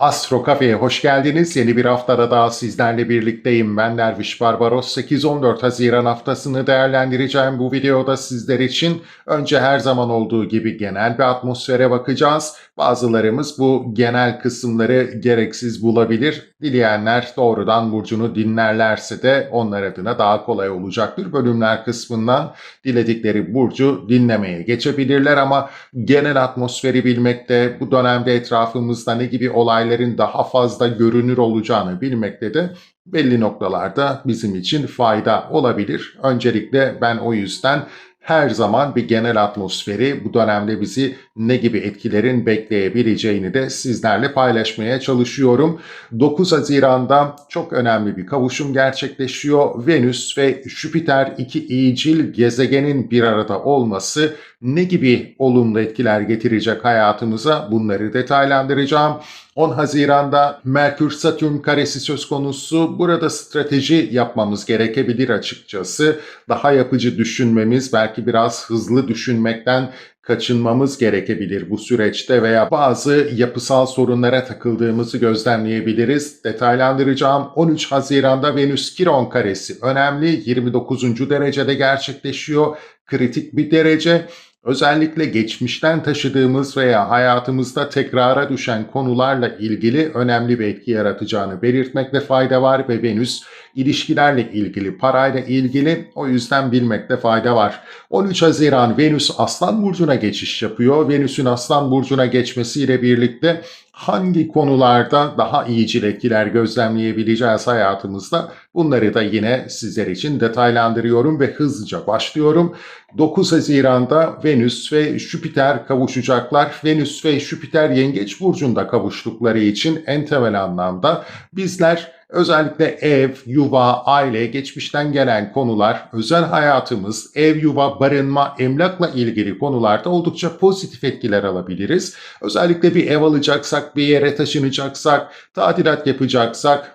Astro Cafe'ye hoş geldiniz. Yeni bir haftada daha sizlerle birlikteyim. Ben Derviş Barbaros. 8-14 Haziran haftasını değerlendireceğim bu videoda sizler için. Önce her zaman olduğu gibi genel bir atmosfere bakacağız. Bazılarımız bu genel kısımları gereksiz bulabilir. Dileyenler doğrudan burcunu dinlerlerse de onlar adına daha kolay olacaktır. Bölümler kısmından diledikleri burcu dinlemeye geçebilirler ama genel atmosferi bilmekte, bu dönemde etrafımızda ne gibi olayların daha fazla görünür olacağını bilmekte de belli noktalarda bizim için fayda olabilir. Öncelikle ben o yüzden her zaman bir genel atmosferi, bu dönemde bizi ne gibi etkilerin bekleyebileceğini de sizlerle paylaşmaya çalışıyorum. 9 Haziran'da çok önemli bir kavuşum gerçekleşiyor. Venüs ve Jüpiter, iki iyicil gezegenin bir arada olması ne gibi olumlu etkiler getirecek hayatımıza, bunları detaylandıracağım. 10 Haziran'da Merkür-Satürn karesi söz konusu. Burada strateji yapmamız gerekebilir açıkçası. Daha yapıcı düşünmemiz, belki biraz hızlı düşünmekten kaçınmamız gerekebilir bu süreçte veya bazı yapısal sorunlara takıldığımızı gözlemleyebiliriz. Detaylandıracağım. 13 Haziran'da Venüs-Kiron karesi önemli. 29. derecede gerçekleşiyor. Kritik bir derece. Özellikle geçmişten taşıdığımız veya hayatımızda tekrara düşen konularla ilgili önemli bir etki yaratacağını belirtmekte fayda var ve Venüs ilişkilerle ilgili, parayla ilgili, o yüzden bilmekte fayda var. 13 Haziran Venüs Aslan Burcu'na geçiş yapıyor. Venüs'ün Aslan Burcu'na geçmesiyle birlikte hangi konularda daha iyicil etkiler gözlemleyebileceğiz hayatımızda, bunları da yine sizler için detaylandırıyorum ve hızlıca başlıyorum. 9 Haziran'da Venüs ve Jüpiter kavuşacaklar. Venüs ve Jüpiter Yengeç Burcu'nda kavuştukları için en temel anlamda bizler özellikle ev, yuva, aile, geçmişten gelen konular, özel hayatımız, ev, yuva, barınma, emlakla ilgili konularda oldukça pozitif etkiler alabiliriz. Özellikle bir ev alacaksak, bir yere taşınacaksak, tadilat yapacaksak,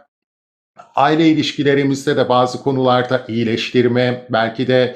aile ilişkilerimizde de bazı konularda iyileştirme, belki de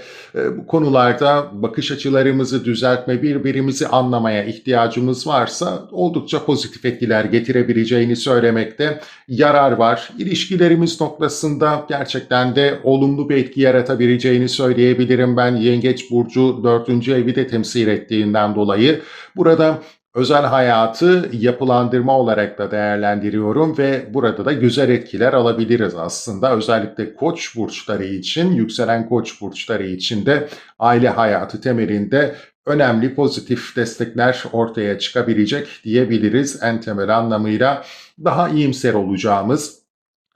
bu konularda bakış açılarımızı düzeltme, birbirimizi anlamaya ihtiyacımız varsa oldukça pozitif etkiler getirebileceğini söylemekte yarar var. İlişkilerimiz noktasında gerçekten de olumlu bir etki yaratabileceğini söyleyebilirim. Ben Yengeç Burcu 4. evi de temsil ettiğinden dolayı burada özel hayatı yapılandırma olarak da değerlendiriyorum ve burada da güzel etkiler alabiliriz aslında. Özellikle Koç burçları için, yükselen Koç burçları için de aile hayatı temelinde önemli pozitif destekler ortaya çıkabilecek diyebiliriz. En temel anlamıyla daha iyimser olacağımız,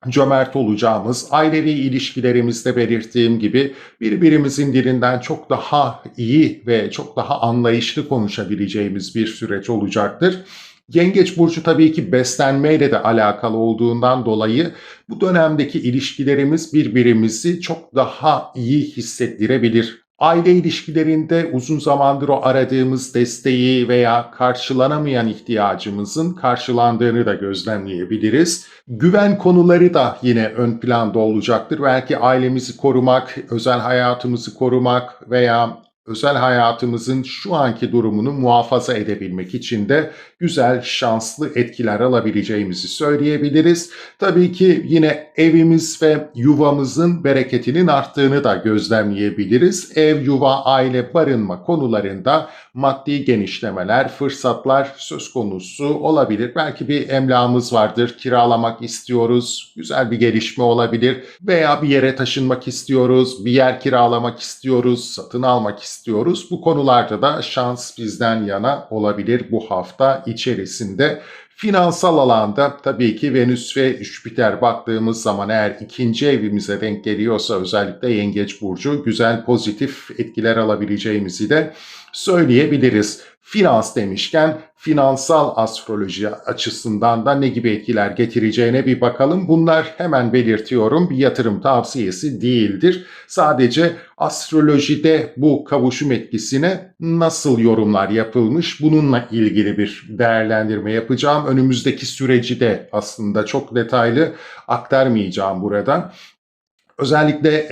cömert olacağımız, ailevi ilişkilerimizde belirttiğim gibi birbirimizin dilinden çok daha iyi ve çok daha anlayışlı konuşabileceğimiz bir süreç olacaktır. Yengeç burcu tabii ki beslenmeyle de alakalı olduğundan dolayı bu dönemdeki ilişkilerimiz birbirimizi çok daha iyi hissettirebilir. Aile ilişkilerinde uzun zamandır o aradığımız desteği veya karşılanamayan ihtiyacımızın karşılandığını da gözlemleyebiliriz. Güven konuları da yine ön planda olacaktır. Belki ailemizi korumak, özel hayatımızı korumak veya özel hayatımızın şu anki durumunu muhafaza edebilmek için de güzel, şanslı etkiler alabileceğimizi söyleyebiliriz. Tabii ki yine evimiz ve yuvamızın bereketinin arttığını da gözlemleyebiliriz. Ev, yuva, aile, barınma konularında maddi genişlemeler, fırsatlar söz konusu olabilir. Belki bir emlakımız vardır, kiralamak istiyoruz, güzel bir gelişme olabilir veya bir yere taşınmak istiyoruz, bir yer kiralamak istiyoruz, satın almak istiyoruz. Bu konularda da şans bizden yana olabilir bu hafta içerisinde. Finansal alanda tabii ki Venüs ve Jüpiter baktığımız zaman eğer ikinci evimize denk geliyorsa özellikle Yengeç Burcu güzel pozitif etkiler alabileceğimizi de söyleyebiliriz. Finans demişken finansal astroloji açısından da ne gibi etkiler getireceğine bir bakalım. Bunlar hemen belirtiyorum bir yatırım tavsiyesi değildir. Sadece astrolojide bu kavuşum etkisine nasıl yorumlar yapılmış bununla ilgili bir değerlendirme yapacağım. Önümüzdeki süreci de aslında çok detaylı aktarmayacağım burada. Özellikle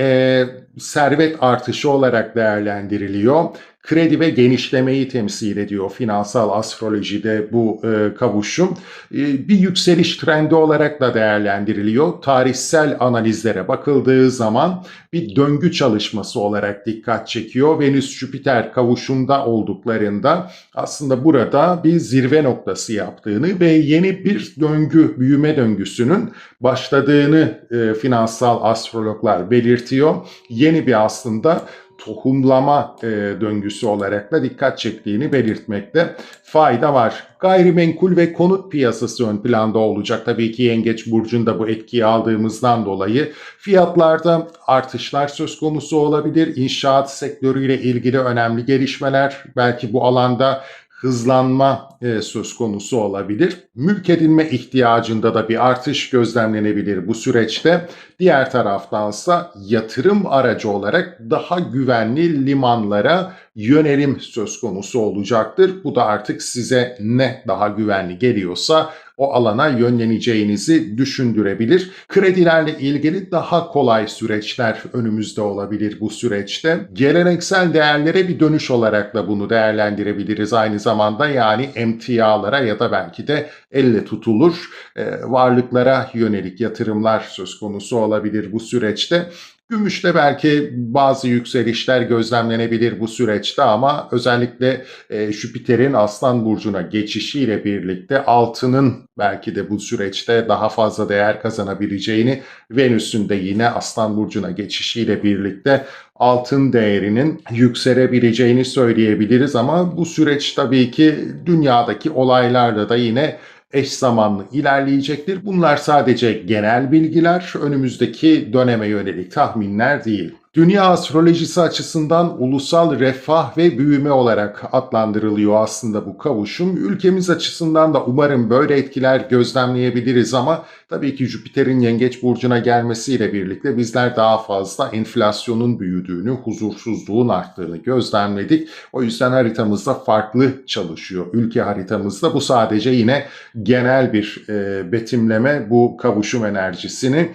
servet artışı olarak değerlendiriliyor. kredi ve genişlemeyi temsil ediyor finansal astrolojide bu kavuşum. Bir yükseliş trendi olarak da değerlendiriliyor. Tarihsel analizlere bakıldığı zaman bir döngü çalışması olarak dikkat çekiyor. Venüs-Jüpiter kavuşumda olduklarında aslında burada bir zirve noktası yaptığını ve yeni bir döngü, büyüme döngüsünün başladığını finansal astrologlar belirtiyor. Yeni bir aslında tohumlama döngüsü olarak da dikkat çektiğini belirtmekte fayda var. Gayrimenkul ve konut piyasası ön planda olacak. Tabii ki Yengeç burcunda bu etkiyi aldığımızdan dolayı fiyatlarda artışlar söz konusu olabilir. İnşaat sektörüyle ilgili önemli gelişmeler, belki bu alanda hızlanma söz konusu olabilir. Mülk edinme ihtiyacında da bir artış gözlemlenebilir bu süreçte. Diğer taraftansa yatırım aracı olarak daha güvenli limanlara yönelim söz konusu olacaktır. Bu da artık size ne daha güvenli geliyorsa o alana yönleneceğinizi düşündürebilir. Kredilerle ilgili daha kolay süreçler önümüzde olabilir bu süreçte. Geleneksel değerlere bir dönüş olarak da bunu değerlendirebiliriz aynı zamanda. Yani emtialara ya da belki de elle tutulur varlıklara yönelik yatırımlar söz konusu olabilir bu süreçte. Gümüşte belki bazı yükselişler gözlemlenebilir bu süreçte ama özellikle Jüpiter'in Aslan Burcu'na geçişiyle birlikte altının belki de bu süreçte daha fazla değer kazanabileceğini, Venüs'ün de yine Aslan Burcu'na geçişiyle birlikte altın değerinin yükselebileceğini söyleyebiliriz ama bu süreç tabii ki dünyadaki olaylarla da yine eş zamanlı ilerleyecektir. Bunlar sadece genel bilgiler, önümüzdeki döneme yönelik tahminler değil. Dünya astrolojisi açısından ulusal refah ve büyüme olarak adlandırılıyor aslında bu kavuşum. Ülkemiz açısından da umarım böyle etkiler gözlemleyebiliriz ama tabii ki Jüpiter'in Yengeç burcuna gelmesiyle birlikte bizler daha fazla enflasyonun büyüdüğünü, huzursuzluğun arttığını gözlemledik. O yüzden haritamızda farklı çalışıyor. Ülke haritamızda bu sadece yine genel bir betimleme, bu kavuşum enerjisini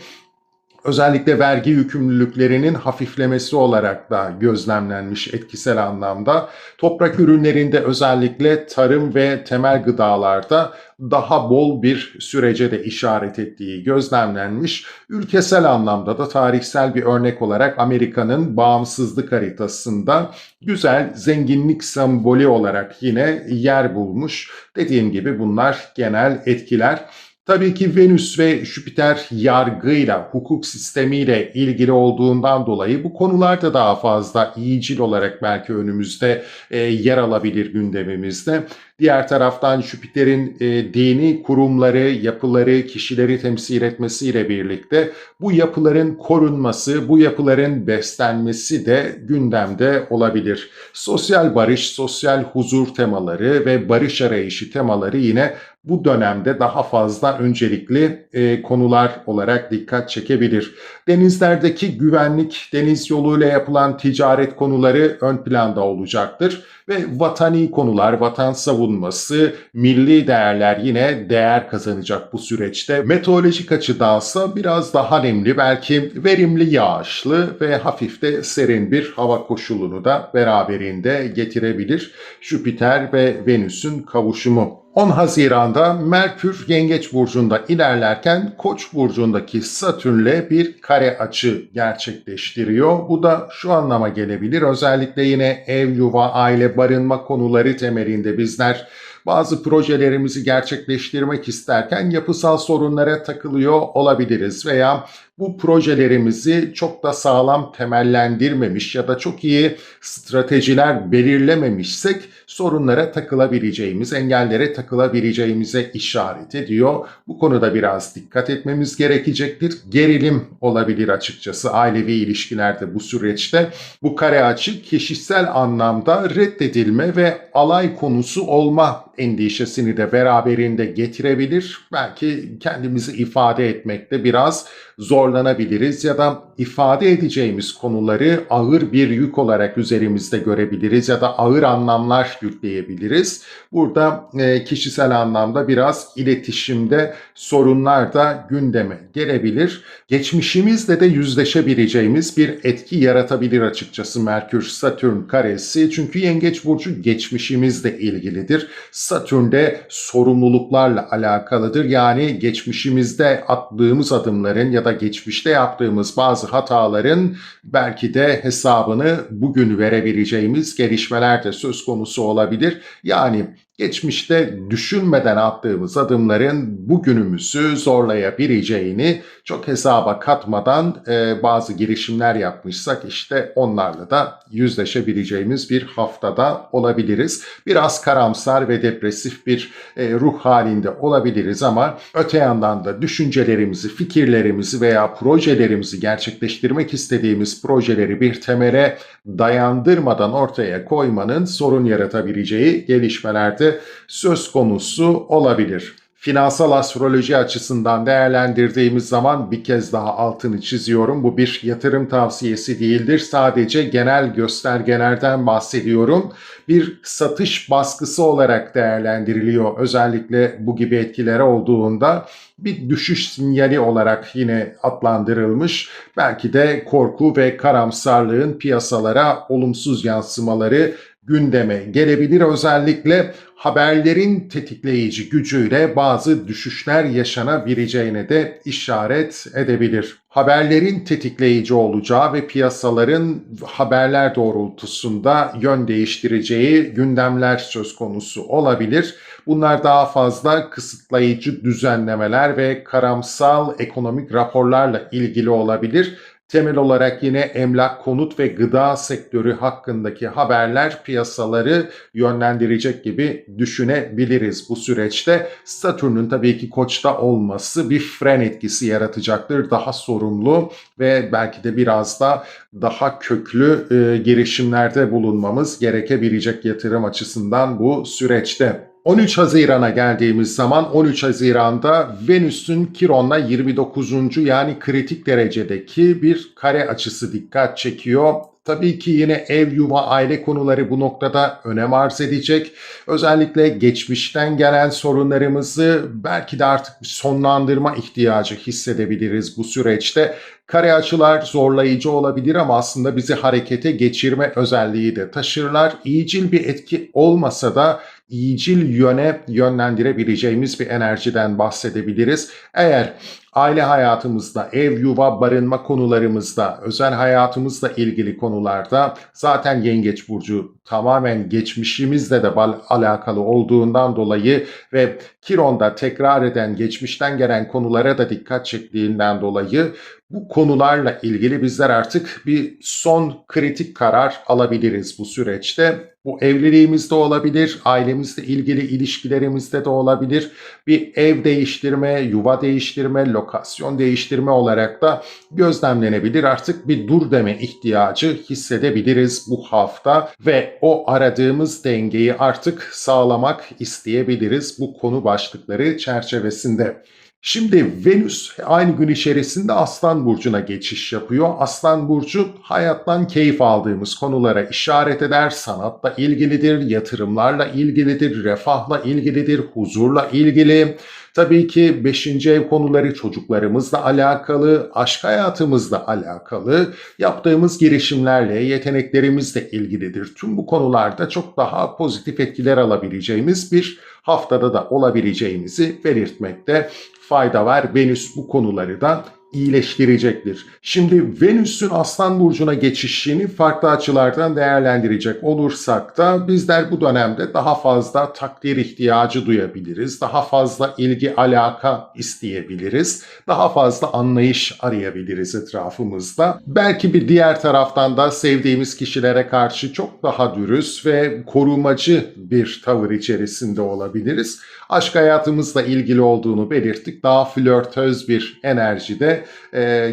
özellikle vergi yükümlülüklerinin hafiflemesi olarak da gözlemlenmiş etkisel anlamda. Toprak ürünlerinde özellikle tarım ve temel gıdalarda daha bol bir sürece de işaret ettiği gözlemlenmiş. Ülkesel anlamda da tarihsel bir örnek olarak Amerika'nın bağımsızlık haritasında güzel zenginlik sembolü olarak yine yer bulmuş. Dediğim gibi bunlar genel etkiler. Tabii ki Venüs ve Jüpiter yargıyla, hukuk sistemiyle ilgili olduğundan dolayı bu konularda daha fazla iyicil olarak belki önümüzde yer alabilir gündemimizde. Diğer taraftan Jüpiter'in dini kurumları, yapıları, kişileri temsil etmesiyle birlikte bu yapıların korunması, bu yapıların beslenmesi de gündemde olabilir. Sosyal barış, sosyal huzur temaları ve barış arayışı temaları yine bu dönemde daha fazla öncelikli konular olarak dikkat çekebilir. Denizlerdeki güvenlik, deniz yoluyla yapılan ticaret konuları ön planda olacaktır. Ve vatani konular, vatan savunması, milli değerler yine değer kazanacak bu süreçte. Meteorolojik açıdansa biraz daha nemli, belki verimli yağışlı ve hafif de serin bir hava koşulunu da beraberinde getirebilir Jüpiter ve Venüs'ün kavuşumu. 10 Haziran'da Merkür Yengeç burcunda ilerlerken Koç burcundaki Satürn'le bir kare açı gerçekleştiriyor. Bu da şu anlama gelebilir. Özellikle yine ev, yuva, aile, barınma konuları temelinde bizler bazı projelerimizi gerçekleştirmek isterken yapısal sorunlara takılıyor olabiliriz veya bu projelerimizi çok da sağlam temellendirmemiş ya da çok iyi stratejiler belirlememişsek sorunlara takılabileceğimiz, engellere takılabileceğimize işaret ediyor. Bu konuda biraz dikkat etmemiz gerekecektir. Gerilim olabilir açıkçası ailevi ilişkilerde bu süreçte. Bu kare açı kişisel anlamda reddedilme ve alay konusu olma endişesini de beraberinde getirebilir. Belki kendimizi ifade etmekte biraz zorlanabiliriz ya da ifade edeceğimiz konuları ağır bir yük olarak üzerimizde görebiliriz ya da ağır anlamlar yükleyebiliriz. Burada kişisel anlamda biraz iletişimde sorunlar da gündeme gelebilir. Geçmişimizle de yüzleşebileceğimiz bir etki yaratabilir açıkçası Merkür-Satürn karesi. Çünkü Yengeç burcu geçmişimizle ilgilidir. Satürn de sorumluluklarla alakalıdır. Yani geçmişimizde attığımız adımların ya da geçmişte yaptığımız bazı hataların belki de hesabını bugün verebileceğimiz gelişmeler de söz konusu olabilir. Yani geçmişte düşünmeden attığımız adımların bugünümüzü zorlayabileceğini çok hesaba katmadan bazı girişimler yapmışsak işte onlarla da yüzleşebileceğimiz bir haftada olabiliriz. Biraz karamsar ve depresif bir ruh halinde olabiliriz ama öte yandan da düşüncelerimizi, fikirlerimizi veya projelerimizi gerçekleştirmek istediğimiz projeleri bir temele dayandırmadan ortaya koymanın sorun yaratabileceği gelişmelerde söz konusu olabilir. Finansal astroloji açısından değerlendirdiğimiz zaman bir kez daha altını çiziyorum. Bu bir yatırım tavsiyesi değildir. Sadece genel göstergelerden bahsediyorum. Bir satış baskısı olarak değerlendiriliyor. Özellikle bu gibi etkileri olduğunda bir düşüş sinyali olarak yine adlandırılmış. Belki de korku ve karamsarlığın piyasalara olumsuz yansımaları gündeme gelebilir. Özellikle haberlerin tetikleyici gücüyle bazı düşüşler yaşanabileceğine de işaret edebilir. Haberlerin tetikleyici olacağı ve piyasaların haberler doğrultusunda yön değiştireceği gündemler söz konusu olabilir. Bunlar daha fazla kısıtlayıcı düzenlemeler ve karamsal ekonomik raporlarla ilgili olabilir. Temel olarak yine emlak, konut ve gıda sektörü hakkındaki haberler piyasaları yönlendirecek gibi düşünebiliriz bu süreçte. Satürn'ün tabii ki Koç'ta olması bir fren etkisi yaratacaktır. Daha sorumlu ve belki de biraz da daha köklü girişimlerde bulunmamız gerekebilecek yatırım açısından bu süreçte. 13 Haziran'a geldiğimiz zaman 13 Haziran'da Venüs'ün Kiron'la 29. yani kritik derecedeki bir kare açısı dikkat çekiyor. Tabii ki yine ev, yuva, aile konuları bu noktada önem arz edecek. Özellikle geçmişten gelen sorunlarımızı belki de artık bir sonlandırma ihtiyacı hissedebiliriz bu süreçte. Kare açılar zorlayıcı olabilir ama aslında bizi harekete geçirme özelliği de taşırlar. İyicil bir etki olmasa da iyicil yöne yönlendirebileceğimiz bir enerjiden bahsedebiliriz. Eğer aile hayatımızda, ev, yuva, barınma konularımızda, özel hayatımızla ilgili konularda zaten Yengeç burcu tamamen geçmişimizle de alakalı olduğundan dolayı ve Kiron'da tekrar eden geçmişten gelen konulara da dikkat çektiğinden dolayı bu konularla ilgili bizler artık bir son kritik karar alabiliriz bu süreçte. Bu evliliğimizde olabilir, ailemizle ilgili ilişkilerimizde de olabilir. Bir ev değiştirme, yuva değiştirme, lokasyon değiştirme olarak da gözlemlenebilir. Artık bir dur deme ihtiyacı hissedebiliriz bu hafta ve o aradığımız dengeyi artık sağlamak isteyebiliriz bu konu başlıkları çerçevesinde. Şimdi Venüs aynı gün içerisinde Aslan Burcu'na geçiş yapıyor. Aslan Burcu hayattan keyif aldığımız konulara işaret eder. Sanatla ilgilidir, yatırımlarla ilgilidir, refahla ilgilidir, huzurla ilgili. Tabii ki 5. ev konuları çocuklarımızla alakalı, aşk hayatımızla alakalı, yaptığımız girişimlerle, yeteneklerimizle ilgilidir. Tüm bu konularda çok daha pozitif etkiler alabileceğimiz bir haftada da olabileceğimizi belirtmekte fayda var. Venüs bu konuları da iyileştirecektir. Şimdi Venüs'ün Aslan Burcu'na geçişini farklı açılardan değerlendirecek olursak da bizler bu dönemde daha fazla takdir ihtiyacı duyabiliriz. Daha fazla ilgi alaka isteyebiliriz. Daha fazla anlayış arayabiliriz etrafımızda. Belki bir diğer taraftan da sevdiğimiz kişilere karşı çok daha dürüst ve korumacı bir tavır içerisinde olabiliriz. Aşk hayatımızla ilgili olduğunu belirttik. Daha flörtöz bir enerjide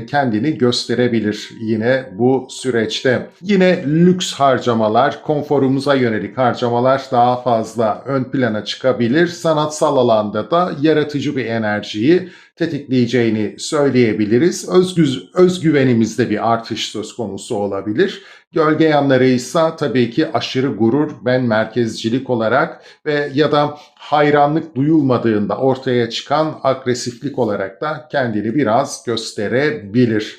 kendini gösterebilir yine bu süreçte. Yine lüks harcamalar, konforumuza yönelik harcamalar daha fazla ön plana çıkabilir. Sanatsal alanda da yaratıcı bir enerjiyi tetikleyeceğini söyleyebiliriz. Özgüvenimizde bir artış söz konusu olabilir. Gölge yanları ise tabii ki aşırı gurur, ben merkezcilik olarak ve ya da hayranlık duyulmadığında ortaya çıkan agresiflik olarak da kendini biraz gösterebilir.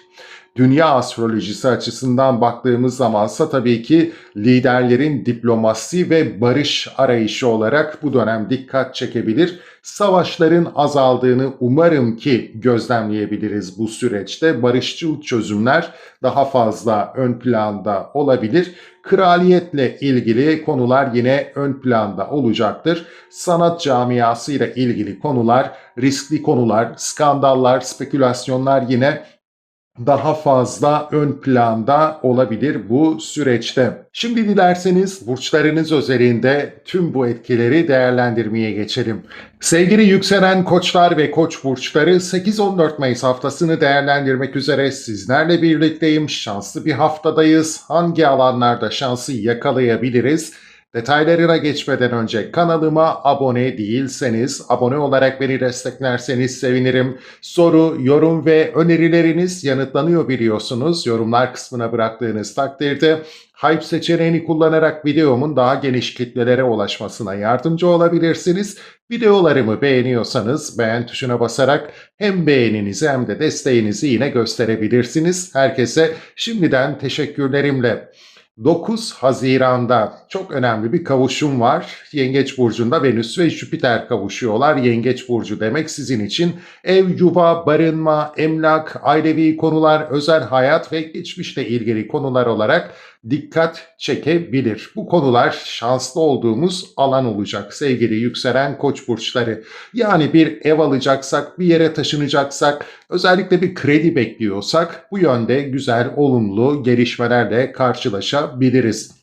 Dünya astrolojisi açısından baktığımız zamansa tabii ki liderlerin diplomasi ve barış arayışı olarak bu dönem dikkat çekebilir. Savaşların azaldığını umarım ki gözlemleyebiliriz bu süreçte. Barışçıl çözümler daha fazla ön planda olabilir. Kraliyetle ilgili konular yine ön planda olacaktır. Sanat camiası ile ilgili konular, riskli konular, skandallar, spekülasyonlar yine daha fazla ön planda olabilir bu süreçte. Şimdi dilerseniz burçlarınız özelinde tüm bu etkileri değerlendirmeye geçelim. Sevgili yükselen koçlar ve koç burçları 8-14 Mayıs haftasını değerlendirmek üzere sizlerle birlikteyim. Şanslı bir haftadayız. Hangi alanlarda şansı yakalayabiliriz? Detaylarına geçmeden önce kanalıma abone değilseniz, abone olarak beni desteklerseniz sevinirim. Soru, yorum ve önerileriniz yanıtlanıyor biliyorsunuz. Yorumlar kısmına bıraktığınız takdirde Hype seçeneğini kullanarak videomun daha geniş kitlelere ulaşmasına yardımcı olabilirsiniz. Videolarımı beğeniyorsanız beğen tuşuna basarak hem beğeninizi hem de desteğinizi yine gösterebilirsiniz. Herkese şimdiden teşekkürlerimle. 9 Haziran'da çok önemli bir kavuşum var. Yengeç burcunda Venüs ve Jüpiter kavuşuyorlar. Yengeç burcu demek sizin için ev, yuva, barınma, emlak, ailevi konular, özel hayat ve geçmişle ilgili konular olarak dikkat çekebilir. Bu konular şanslı olduğumuz alan olacak sevgili yükselen koç burçları. Yani bir ev alacaksak, bir yere taşınacaksak, özellikle bir kredi bekliyorsak bu yönde güzel, olumlu gelişmelerle karşılaşabiliriz.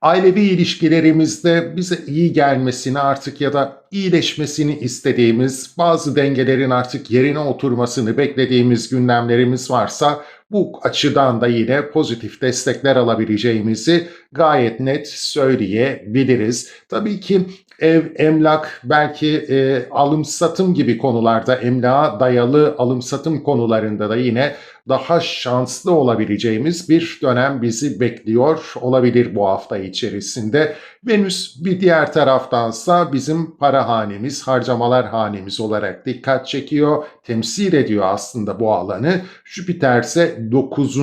Ailevi ilişkilerimizde bize iyi gelmesini artık ya da iyileşmesini istediğimiz, bazı dengelerin artık yerine oturmasını beklediğimiz gündemlerimiz varsa bu açıdan da yine pozitif destekler alabileceğimizi gayet net söyleyebiliriz. Tabii ki ev, emlak, belki alım satım gibi konularda, emlağa dayalı alım satım konularında da yine daha şanslı olabileceğimiz bir dönem bizi bekliyor olabilir bu hafta içerisinde. Venüs bir diğer taraftansa bizim para hanemiz, harcamalar hanemiz olarak dikkat çekiyor, temsil ediyor aslında bu alanı. Jüpiter ise 9.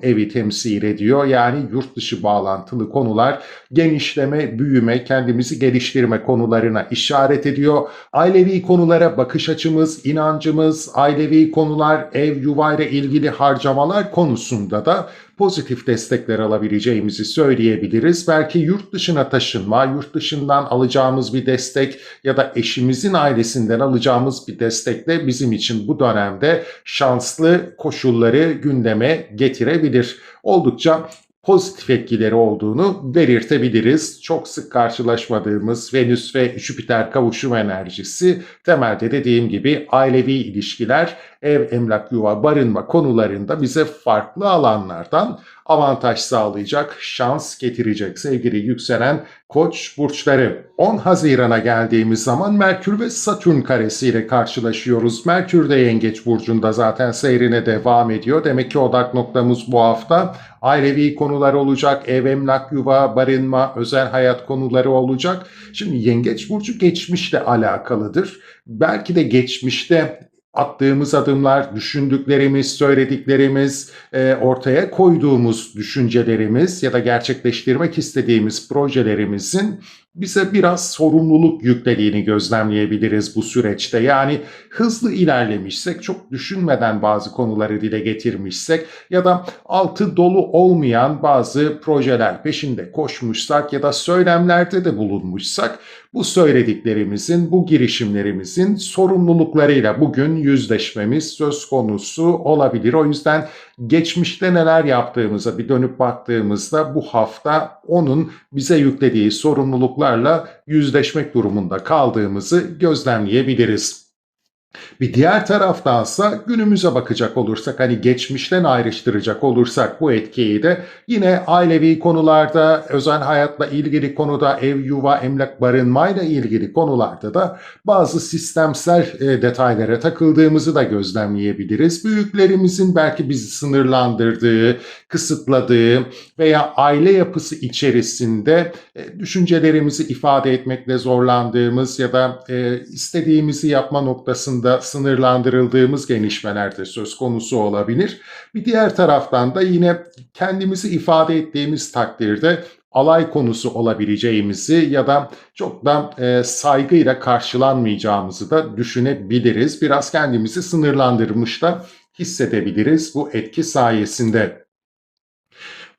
evi temsil ediyor. Yani yurt dışı bağlantılı konular, genişleme, büyüme, kendimizi geliştirme konularına işaret ediyor. Ailevi konulara bakış açımız, inancımız, ailevi konular, ev, yuva ile ilgili harcamalar konusunda da pozitif destekler alabileceğimizi söyleyebiliriz. Belki yurt dışına taşınma, yurt dışından alacağımız bir destek ya da eşimizin ailesinden alacağımız bir destekle bizim için bu dönemde şanslı koşulları gündeme getirebilir. Oldukça pozitif etkileri olduğunu belirtebiliriz. Çok sık karşılaşmadığımız Venüs ve Jüpiter kavuşum enerjisi temelde dediğim gibi ailevi ilişkiler, ev, emlak, yuva, barınma konularında bize farklı alanlardan avantaj sağlayacak, şans getirecek sevgili yükselen koç burçları. 10 Haziran'a geldiğimiz zaman Merkür ve Satürn karesiyle karşılaşıyoruz. Merkür de Yengeç burcunda zaten seyrine devam ediyor. Demek ki odak noktamız bu hafta ailevi konular olacak, ev, emlak, yuva, barınma, özel hayat konuları olacak. Şimdi Yengeç burcu geçmişle alakalıdır. Belki de geçmişte attığımız adımlar, düşündüklerimiz, söylediklerimiz, ortaya koyduğumuz düşüncelerimiz ya da gerçekleştirmek istediğimiz projelerimizin bize biraz sorumluluk yüklediğini gözlemleyebiliriz bu süreçte. Yani hızlı ilerlemişsek, çok düşünmeden bazı konuları dile getirmişsek ya da altı dolu olmayan bazı projeler peşinde koşmuşsak ya da söylemlerde de bulunmuşsak bu söylediklerimizin, bu girişimlerimizin sorumluluklarıyla bugün yüzleşmemiz söz konusu olabilir. O yüzden geçmişte neler yaptığımıza bir dönüp baktığımızda bu hafta onun bize yüklediği sorumluluklarla yüzleşmek durumunda kaldığımızı gözlemleyebiliriz. Bir diğer taraftansa günümüze bakacak olursak hani geçmişten ayrıştıracak olursak bu etkiyi de yine ailevi konularda, özel hayatla ilgili konuda, ev, yuva, emlak, barınmayla ilgili konularda da bazı sistemsel detaylara takıldığımızı da gözlemleyebiliriz. Büyüklerimizin belki bizi sınırlandırdığı, kısıtladığı veya aile yapısı içerisinde düşüncelerimizi ifade etmekte zorlandığımız ya da istediğimizi yapma noktasında sınırlandırıldığımız gelişmeler de söz konusu olabilir. Bir diğer taraftan da yine kendimizi ifade ettiğimiz takdirde alay konusu olabileceğimizi ya da çok da saygıyla karşılanmayacağımızı da düşünebiliriz. Biraz kendimizi sınırlandırmış da hissedebiliriz bu etki sayesinde.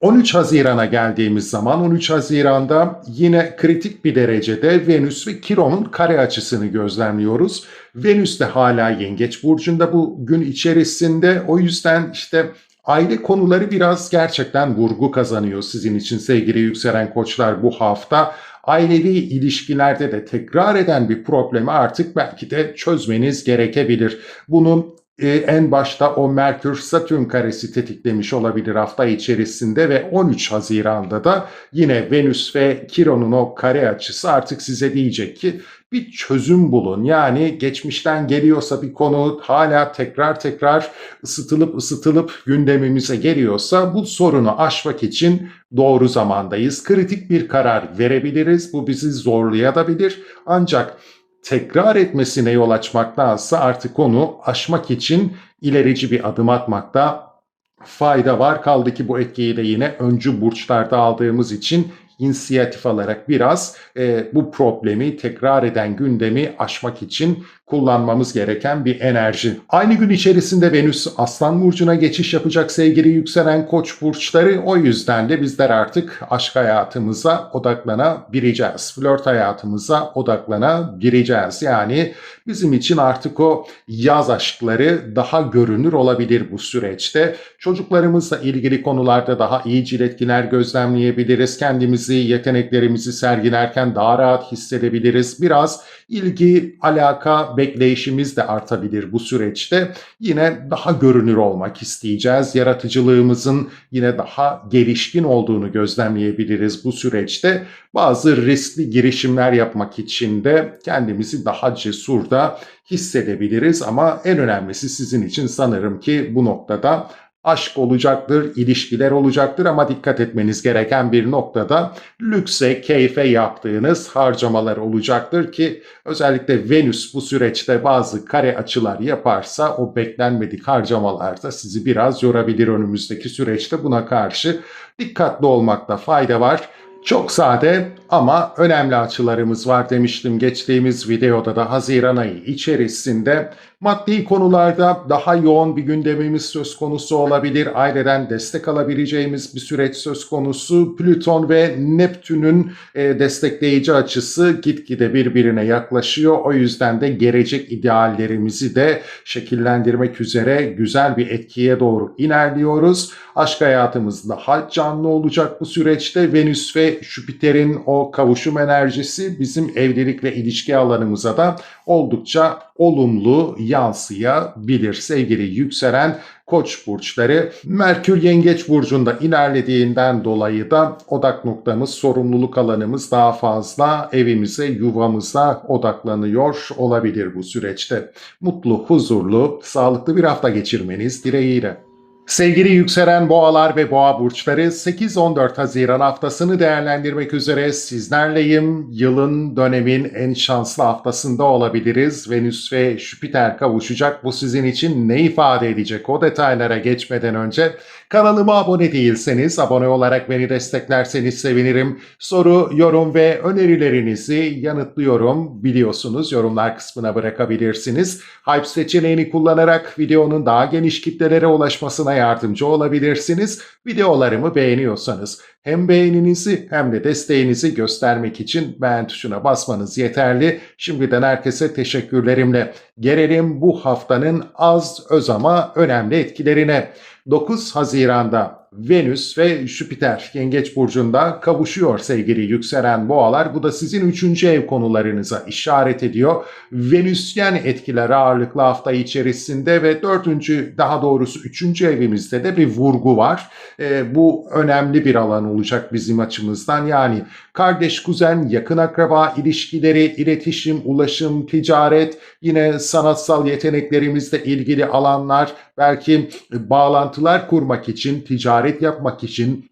13 Haziran'a geldiğimiz zaman 13 Haziran'da yine kritik bir derecede Venüs ve Kiron'un kare açısını gözlemliyoruz. Venüs de hala Yengeç burcunda bu gün içerisinde. O yüzden işte aile konuları biraz gerçekten vurgu kazanıyor sizin için sevgili yükselen koçlar bu hafta. Ailevi ilişkilerde de tekrar eden bir problemi artık belki de çözmeniz gerekebilir. Bunun en başta o Merkür-Satürn karesi tetiklemiş olabilir hafta içerisinde ve 13 Haziran'da da yine Venüs ve Kiron'un o kare açısı artık size diyecek ki bir çözüm bulun. Yani geçmişten geliyorsa bir konu hala tekrar ısıtılıp gündemimize geliyorsa bu sorunu aşmak için doğru zamandayız. Kritik bir karar verebiliriz. Bu bizi zorlayabilir. Ancak tekrar etmesine yol açmaktansa artık onu aşmak için ilerici bir adım atmakta fayda var. Kaldı ki bu etkiyi de yine öncü burçlarda aldığımız için inisiyatif alarak biraz bu problemi, tekrar eden gündemi aşmak için kullanmamız gereken bir enerji. Aynı gün içerisinde Venüs Aslan Burcu'na geçiş yapacak sevgili yükselen Koç burçları. O yüzden de bizler artık aşk hayatımıza odaklanabileceğiz. Flört hayatımıza odaklanabileceğiz. Yani bizim için artık o yaz aşkları daha görünür olabilir bu süreçte. Çocuklarımızla ilgili konularda daha iyicil etkiler gözlemleyebiliriz. Kendimizi, yeteneklerimizi sergilerken daha rahat hissedebiliriz. Biraz ilgi, alaka, bekleyişimiz de artabilir bu süreçte. Yine daha görünür olmak isteyeceğiz. Yaratıcılığımızın yine daha gelişkin olduğunu gözlemleyebiliriz bu süreçte. Bazı riskli girişimler yapmak için de kendimizi daha cesur da hissedebiliriz ama en önemlisi sizin için sanırım ki bu noktada aşk olacaktır, ilişkiler olacaktır ama dikkat etmeniz gereken bir noktada lükse, keyfe yaptığınız harcamalar olacaktır ki özellikle Venüs bu süreçte bazı kare açılar yaparsa o beklenmedik harcamalar da sizi biraz yorabilir önümüzdeki süreçte. Buna karşı dikkatli olmakta fayda var. Çok sade ama önemli açılarımız var demiştim geçtiğimiz videoda da. Haziran ayı içerisinde maddi konularda daha yoğun bir gündemimiz söz konusu olabilir. Aileden destek alabileceğimiz bir süreç söz konusu. Plüton ve Neptün'ün destekleyici açısı gitgide birbirine yaklaşıyor. O yüzden de gelecek ideallerimizi de şekillendirmek üzere güzel bir etkiye doğru ilerliyoruz. Aşk hayatımız daha canlı olacak bu süreçte. Venüs ve Jüpiter'in o kavuşum enerjisi bizim evlilikle ilişki alanımıza da oldukça olumlu yansıyabilir. Sevgili yükselen Koç burçları, Merkür Yengeç burcunda ilerlediğinden dolayı da odak noktamız, sorumluluk alanımız daha fazla evimize, yuvamıza odaklanıyor olabilir bu süreçte. Mutlu, huzurlu, sağlıklı bir hafta geçirmeniz dileğiyle. Sevgili yükselen boğalar ve boğa burçları 8-14 Haziran haftasını değerlendirmek üzere sizlerleyim. Yılın, dönemin en şanslı haftasında olabiliriz. Venüs ve Jüpiter kavuşacak. Bu sizin için ne ifade edecek? O detaylara geçmeden önce kanalıma abone değilseniz abone olarak beni desteklerseniz sevinirim. Soru, yorum ve önerilerinizi yanıtlıyorum. Biliyorsunuz yorumlar kısmına bırakabilirsiniz. Hype seçeneğini kullanarak videonun daha geniş kitlelere ulaşmasına yardımcı olabilirsiniz. Videolarımı beğeniyorsanız hem beğeninizi hem de desteğinizi göstermek için beğen tuşuna basmanız yeterli. Şimdiden herkese teşekkürlerimle gelelim bu haftanın az öz ama önemli etkilerine. 9 Haziran'da Venüs ve Jüpiter Yengeç burcunda kavuşuyor sevgili yükselen boğalar. Bu da sizin 3. ev konularınıza işaret ediyor. Venüsyen etkiler ağırlıklı hafta içerisinde ve 4. daha doğrusu 3. evimizde de bir vurgu var. Bu önemli bir alan olacak bizim açımızdan. Yani kardeş, kuzen, yakın akraba ilişkileri, iletişim, ulaşım, ticaret, yine sanatsal yeteneklerimizle ilgili alanlar, belki bağlantılar kurmak için, ticaret yapmak için,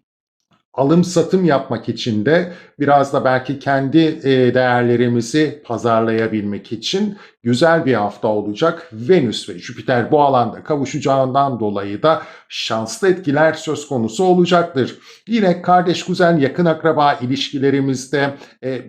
alım satım yapmak için de biraz da belki kendi değerlerimizi pazarlayabilmek için güzel bir hafta olacak. Venüs ve Jüpiter bu alanda kavuşacağından dolayı da şanslı etkiler söz konusu olacaktır. Yine kardeş, kuzen, yakın akraba ilişkilerimizde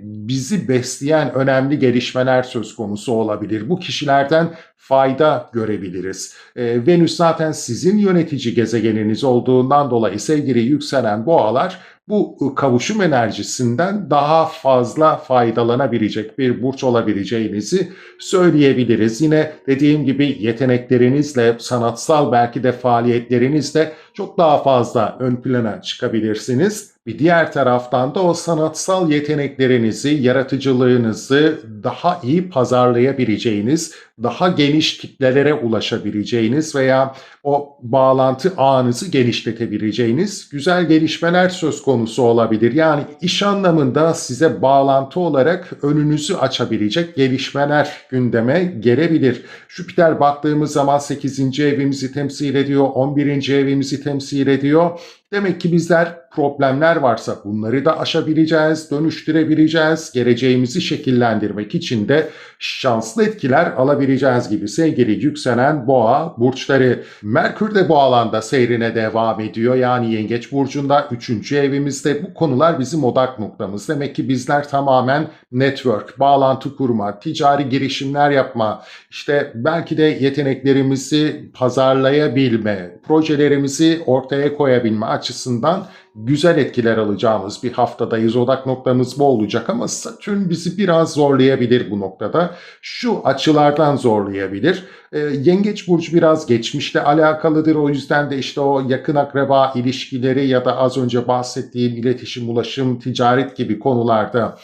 bizi besleyen önemli gelişmeler söz konusu olabilir. Bu kişilerden fayda görebiliriz. Venüs zaten sizin yönetici gezegeniniz olduğundan dolayı sevgili yükselen boğalar bu kavuşum enerjisinden daha fazla faydalanabilecek bir burç olabileceğinizi söyleyebiliriz. Yine dediğim gibi yeteneklerinizle, sanatsal belki de faaliyetlerinizle çok daha fazla ön plana çıkabilirsiniz. Bir diğer taraftan da o sanatsal yeteneklerinizi, yaratıcılığınızı daha iyi pazarlayabileceğiniz, daha geniş kitlelere ulaşabileceğiniz veya o bağlantı ağınızı genişletebileceğiniz güzel gelişmeler söz konusu olabilir. Yani iş anlamında size bağlantı olarak önünüzü açabilecek gelişmeler gündeme gelebilir. Jüpiter baktığımız zaman 8. evimizi temsil ediyor, 11. evimizi temsil ediyor. Demek ki bizler problemler varsa bunları da aşabileceğiz, dönüştürebileceğiz. Geleceğimizi şekillendirmek için de şanslı etkiler alabileceğiz gibi sevgili yükselen boğa burçları. Merkür de bu alanda seyrine devam ediyor. Yani Yengeç burcunda 3. evimizde bu konular bizim odak noktamız. Demek ki bizler tamamen network, bağlantı kurma, ticari girişimler yapma, işte belki de yeteneklerimizi pazarlayabilme, projelerimizi ortaya koyabilme açısından güzel etkiler alacağımız bir haftadayız. Odak noktamız bu olacak ama Satürn bizi biraz zorlayabilir bu noktada. Şu açılardan zorlayabilir. Yengeç burcu biraz geçmişle alakalıdır. O yüzden de işte o yakın akraba ilişkileri ya da az önce bahsettiğim iletişim, ulaşım, ticaret gibi konularda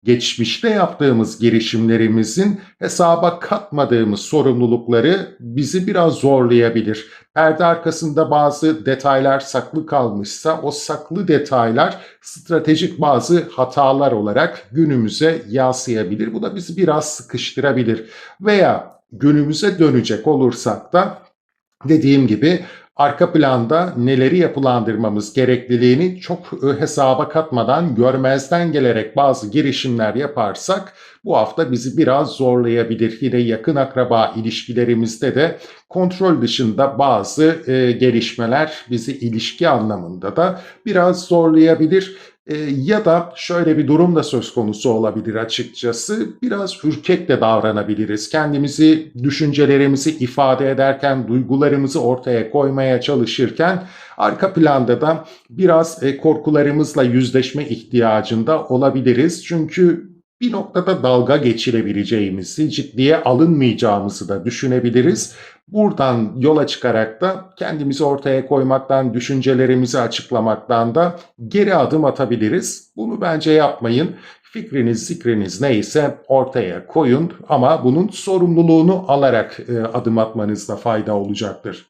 geçmişte yaptığımız girişimlerimizin hesaba katmadığımız sorumlulukları bizi biraz zorlayabilir. Perde arkasında bazı detaylar saklı kalmışsa o saklı detaylar stratejik bazı hatalar olarak günümüze yansıyabilir. Bu da bizi biraz sıkıştırabilir. Veya günümüze dönecek olursak da dediğim gibi arka planda neleri yapılandırmamız gerekliliğini çok hesaba katmadan, görmezden gelerek bazı girişimler yaparsak bu hafta bizi biraz zorlayabilir. Yine yakın akraba ilişkilerimizde de kontrol dışında bazı gelişmeler bizi ilişki anlamında da biraz zorlayabilir. Ya da şöyle bir durum da söz konusu olabilir açıkçası. Biraz ürkek de davranabiliriz. Kendimizi, düşüncelerimizi ifade ederken, duygularımızı ortaya koymaya çalışırken arka planda da biraz korkularımızla yüzleşme ihtiyacında olabiliriz. Çünkü bir noktada dalga geçirebileceğimizi, ciddiye alınmayacağımızı da düşünebiliriz. Buradan yola çıkarak da kendimizi ortaya koymaktan, düşüncelerimizi açıklamaktan da geri adım atabiliriz. Bunu bence yapmayın. Fikriniz neyse ortaya koyun ama bunun sorumluluğunu alarak adım atmanızda fayda olacaktır.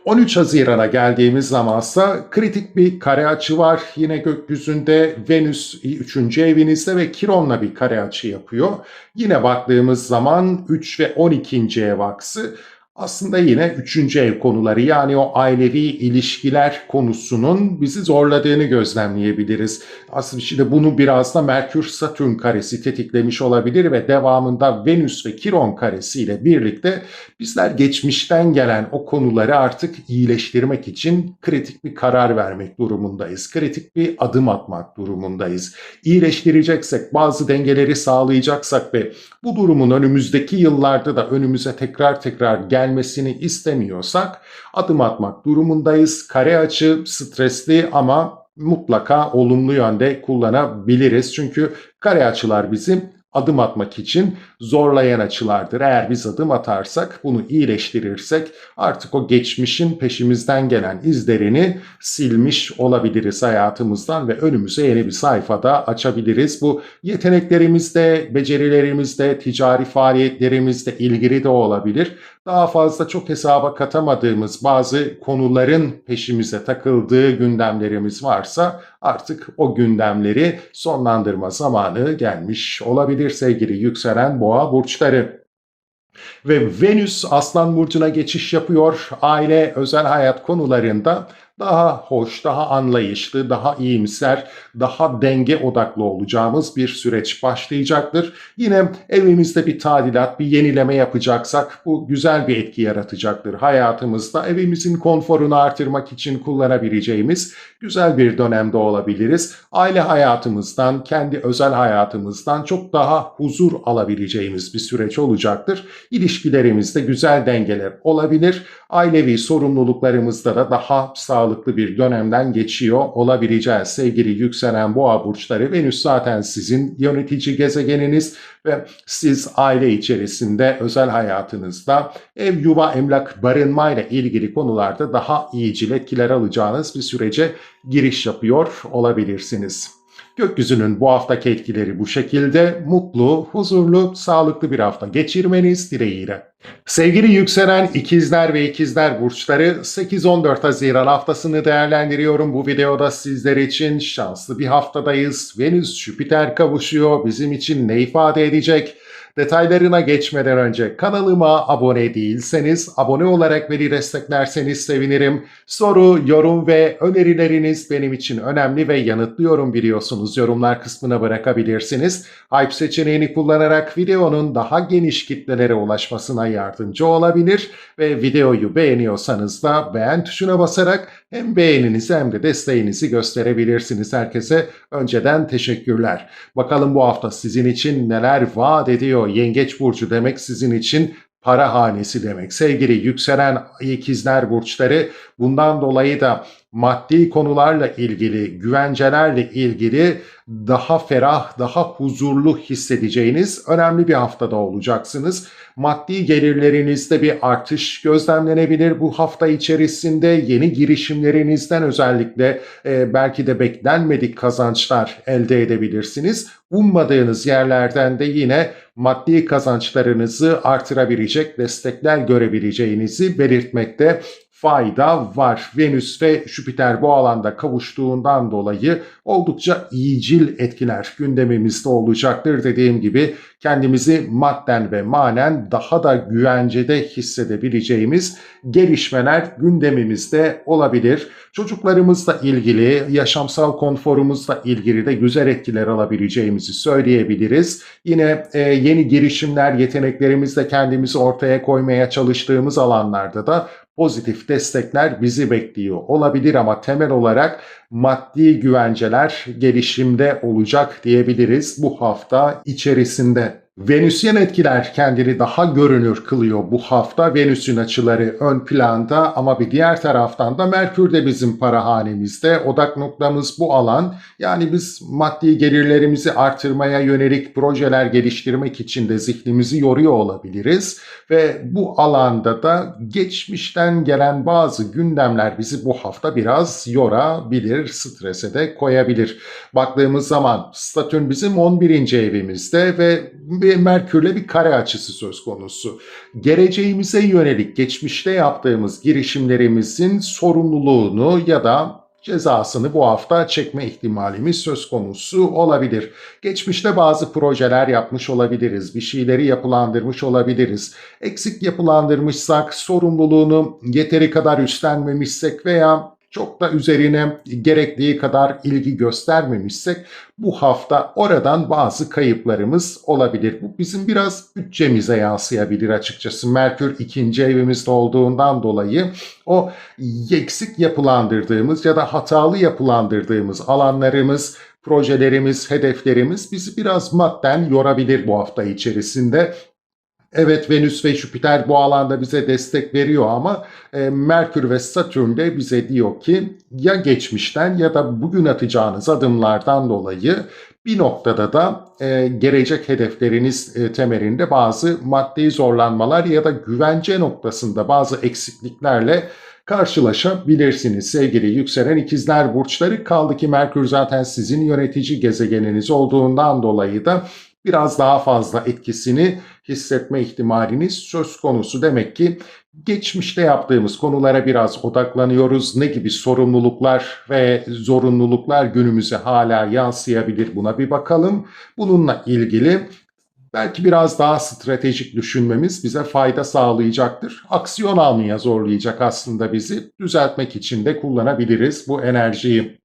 13 Haziran'a geldiğimiz zamansa kritik bir kare açı var. Yine gökyüzünde Venüs 3. evinizde ve Kiron'la bir kare açı yapıyor. Yine baktığımız zaman 3 ve 12. ev aksı aslında yine 3. ev konuları, yani o ailevi ilişkiler konusunun bizi zorladığını gözlemleyebiliriz. Aslında işte bunu biraz da Merkür-Satürn karesi tetiklemiş olabilir ve devamında Venüs ve Kiron karesi ile birlikte bizler geçmişten gelen o konuları artık iyileştirmek için kritik bir karar vermek durumundayız. Kritik bir adım atmak durumundayız. İyileştireceksek, bazı dengeleri sağlayacaksak ve bu durumun önümüzdeki yıllarda da önümüze tekrar gelmesini istemiyorsak adım atmak durumundayız. Kare açı stresli ama mutlaka olumlu yönde kullanabiliriz. Çünkü kare açılar bizi adım atmak için zorlayan açılardır. Eğer biz adım atarsak, bunu iyileştirirsek artık o geçmişin peşimizden gelen izlerini silmiş olabiliriz hayatımızdan ve önümüze yeni bir sayfada açabiliriz. Bu yeteneklerimizde, becerilerimizde, ticari faaliyetlerimizle ilgili de olabilir. Daha fazla çok hesaba katamadığımız bazı konuların peşimize takıldığı gündemlerimiz varsa artık o gündemleri sonlandırma zamanı gelmiş olabilir sevgili yükselen boğa burçları. Ve Venüs Aslan Burcu'na geçiş yapıyor. Aile, özel hayat konularında daha hoş, daha anlayışlı, daha iyimser, daha denge odaklı olacağımız bir süreç başlayacaktır. Yine evimizde bir tadilat, bir yenileme yapacaksak bu güzel bir etki yaratacaktır. Hayatımızda evimizin konforunu artırmak için kullanabileceğimiz güzel bir dönemde olabiliriz. Aile hayatımızdan, kendi özel hayatımızdan çok daha huzur alabileceğimiz bir süreç olacaktır. İlişkilerimizde güzel dengeler olabilir. Ailevi sorumluluklarımızda da daha sağlıklı bir dönemden geçiyor olabileceğiz. Sevgili yükselen boğa burçları, Venüs zaten sizin yönetici gezegeniniz ve siz aile içerisinde, özel hayatınızda ev, yuva, emlak, barınma ile ilgili konularda daha iyicil etkiler alacağınız bir sürece giriş yapıyor olabilirsiniz. Gökyüzünün bu haftaki etkileri bu şekilde. Mutlu, huzurlu, sağlıklı bir hafta geçirmeniz dileğiyle. Sevgili yükselen ikizler ve ikizler burçları, 8-14 Haziran haftasını değerlendiriyorum. Bu videoda sizler için şanslı bir haftadayız. Venüs Jüpiter kavuşuyor. Bizim için ne ifade edecek? Detaylarına geçmeden önce kanalıma abone değilseniz abone olarak beni desteklerseniz sevinirim. Soru, yorum ve önerileriniz benim için önemli ve yanıtlıyorum, biliyorsunuz. Yorumlar kısmına bırakabilirsiniz. Hype seçeneğini kullanarak videonun daha geniş kitlelere ulaşmasına yardımcı olabilir ve videoyu beğeniyorsanız da beğen tuşuna basarak hem beğeninizi hem de desteğinizi gösterebilirsiniz. Herkese önceden teşekkürler. Bakalım bu hafta sizin için neler vaat ediyor? Yengeç burcu demek sizin için para hanesi demek. Sevgili yükselen ikizler burçları, bundan dolayı da maddi konularla ilgili, güvencelerle ilgili daha ferah, daha huzurlu hissedeceğiniz önemli bir haftada olacaksınız. Maddi gelirlerinizde bir artış gözlemlenebilir bu hafta içerisinde. Yeni girişimlerinizden özellikle belki de beklenmedik kazançlar elde edebilirsiniz. Ummadığınız yerlerden de yine maddi kazançlarınızı artırabilecek destekler görebileceğinizi belirtmekte fayda var. Venüs ve Jüpiter bu alanda kavuştuğundan dolayı oldukça iyicil etkiler gündemimizde olacaktır. Dediğim gibi kendimizi madden ve manen daha da güvencede hissedebileceğimiz gelişmeler gündemimizde olabilir. Çocuklarımızla ilgili, yaşamsal konforumuzla ilgili de güzel etkiler alabileceğimizi söyleyebiliriz. Yine yeni girişimler, yeteneklerimizle kendimizi ortaya koymaya çalıştığımız alanlarda da pozitif destekler bizi bekliyor olabilir ama temel olarak maddi güvenceler gelişimde olacak diyebiliriz bu hafta içerisinde. Venüsyen etkiler kendini daha görünür kılıyor bu hafta. Venüs'ün açıları ön planda ama bir diğer taraftan da Merkür de bizim para hanemizde. Odak noktamız bu alan. Yani biz maddi gelirlerimizi artırmaya yönelik projeler geliştirmek için de zihnimizi yoruyor olabiliriz. Ve bu alanda da geçmişten gelen bazı gündemler bizi bu hafta biraz yorabilir, strese de koyabilir. Baktığımız zaman Satürn bizim 11. evimizde ve Merkür'le bir kare açısı söz konusu. Geleceğimize yönelik geçmişte yaptığımız girişimlerimizin sorumluluğunu ya da cezasını bu hafta çekme ihtimalimiz söz konusu olabilir. Geçmişte bazı projeler yapmış olabiliriz, bir şeyleri yapılandırmış olabiliriz. Eksik yapılandırmışsak, sorumluluğunu yeteri kadar üstlenmemişsek veya çok da üzerine gerektiği kadar ilgi göstermemişsek bu hafta oradan bazı kayıplarımız olabilir. Bu bizim biraz bütçemize yansıyabilir açıkçası. Merkür 2. evimizde olduğundan dolayı o eksik yapılandırdığımız ya da hatalı yapılandırdığımız alanlarımız, projelerimiz, hedeflerimiz bizi biraz madden yorabilir bu hafta içerisinde. Evet, Venüs ve Jüpiter bu alanda bize destek veriyor ama Merkür ve Satürn de bize diyor ki ya geçmişten ya da bugün atacağınız adımlardan dolayı bir noktada da gelecek hedefleriniz temelinde bazı maddi zorlanmalar ya da güvence noktasında bazı eksikliklerle karşılaşabilirsiniz sevgili yükselen ikizler burçları. Kaldı ki Merkür zaten sizin yönetici gezegeniniz olduğundan dolayı da biraz daha fazla etkisini hissetme ihtimaliniz söz konusu. Demek ki geçmişte yaptığımız konulara biraz odaklanıyoruz. Ne gibi sorumluluklar ve zorunluluklar günümüze hala yansıyabilir, buna bir bakalım. Bununla ilgili belki biraz daha stratejik düşünmemiz bize fayda sağlayacaktır. Aksiyon almaya zorlayacak aslında bizi. Düzeltmek için de kullanabiliriz bu enerjiyi.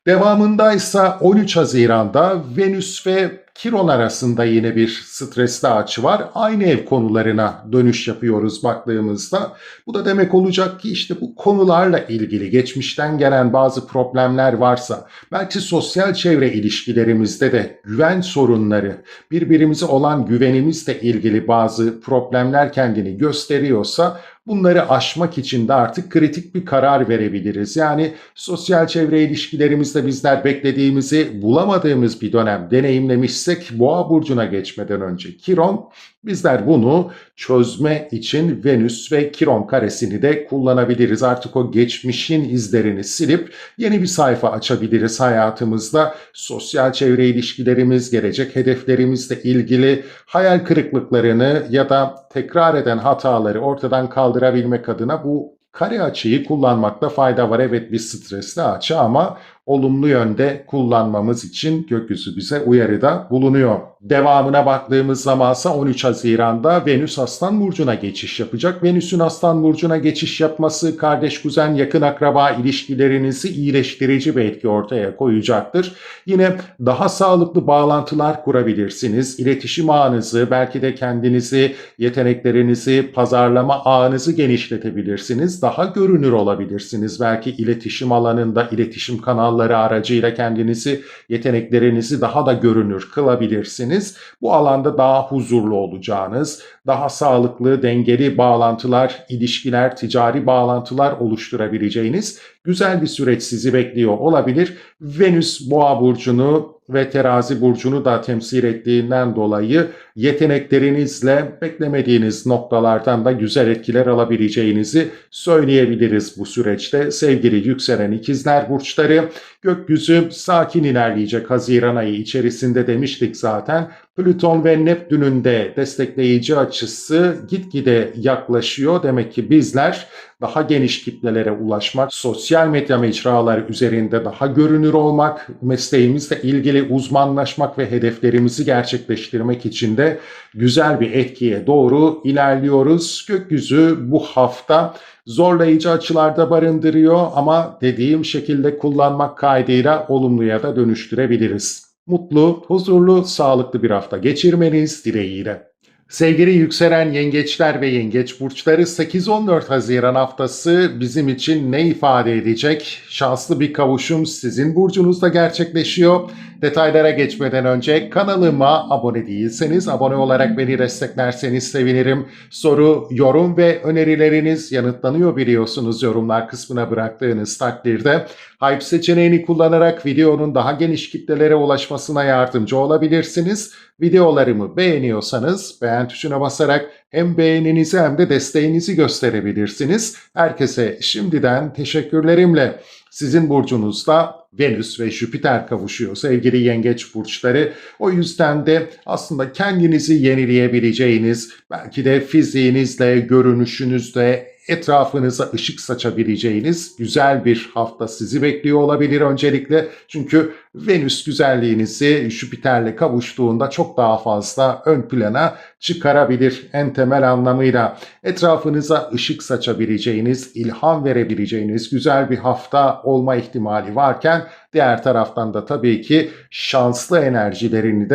Devamındaysa 13 Haziran'da Venüs ve Kiron arasında yine bir stresli açı var. Aynı ev konularına dönüş yapıyoruz baktığımızda. Bu da demek olacak ki işte bu konularla ilgili geçmişten gelen bazı problemler varsa, belki sosyal çevre ilişkilerimizde de güven sorunları, birbirimize olan güvenimizle ilgili bazı problemler kendini gösteriyorsa, bunları aşmak için de artık kritik bir karar verebiliriz. Yani sosyal çevre ilişkilerimizde bizler beklediğimizi bulamadığımız bir dönem deneyimlemişsek Boğa burcuna geçmeden önce Kiron, bizler bunu çözme için Venüs ve Kiron karesini de kullanabiliriz. Artık o geçmişin izlerini silip yeni bir sayfa açabiliriz hayatımızda. Sosyal çevre ilişkilerimiz, gelecek hedeflerimizle ilgili hayal kırıklıklarını ya da tekrar eden hataları ortadan kaldırabilmek adına bu kare açıyı kullanmakta fayda var. Evet, bir stresli açı ama olumlu yönde kullanmamız için gökyüzü bize uyarıda bulunuyor. Devamına baktığımız zamansa 13 Haziran'da Venüs Aslan Burcu'na geçiş yapacak. Venüs'ün Aslan Burcu'na geçiş yapması kardeş, kuzen, yakın akraba ilişkilerinizi iyileştirici bir etki ortaya koyacaktır. Yine daha sağlıklı bağlantılar kurabilirsiniz. İletişim ağınızı, belki de kendinizi, yeteneklerinizi, pazarlama ağınızı genişletebilirsiniz. Daha görünür olabilirsiniz. Belki iletişim alanında, iletişim kanalları aracıyla kendinizi, yeteneklerinizi daha da görünür kılabilirsiniz. Bu alanda daha huzurlu olacağınız, daha sağlıklı, dengeli bağlantılar, ilişkiler, ticari bağlantılar oluşturabileceğiniz güzel bir süreç sizi bekliyor olabilir. Venüs Boğa burcunu ve Terazi burcunu da temsil ettiğinden dolayı yeteneklerinizle beklemediğiniz noktalardan da güzel etkiler alabileceğinizi söyleyebiliriz bu süreçte. Sevgili yükselen ikizler burçları, gökyüzü sakin ilerleyecek Haziran ayı içerisinde demiştik zaten. Plüton ve Neptün'ün de destekleyici açısı gitgide yaklaşıyor. Demek ki bizler daha geniş kitlelere ulaşmak, sosyal medya mecraları üzerinde daha görünür olmak, mesleğimizle ilgili uzmanlaşmak ve hedeflerimizi gerçekleştirmek için de güzel bir etkiye doğru ilerliyoruz. Gökyüzü bu hafta zorlayıcı açılarda barındırıyor ama dediğim şekilde kullanmak kaydıyla olumluya da dönüştürebiliriz. Mutlu, huzurlu, sağlıklı bir hafta geçirmeniz dileğiyle. Sevgili yükselen yengeçler ve yengeç burçları, 8-14 Haziran haftası bizim için ne ifade edecek? Şanslı bir kavuşum sizin burcunuzda gerçekleşiyor. Detaylara geçmeden önce kanalıma abone değilseniz abone olarak beni desteklerseniz sevinirim. Soru, yorum ve önerileriniz yanıtlanıyor biliyorsunuz yorumlar kısmına bıraktığınız takdirde. Hype seçeneğini kullanarak videonun daha geniş kitlelere ulaşmasına yardımcı olabilirsiniz. Videolarımı beğeniyorsanız beğen tuşuna basarak hem beğeninizi hem de desteğinizi gösterebilirsiniz. Herkese şimdiden teşekkürlerimle. Sizin burcunuzda Venüs ve Jüpiter kavuşuyor sevgili yengeç burçları. O yüzden de aslında kendinizi yenileyebileceğiniz, belki de fiziğinizle, görünüşünüzle etrafınıza ışık saçabileceğiniz güzel bir hafta sizi bekliyor olabilir öncelikle. Çünkü Venüs güzelliğinizi Jüpiter'le kavuştuğunda çok daha fazla ön plana çıkarabilir en temel anlamıyla. Etrafınıza ışık saçabileceğiniz, ilham verebileceğiniz güzel bir hafta olma ihtimali varken diğer taraftan da tabii ki şanslı enerjileri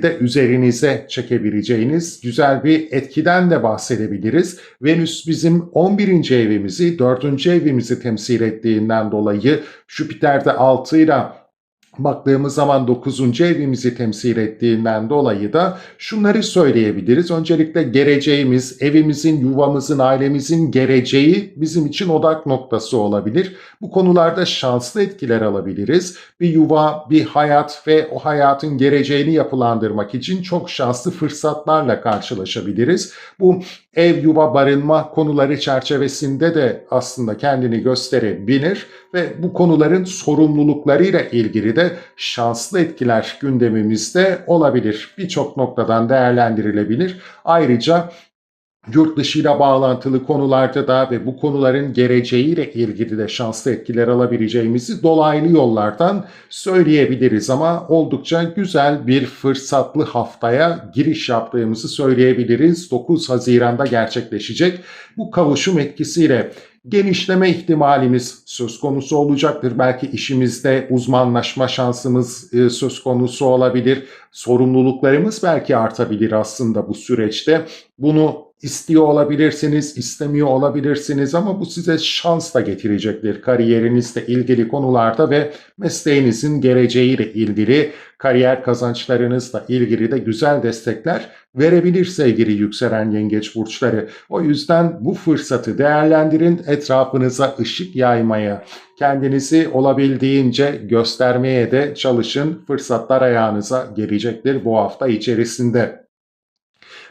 de üzerinize çekebileceğiniz güzel bir etkiden de bahsedebiliriz. Venüs bizim 11. evimizi, 4. evimizi temsil ettiğinden dolayı Jüpiter de 6 ile Baktığımız zaman 9. evimizi temsil ettiğinden dolayı da şunları söyleyebiliriz. Öncelikle geleceğimiz, evimizin, yuvamızın, ailemizin geleceği bizim için odak noktası olabilir. Bu konularda şanslı etkiler alabiliriz. Bir yuva, bir hayat ve o hayatın geleceğini yapılandırmak için çok şanslı fırsatlarla karşılaşabiliriz. Bu ev, yuva, barınma konuları çerçevesinde de aslında kendini gösterebilir ve bu konuların sorumluluklarıyla ilgili de şanslı etkiler gündemimizde olabilir. Birçok noktadan değerlendirilebilir. Ayrıca yurt dışıyla bağlantılı konularda da ve bu konuların geleceğiyle ilgili de şanslı etkiler alabileceğimizi dolaylı yollardan söyleyebiliriz ama oldukça güzel bir fırsatlı haftaya giriş yaptığımızı söyleyebiliriz. 9 Haziran'da gerçekleşecek bu kavuşum etkisiyle genişleme ihtimalimiz söz konusu olacaktır. Belki işimizde uzmanlaşma şansımız söz konusu olabilir. Sorumluluklarımız belki artabilir aslında bu süreçte. Bunu istiyor olabilirsiniz, istemiyor olabilirsiniz ama bu size şans da getirecektir kariyerinizle ilgili konularda ve mesleğinizin geleceğiyle ilgili, kariyer kazançlarınızla ilgili de güzel destekler verebilir sevgili yükselen yengeç burçları. O yüzden bu fırsatı değerlendirin, etrafınıza ışık yaymaya, kendinizi olabildiğince göstermeye de çalışın. Fırsatlar ayağınıza gelecektir bu hafta içerisinde.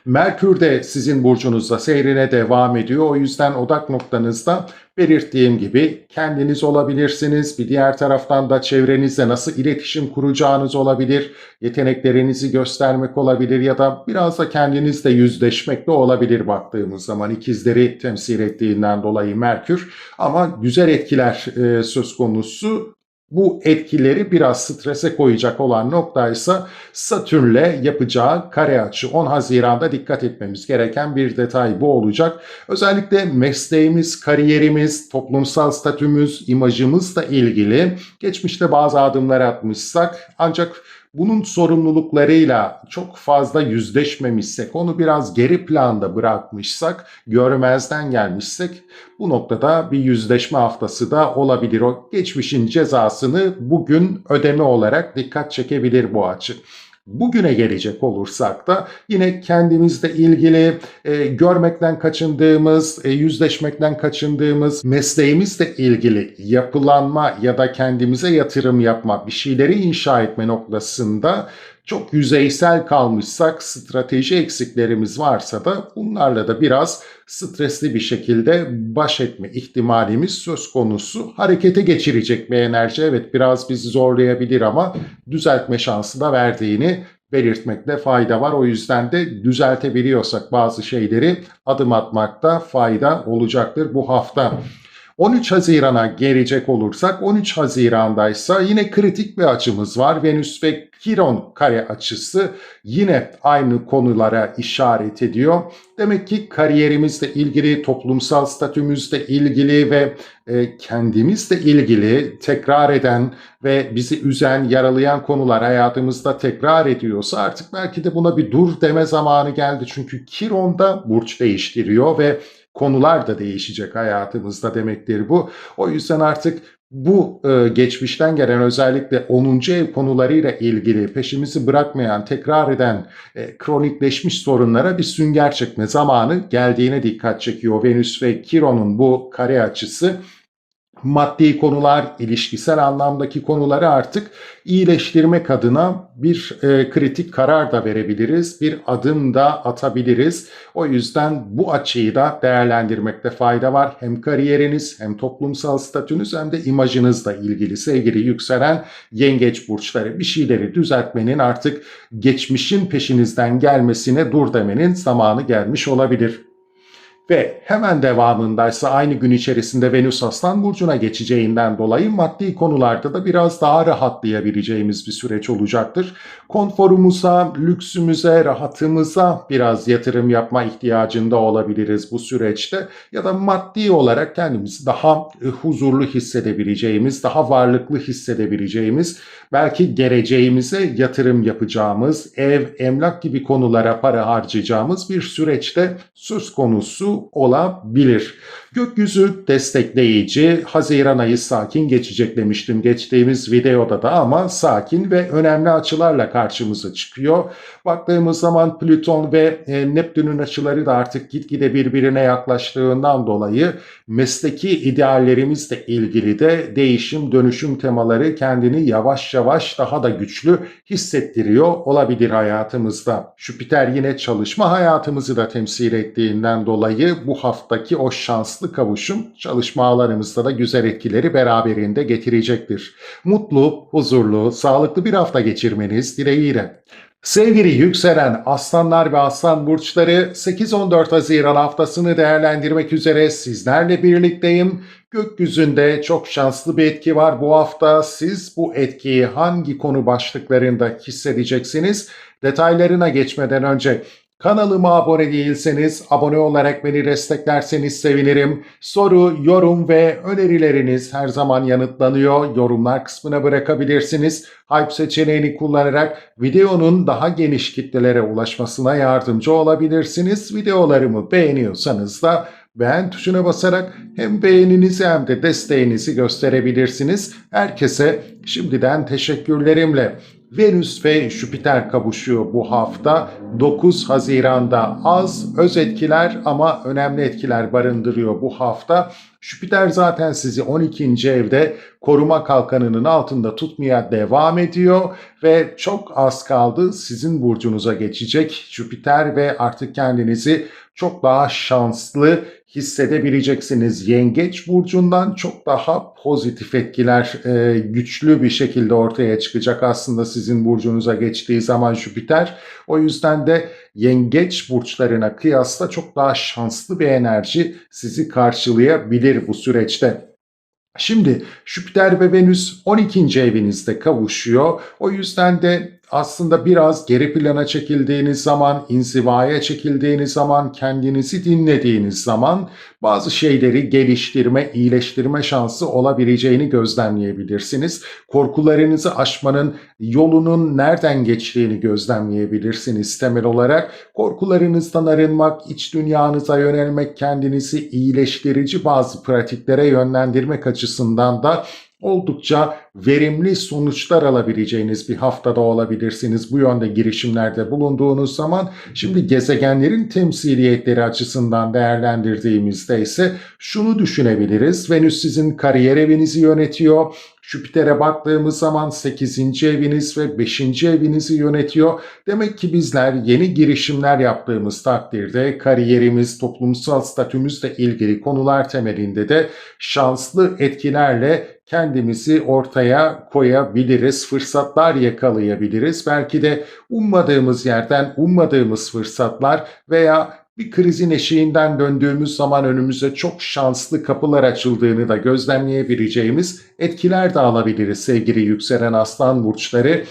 Merkür de sizin burcunuzda seyrine devam ediyor. O yüzden odak noktanızda belirttiğim gibi kendiniz olabilirsiniz. Bir diğer taraftan da çevrenizle nasıl iletişim kuracağınız olabilir. Yeteneklerinizi göstermek olabilir ya da biraz da kendinizle yüzleşmek de olabilir baktığımız zaman ikizleri temsil ettiğinden dolayı Merkür. Ama güzel etkiler söz konusu. Bu etkileri biraz strese koyacak olan nokta ise Satürn'le yapacağı kare açı. 10 Haziran'da dikkat etmemiz gereken bir detay bu olacak. Özellikle mesleğimiz, kariyerimiz, toplumsal statümüz, imajımızla ilgili geçmişte bazı adımlar atmışsak ancak bunun sorumluluklarıyla çok fazla yüzleşmemişsek, onu biraz geri planda bırakmışsak, görmezden gelmişsek bu noktada bir yüzleşme haftası da olabilir. O geçmişin cezasını bugün ödeme olarak dikkat çekebilir bu açı. Bugüne gelecek olursak da yine kendimizle ilgili görmekten kaçındığımız, yüzleşmekten kaçındığımız, mesleğimizle ilgili yapılanma ya da kendimize yatırım yapma, bir şeyleri inşa etme noktasında çok yüzeysel kalmışsak, strateji eksiklerimiz varsa da bunlarla da biraz stresli bir şekilde baş etme ihtimalimiz söz konusu. Harekete geçirecek bir enerji evet biraz bizi zorlayabilir ama düzeltme şansı da verdiğini belirtmekte fayda var. O yüzden de düzeltebiliyorsak bazı şeyleri adım atmakta fayda olacaktır bu hafta. 13 Haziran'a gelecek olursak 13 Haziran'daysa yine kritik bir açımız var. Venüs ve Kiron kare açısı yine aynı konulara işaret ediyor. Demek ki kariyerimizle ilgili, toplumsal statümüzle ilgili ve kendimizle ilgili tekrar eden ve bizi üzen, yaralayan konular hayatımızda tekrar ediyorsa artık belki de buna bir dur deme zamanı geldi. Çünkü Kiron da burç değiştiriyor ve konular da değişecek hayatımızda demektir bu. O yüzden artık bu geçmişten gelen özellikle 10. ev konularıyla ilgili peşimizi bırakmayan, tekrar eden kronikleşmiş sorunlara bir sünger çekme zamanı geldiğine dikkat çekiyor. Venüs ve Kiron'un bu kare açısı maddi konular, ilişkisel anlamdaki konuları artık iyileştirmek adına bir kritik karar da verebiliriz, bir adım da atabiliriz. O yüzden bu açıyı da değerlendirmekte fayda var. Hem kariyeriniz, hem toplumsal statünüz hem de imajınızla ilgili sevgili yükselen yengeç burçları bir şeyleri düzeltmenin artık geçmişin peşinizden gelmesine dur demenin zamanı gelmiş olabilir. Ve hemen devamındaysa aynı gün içerisinde Venüs Aslan Burcu'na geçeceğinden dolayı maddi konularda da biraz daha rahatlayabileceğimiz bir süreç olacaktır. Konforumuza, lüksümüze, rahatımıza biraz yatırım yapma ihtiyacında olabiliriz bu süreçte. Ya da maddi olarak kendimizi daha huzurlu hissedebileceğimiz, daha varlıklı hissedebileceğimiz, belki geleceğimize yatırım yapacağımız, ev, emlak gibi konulara para harcayacağımız bir süreçte söz konusu olabilir. Gökyüzü destekleyici, Haziran ayı sakin geçecek demiştim geçtiğimiz videoda da ama sakin ve önemli açılarla karşımıza çıkıyor. Baktığımız zaman Plüton ve Neptün'ün açıları da artık gitgide birbirine yaklaştığından dolayı mesleki ideallerimizle ilgili de değişim, dönüşüm temaları kendini yavaş yavaş daha da güçlü hissettiriyor olabilir hayatımızda. Jüpiter yine çalışma hayatımızı da temsil ettiğinden dolayı bu haftaki o şanslı kavuşum çalışma alanımızda da güzel etkileri beraberinde getirecektir. Mutlu, huzurlu, sağlıklı bir hafta geçirmeniz dileğiyle. Sevgili yükselen aslanlar ve aslan burçları 8-14 Haziran haftasını değerlendirmek üzere sizlerle birlikteyim. Gökyüzünde çok şanslı bir etki var bu hafta. Siz bu etkiyi hangi konu başlıklarında hissedeceksiniz? Detaylarına geçmeden önce kanalıma abone değilseniz abone olarak beni desteklerseniz sevinirim. Soru, yorum ve önerileriniz her zaman yanıtlanıyor. Yorumlar kısmına bırakabilirsiniz. Hype seçeneğini kullanarak videonun daha geniş kitlelere ulaşmasına yardımcı olabilirsiniz. Videolarımı beğeniyorsanız da beğen tuşuna basarak hem beğeninizi hem de desteğinizi gösterebilirsiniz. Herkese şimdiden teşekkürlerimle. Venüs ve Jüpiter kavuşuyor bu hafta. 9 Haziran'da az öz etkiler ama önemli etkiler barındırıyor bu hafta. Jüpiter zaten sizi 12. evde koruma kalkanının altında tutmaya devam ediyor ve çok az kaldı sizin burcunuza geçecek Jüpiter ve artık kendinizi çok daha şanslı hissedebileceksiniz. Yengeç burcundan çok daha pozitif etkiler güçlü bir şekilde ortaya çıkacak aslında sizin burcunuza geçtiği zaman Jüpiter. O yüzden de yengeç burçlarına kıyasla çok daha şanslı bir enerji sizi karşılayabilir bu süreçte. Şimdi Jüpiter ve Venüs 12. evinizde kavuşuyor. O yüzden de aslında biraz geri plana çekildiğiniz zaman, inzivaya çekildiğiniz zaman, kendinizi dinlediğiniz zaman bazı şeyleri geliştirme, iyileştirme şansı olabileceğini gözlemleyebilirsiniz. Korkularınızı aşmanın yolunun nereden geçtiğini gözlemleyebilirsiniz temel olarak. Korkularınızdan arınmak, iç dünyanıza yönelmek, kendinizi iyileştirici bazı pratiklere yönlendirmek açısından da oldukça verimli sonuçlar alabileceğiniz bir haftada olabilirsiniz bu yönde girişimlerde bulunduğunuz zaman. Şimdi gezegenlerin temsiliyetleri açısından değerlendirdiğimizde ise şunu düşünebiliriz. Venüs sizin kariyer evinizi yönetiyor. Jüpiter'e baktığımız zaman 8. eviniz ve 5. evinizi yönetiyor. Demek ki bizler yeni girişimler yaptığımız takdirde kariyerimiz, toplumsal statümüzle ilgili konular temelinde de şanslı etkilerle kendimizi ortaya koyabiliriz, fırsatlar yakalayabiliriz. Belki de ummadığımız yerden ummadığımız fırsatlar veya bir krizin eşiğinden döndüğümüz zaman önümüze çok şanslı kapılar açıldığını da gözlemleyebileceğimiz etkiler de alabiliriz sevgili yükselen aslan burçları.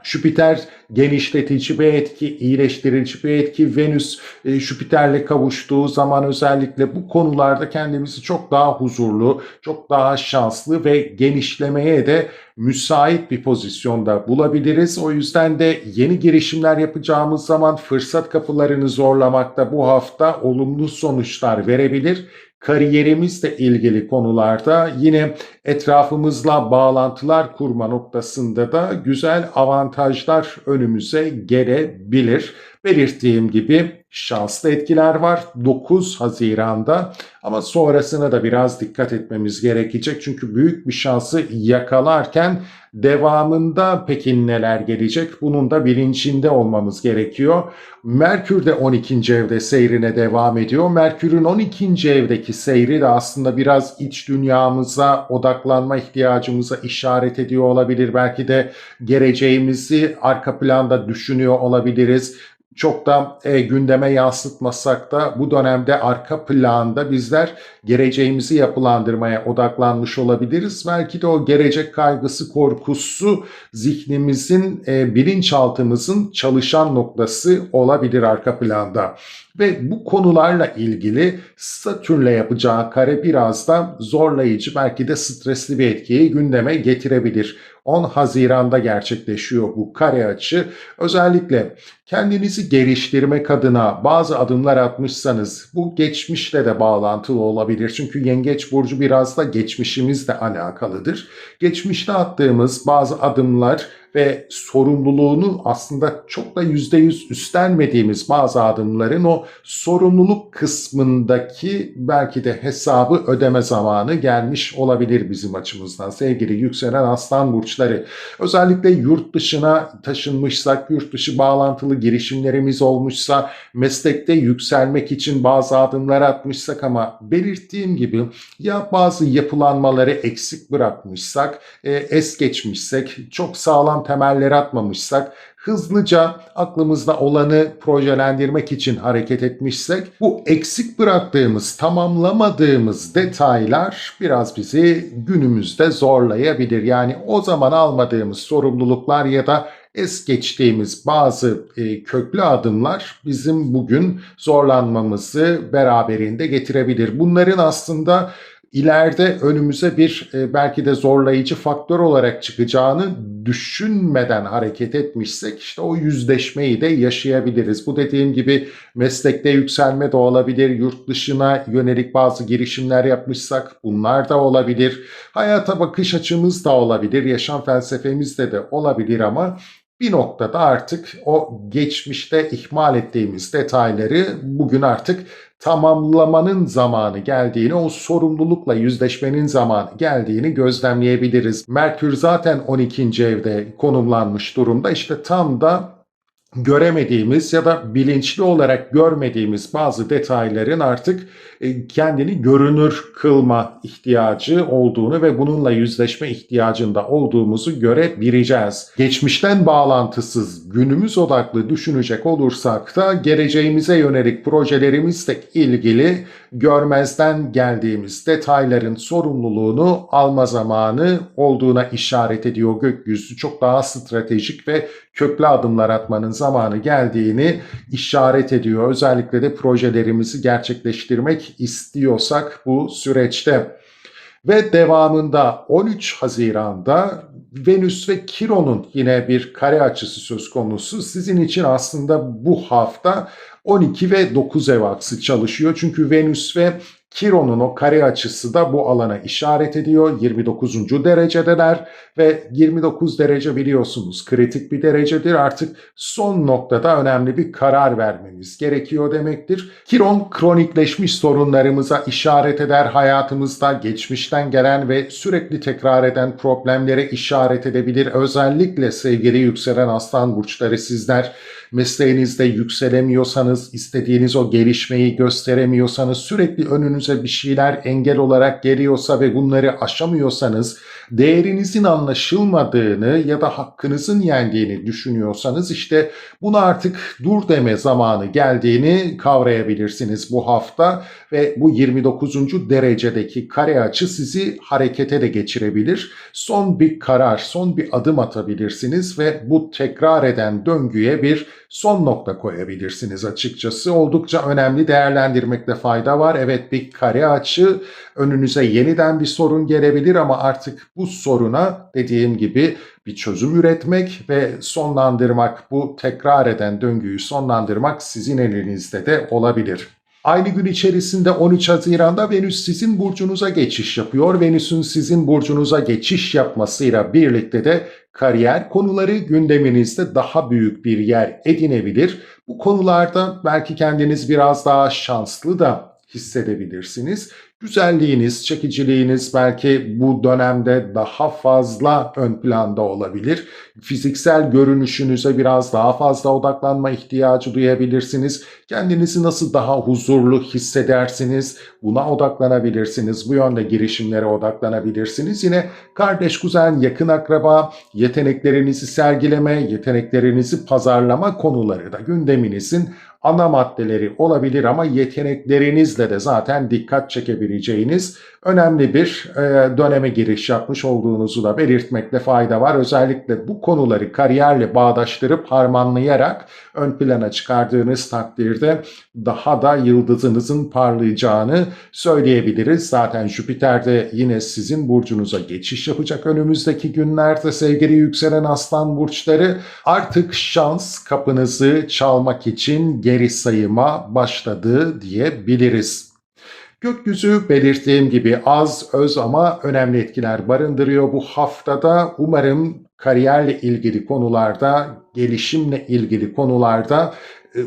Jüpiter genişletici bir etki, iyileştirici bir etki. Venüs Jüpiter'le kavuştuğu zaman özellikle bu konularda kendimizi çok daha huzurlu, çok daha şanslı ve genişlemeye de müsait bir pozisyonda bulabiliriz. O yüzden de yeni girişimler yapacağımız zaman fırsat kapılarını zorlamakta bu hafta olumlu sonuçlar verebilir. Kariyerimizle ilgili konularda yine etrafımızla bağlantılar kurma noktasında da güzel avantajlar önümüze gelebilir. Belirttiğim gibi şanslı etkiler var 9 Haziran'da ama sonrasına da biraz dikkat etmemiz gerekecek. Çünkü büyük bir şansı yakalarken devamında peki neler gelecek? Bunun da bilincinde olmamız gerekiyor. Merkür de 12. evde seyrine devam ediyor. Merkür'ün 12. evdeki seyri de aslında biraz iç dünyamıza odaklanma ihtiyacımıza işaret ediyor olabilir. Belki de geleceğimizi arka planda düşünüyor olabiliriz. Çok da gündeme yansıtmasak da bu dönemde arka planda bizler geleceğimizi yapılandırmaya odaklanmış olabiliriz. Belki de o gelecek kaygısı, korkusu zihnimizin, bilinçaltımızın çalışan noktası olabilir arka planda. Ve bu konularla ilgili Satürn'le yapacağı kare biraz da zorlayıcı, belki de stresli bir etkiyi gündeme getirebilir. 10 Haziran'da gerçekleşiyor bu kare açı. Özellikle kendinizi geliştirmek adına bazı adımlar atmışsanız bu geçmişle de bağlantılı olabilir. Çünkü Yengeç burcu biraz da geçmişimizle alakalıdır. Geçmişte attığımız bazı adımlar ve sorumluluğunu aslında çok da %100 üstlenmediğimiz bazı adımların o sorumluluk kısmındaki belki de hesabı ödeme zamanı gelmiş olabilir bizim açımızdan. Sevgili yükselen aslan burçları, özellikle yurt dışına taşınmışsak, yurt dışı bağlantılı girişimlerimiz olmuşsa, meslekte yükselmek için bazı adımlar atmışsak ama belirttiğim gibi ya bazı yapılanmaları eksik bırakmışsak, es geçmişsek, çok sağlam temeller atmamışsak, hızlıca aklımızda olanı projelendirmek için hareket etmişsek, bu eksik bıraktığımız, tamamlamadığımız detaylar biraz bizi günümüzde zorlayabilir. Yani o zaman almadığımız sorumluluklar ya da es geçtiğimiz bazı köklü adımlar bizim bugün zorlanmamızı beraberinde getirebilir. Bunların aslında ileride önümüze bir belki de zorlayıcı faktör olarak çıkacağını düşünmeden hareket etmişsek işte o yüzleşmeyi de yaşayabiliriz. Bu dediğim gibi meslekte yükselme de olabilir, yurt dışına yönelik bazı girişimler yapmışsak bunlar da olabilir. Hayata bakış açımız da olabilir, yaşam felsefemizde de olabilir ama bir noktada artık o geçmişte ihmal ettiğimiz detayları bugün artık tamamlamanın zamanı geldiğini, o sorumlulukla yüzleşmenin zamanı geldiğini gözlemleyebiliriz. Merkür zaten 12. evde konumlanmış durumda. İşte tam da göremediğimiz ya da bilinçli olarak görmediğimiz bazı detayların artık kendini görünür kılma ihtiyacı olduğunu ve bununla yüzleşme ihtiyacında olduğumuzu görebileceğiz. Geçmişten bağlantısız, günümüz odaklı düşünecek olursak da geleceğimize yönelik projelerimizle ilgili görmezden geldiğimiz detayların sorumluluğunu alma zamanı olduğuna işaret ediyor gökyüzü. Çok daha stratejik ve köklü adımlar atmanın zamanı geldiğini işaret ediyor. Özellikle de projelerimizi gerçekleştirmek istiyorsak bu süreçte. Ve devamında 13 Haziran'da Venüs ve Kiron'un yine bir kare açısı söz konusu. Sizin için aslında bu hafta 12 ve 9 ev aksı çalışıyor. Çünkü Venüs ve Kiron'un o kare açısı da bu alana işaret ediyor. 29. derecedeler ve 29 derece biliyorsunuz kritik bir derecedir. Artık son noktada önemli bir karar vermemiz gerekiyor demektir. Kiron kronikleşmiş sorunlarımıza işaret eder. Hayatımızda geçmişten gelen ve sürekli tekrar eden problemlere işaret edebilir. Özellikle sevgili yükselen aslan burçları, sizler mesleğinizde yükselemiyorsanız, istediğiniz o gelişmeyi gösteremiyorsanız, sürekli önünüze bir şeyler engel olarak geliyorsa ve bunları aşamıyorsanız, değerinizin anlaşılmadığını ya da hakkınızın yendiğini düşünüyorsanız işte buna artık dur deme zamanı geldiğini kavrayabilirsiniz bu hafta ve bu 29. derecedeki kare açı sizi harekete de geçirebilir. Son bir karar, son bir adım atabilirsiniz ve bu tekrar eden döngüye bir son nokta koyabilirsiniz açıkçası. Oldukça önemli, değerlendirmekte fayda var. Evet, bir kare açı, önünüze yeniden bir sorun gelebilir ama artık bu soruna dediğim gibi bir çözüm üretmek ve sonlandırmak, bu tekrar eden döngüyü sonlandırmak sizin elinizde de olabilir. Aynı gün içerisinde 13 Haziran'da Venüs sizin burcunuza geçiş yapıyor. Venüs'ün sizin burcunuza geçiş yapmasıyla birlikte de kariyer konuları gündeminizde daha büyük bir yer edinebilir. Bu konularda belki kendiniz biraz daha şanslı da hissedebilirsiniz. Güzelliğiniz, çekiciliğiniz belki bu dönemde daha fazla ön planda olabilir. Fiziksel görünüşünüze biraz daha fazla odaklanma ihtiyacı duyabilirsiniz. Kendinizi nasıl daha huzurlu hissedersiniz? Buna odaklanabilirsiniz. Bu yönde girişimlere odaklanabilirsiniz. Yine kardeş, kuzen, yakın akraba, yeteneklerinizi sergileme, yeteneklerinizi pazarlama konuları da gündeminizin ana maddeleri olabilir ama yeteneklerinizle de zaten dikkat çekebileceğiniz önemli bir döneme giriş yapmış olduğunuzu da belirtmekte fayda var. Özellikle bu konuları kariyerle bağdaştırıp harmanlayarak ön plana çıkardığınız takdirde daha da yıldızınızın parlayacağını söyleyebiliriz. Zaten Jüpiter de yine sizin burcunuza geçiş yapacak önümüzdeki günlerde sevgili yükselen aslan burçları. Artık şans kapınızı çalmak için geri sayıma başladı diyebiliriz. Gökyüzü belirttiğim gibi az, öz ama önemli etkiler barındırıyor bu haftada. Umarım kariyerle ilgili konularda, gelişimle ilgili konularda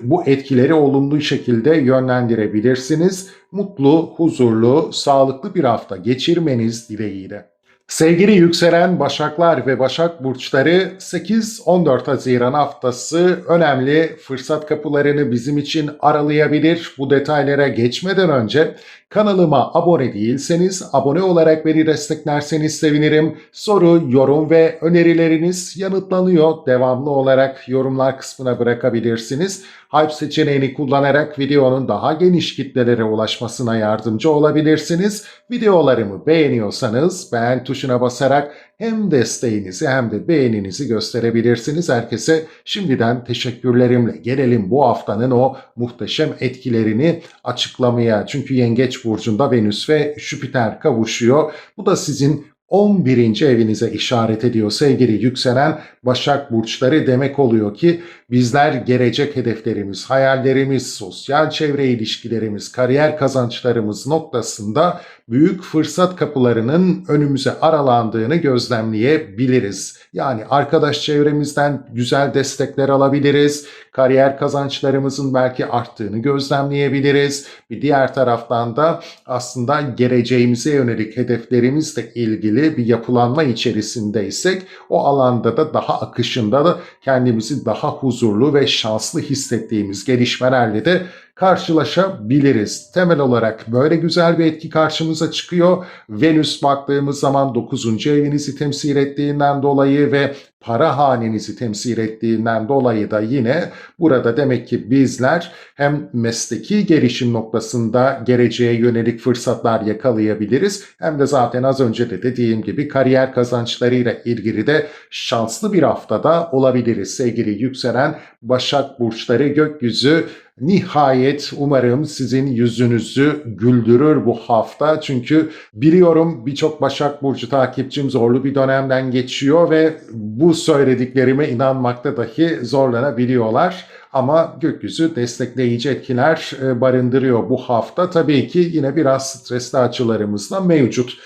bu etkileri olumlu şekilde yönlendirebilirsiniz. Mutlu, huzurlu, sağlıklı bir hafta geçirmeniz dileğiyle. Sevgili yükselen Başaklar ve Başak Burçları 8-14 Haziran haftası önemli fırsat kapılarını bizim için aralayabilir. Bu detaylara geçmeden önce kanalıma abone değilseniz abone olarak beni desteklerseniz sevinirim. Soru, yorum ve önerileriniz yanıtlanıyor. Devamlı olarak yorumlar kısmına bırakabilirsiniz. Hype seçeneğini kullanarak videonun daha geniş kitlelere ulaşmasına yardımcı olabilirsiniz. Videolarımı beğeniyorsanız beğen tuşuna basarak hem desteğinizi hem de beğeninizi gösterebilirsiniz. Herkese şimdiden teşekkürlerimle gelelim bu haftanın o muhteşem etkilerini açıklamaya. Çünkü Yengeç burcunda Venüs ve Jüpiter kavuşuyor. Bu da sizin 11. evinize işaret ediyor sevgili yükselen Başak burçları. Demek oluyor ki bizler gelecek hedeflerimiz, hayallerimiz, sosyal çevre ilişkilerimiz, kariyer kazançlarımız noktasında büyük fırsat kapılarının önümüze aralandığını gözlemleyebiliriz. Yani arkadaş çevremizden güzel destekler alabiliriz. Kariyer kazançlarımızın belki arttığını gözlemleyebiliriz. Bir diğer taraftan da aslında geleceğimize yönelik hedeflerimizle ilgili bir yapılanma içerisindeysek o alanda da daha akışında da kendimizi daha huzurlu ve şanslı hissettiğimiz gelişmelerle de karşılaşabiliriz. Temel olarak böyle güzel bir etki karşımıza çıkıyor. Venüs baktığımız zaman 9. evinizi temsil ettiğinden dolayı ve para hanenizi temsil ettiğinden dolayı da yine burada demek ki bizler hem mesleki gelişim noktasında geleceğe yönelik fırsatlar yakalayabiliriz hem de zaten az önce de dediğim gibi kariyer kazançlarıyla ilgili de şanslı bir haftada olabiliriz. Sevgili yükselen Başak burçları, gökyüzü nihayet umarım sizin yüzünüzü güldürür bu hafta. Çünkü biliyorum birçok Başak Burcu takipçim zorlu bir dönemden geçiyor ve bu söylediklerime inanmakta dahi zorlanabiliyorlar. Ama gökyüzü destekleyici etkiler barındırıyor bu hafta. Tabii ki yine biraz stresli açılarımız da mevcut.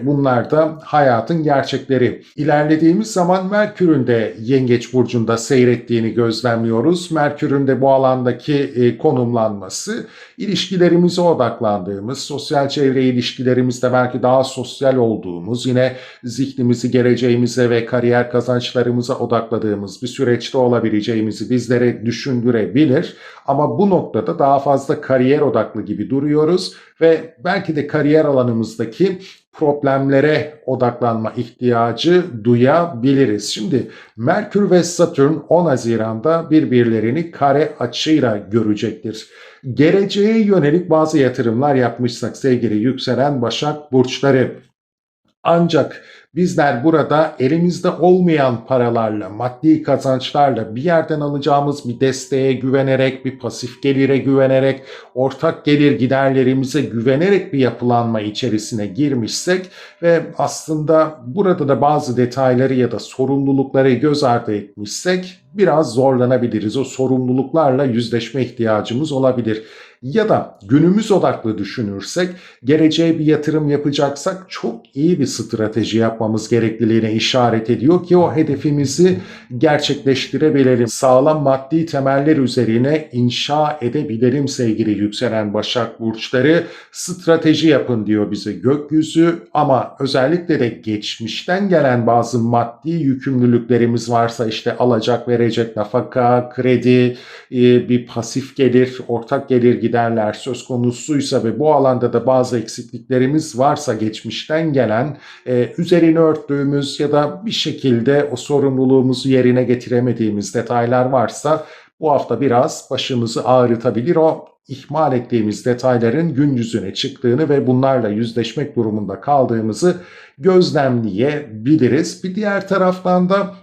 Bunlar da hayatın gerçekleri. İlerlediğimiz zaman Merkür'ün de Yengeç Burcu'nda seyrettiğini gözlemliyoruz. Merkür'ün de bu alandaki konumlanması, ilişkilerimize odaklandığımız, sosyal çevre ilişkilerimizde belki daha sosyal olduğumuz, yine zihnimizi geleceğimize ve kariyer kazançlarımıza odakladığımız bir süreçte olabileceğimizi bizlere düşündürebilir. Ama bu noktada daha fazla kariyer odaklı gibi duruyoruz ve belki de kariyer alanımızdaki problemlere odaklanma ihtiyacı duyabiliriz. Şimdi Merkür ve Satürn 10 Haziran'da birbirlerini kare açıyla görecektir. Geleceğe yönelik bazı yatırımlar yapmışsak sevgili yükselen Başak burçları, ancak bizler burada elimizde olmayan paralarla, maddi kazançlarla bir yerden alacağımız bir desteğe güvenerek, bir pasif gelire güvenerek, ortak gelir giderlerimize güvenerek bir yapılanma içerisine girmişsek ve aslında burada da bazı detayları ya da sorumlulukları göz ardı etmişsek biraz zorlanabiliriz. O sorumluluklarla yüzleşme ihtiyacımız olabilir. Ya da günümüz odaklı düşünürsek, geleceğe bir yatırım yapacaksak çok iyi bir strateji yapmamız gerekliliğine işaret ediyor ki o hedefimizi gerçekleştirebilelim. Sağlam maddi temeller üzerine inşa edebilelim sevgili yükselen Başak burçları. Strateji yapın diyor bize gökyüzü, ama özellikle de geçmişten gelen bazı maddi yükümlülüklerimiz varsa, işte alacak verecek, nafaka, kredi, bir pasif gelir, ortak gelir giderler söz konusuysa ve bu alanda da bazı eksikliklerimiz varsa, geçmişten gelen üzerini örttüğümüz ya da bir şekilde o sorumluluğumuzu yerine getiremediğimiz detaylar varsa Bu hafta biraz başımızı ağrıtabilir. O ihmal ettiğimiz detayların gün yüzüne çıktığını ve bunlarla yüzleşmek durumunda kaldığımızı gözlemleyebiliriz. Bir diğer taraftan da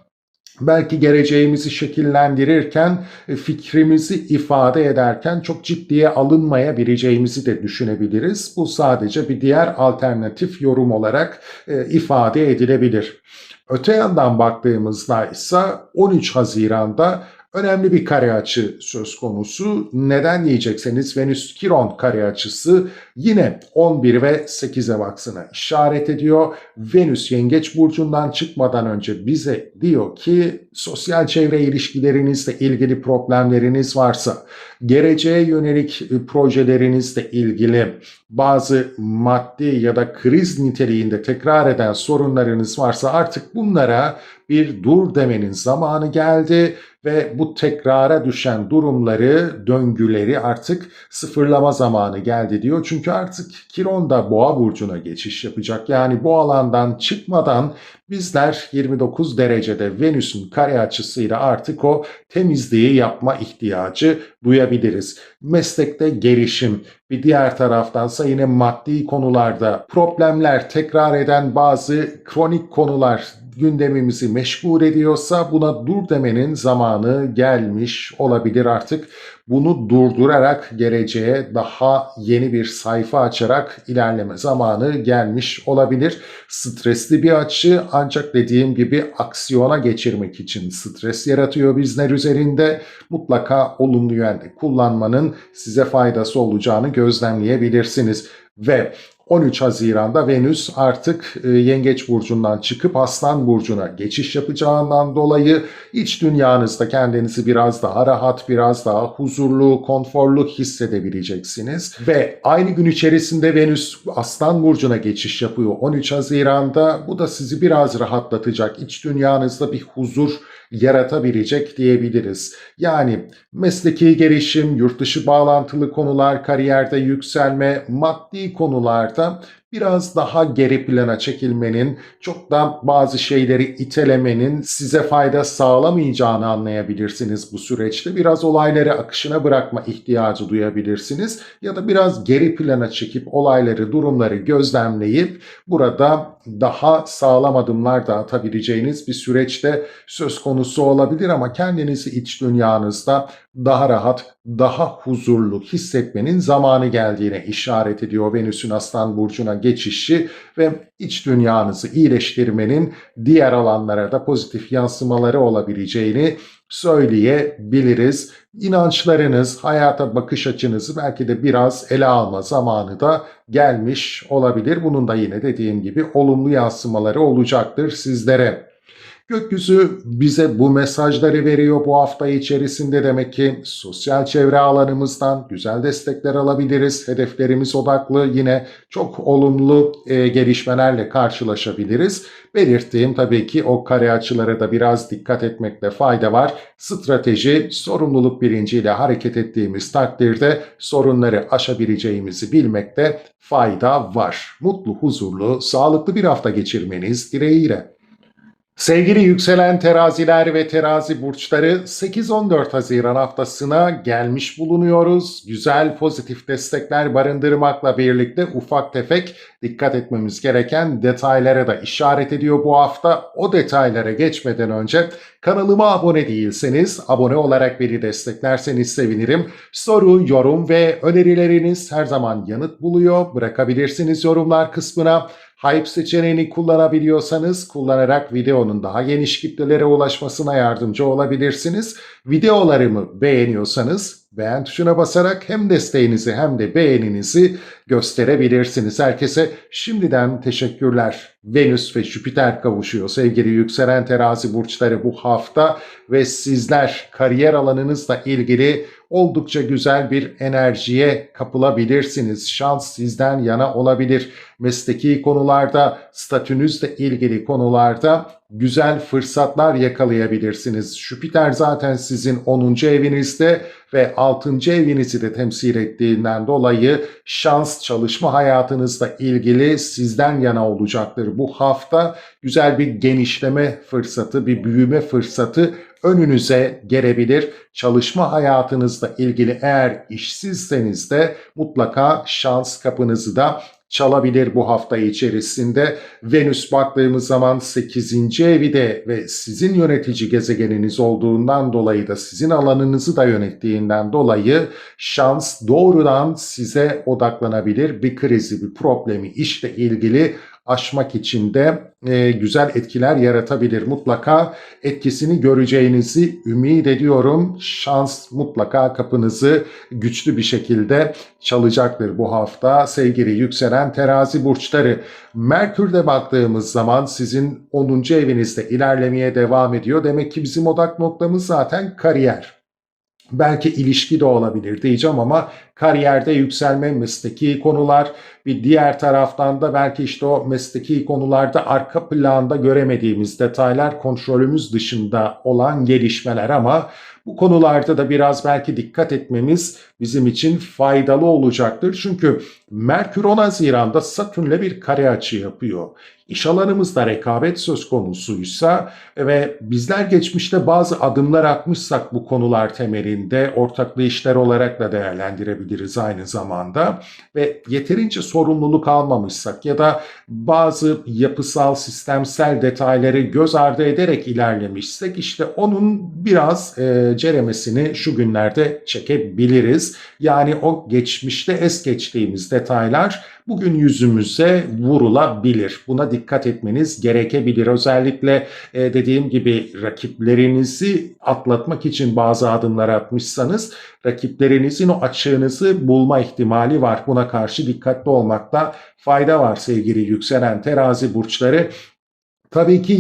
belki geleceğimizi şekillendirirken, fikrimizi ifade ederken çok ciddiye alınmayabileceğimizi de düşünebiliriz. Bu sadece bir diğer alternatif yorum olarak ifade edilebilir. Öte yandan baktığımızda ise 13 Haziran'da önemli bir kare açı söz konusu. Neden diyecekseniz Venüs-Kiron kare açısı yine 11 ve 8'e aksına işaret ediyor. Venüs Yengeç burcundan çıkmadan önce bize diyor ki sosyal çevre ilişkilerinizle ilgili problemleriniz varsa, geleceğe yönelik projelerinizle ilgili bazı maddi ya da kriz niteliğinde tekrar eden sorunlarınız varsa artık bunlara bir dur demenin zamanı geldi ve bu tekrara düşen durumları, döngüleri artık sıfırlama zamanı geldi diyor. Çünkü artık Kiron da Boğa burcuna geçiş yapacak. Yani bu alandan çıkmadan bizler 29 derecede Venüs'ün kare açısıyla artık o temizliği yapma ihtiyacı duyabiliriz. Meslekte gelişim, bir diğer taraftansa yine maddi konularda problemler, tekrar eden bazı kronik konular gündemimizi meşgul ediyorsa buna dur demenin zamanı gelmiş olabilir artık. Bunu durdurarak geleceğe daha yeni bir sayfa açarak ilerleme zamanı gelmiş olabilir. Stresli bir açı ancak dediğim gibi aksiyona geçirmek için stres yaratıyor bizler üzerinde. Mutlaka olumlu yönde kullanmanın size faydası olacağını gözlemleyebilirsiniz. Ve 13 Haziran'da Venüs artık Yengeç burcundan çıkıp Aslan burcuna geçiş yapacağından dolayı iç dünyanızda kendinizi biraz daha rahat, biraz daha huzurlu, konforlu hissedebileceksiniz. Ve aynı gün içerisinde Venüs Aslan burcuna geçiş yapıyor 13 Haziran'da. Bu da sizi biraz rahatlatacak, iç dünyanızda bir huzur yaratabilecek diyebiliriz. Yani mesleki gelişim, yurt dışı bağlantılı konular, kariyerde yükselme, maddi konularda biraz daha geri plana çekilmenin, çok da bazı şeyleri itelemenin size fayda sağlamayacağını anlayabilirsiniz bu süreçte. Biraz olayları akışına bırakma ihtiyacı duyabilirsiniz ya da biraz geri plana çekip olayları, durumları gözlemleyip burada daha sağlam adımlar da atabileceğiniz bir süreçte söz konusu olabilir ama kendinizi iç dünyanızda daha rahat, daha huzurlu hissetmenin zamanı geldiğine işaret ediyor Venüs'ün Aslan burcuna geçişi ve iç dünyanızı iyileştirmenin diğer alanlara da pozitif yansımaları olabileceğini söyleyebiliriz. İnançlarınız, hayata bakış açınızı belki de biraz ele alma zamanı da gelmiş olabilir. Bunun da yine dediğim gibi olumlu yansımaları olacaktır sizlere. Gökyüzü bize bu mesajları veriyor bu hafta içerisinde. Demek ki sosyal çevre alanımızdan güzel destekler alabiliriz. Hedeflerimiz odaklı yine çok olumlu gelişmelerle karşılaşabiliriz. Belirttiğim tabii ki o kare açılara da biraz dikkat etmekte fayda var. Strateji, sorumluluk bilinciyle hareket ettiğimiz takdirde sorunları aşabileceğimizi bilmekte fayda var. Mutlu, huzurlu, sağlıklı bir hafta geçirmeniz dileğiyle. Sevgili yükselen teraziler ve terazi burçları 8-14 Haziran haftasına gelmiş bulunuyoruz. Güzel pozitif destekler barındırmakla birlikte ufak tefek dikkat etmemiz gereken detaylara da işaret ediyor bu hafta. O detaylara geçmeden önce kanalıma abone değilseniz abone olarak beni desteklerseniz sevinirim. Soru, yorum ve önerileriniz her zaman yanıt buluyor. Bırakabilirsiniz yorumlar kısmına. Hype seçeneğini kullanabiliyorsanız kullanarak videonun daha geniş kitlelere ulaşmasına yardımcı olabilirsiniz. Videolarımı beğeniyorsanız beğen tuşuna basarak hem desteğinizi hem de beğeninizi gösterebilirsiniz. Herkese şimdiden teşekkürler. Venüs ve Jüpiter kavuşuyor sevgili yükselen terazi burçları bu hafta ve sizler kariyer alanınızla ilgili oldukça güzel bir enerjiye kapılabilirsiniz. Şans sizden yana olabilir. Mesleki konularda, statünüzle ilgili konularda güzel fırsatlar yakalayabilirsiniz. Jüpiter zaten sizin 10. evinizde ve 6. evinizi de temsil ettiğinden dolayı şans çalışma hayatınızla ilgili sizden yana olacaktır. Bu hafta güzel bir genişleme fırsatı, bir büyüme fırsatı önünüze gelebilir. Çalışma hayatınızla ilgili eğer işsizseniz de mutlaka şans kapınızı da çalabilir bu hafta içerisinde. Venüs baktığımız zaman 8. evi de ve sizin yönetici gezegeniniz olduğundan dolayı da sizin alanınızı da yönettiğinden dolayı şans doğrudan size odaklanabilir. Bir krizi, bir problemi işle ilgili aşmak için de güzel etkiler yaratabilir. Mutlaka etkisini göreceğinizi ümit ediyorum. Şans mutlaka kapınızı güçlü bir şekilde çalacaktır bu hafta. Sevgili yükselen terazi burçları. Merkür'de baktığımız zaman sizin 10. evinizde ilerlemeye devam ediyor. Demek ki bizim odak noktamız zaten kariyer. Belki ilişki de olabilir diyeceğim ama kariyerde yükselme, mesleki konular, bir diğer taraftan da belki işte o mesleki konularda arka planda göremediğimiz detaylar, kontrolümüz dışında olan gelişmeler ama bu konularda da biraz belki dikkat etmemiz bizim için faydalı olacaktır. Çünkü Merkür 10 Haziran'da Satürn'le bir kare açı yapıyor. İş alanımızda rekabet söz konusuysa ve bizler geçmişte bazı adımlar atmışsak bu konular temelinde ortaklı işler olarak da değerlendirebiliriz aynı zamanda ve yeterince sorumluluk almamışsak ya da bazı yapısal, sistemsel detayları göz ardı ederek ilerlemişsek işte onun biraz ceremesini şu günlerde çekebiliriz. Yani o geçmişte es geçtiğimiz detaylar bugün yüzümüze vurulabilir. Buna dikkat etmeniz gerekebilir. Özellikle dediğim gibi rakiplerinizi atlatmak için bazı adımlar atmışsanız rakiplerinizin o açığınızı bulma ihtimali var. Buna karşı dikkatli olmakta fayda var sevgili yükselen terazi burçları. Tabii ki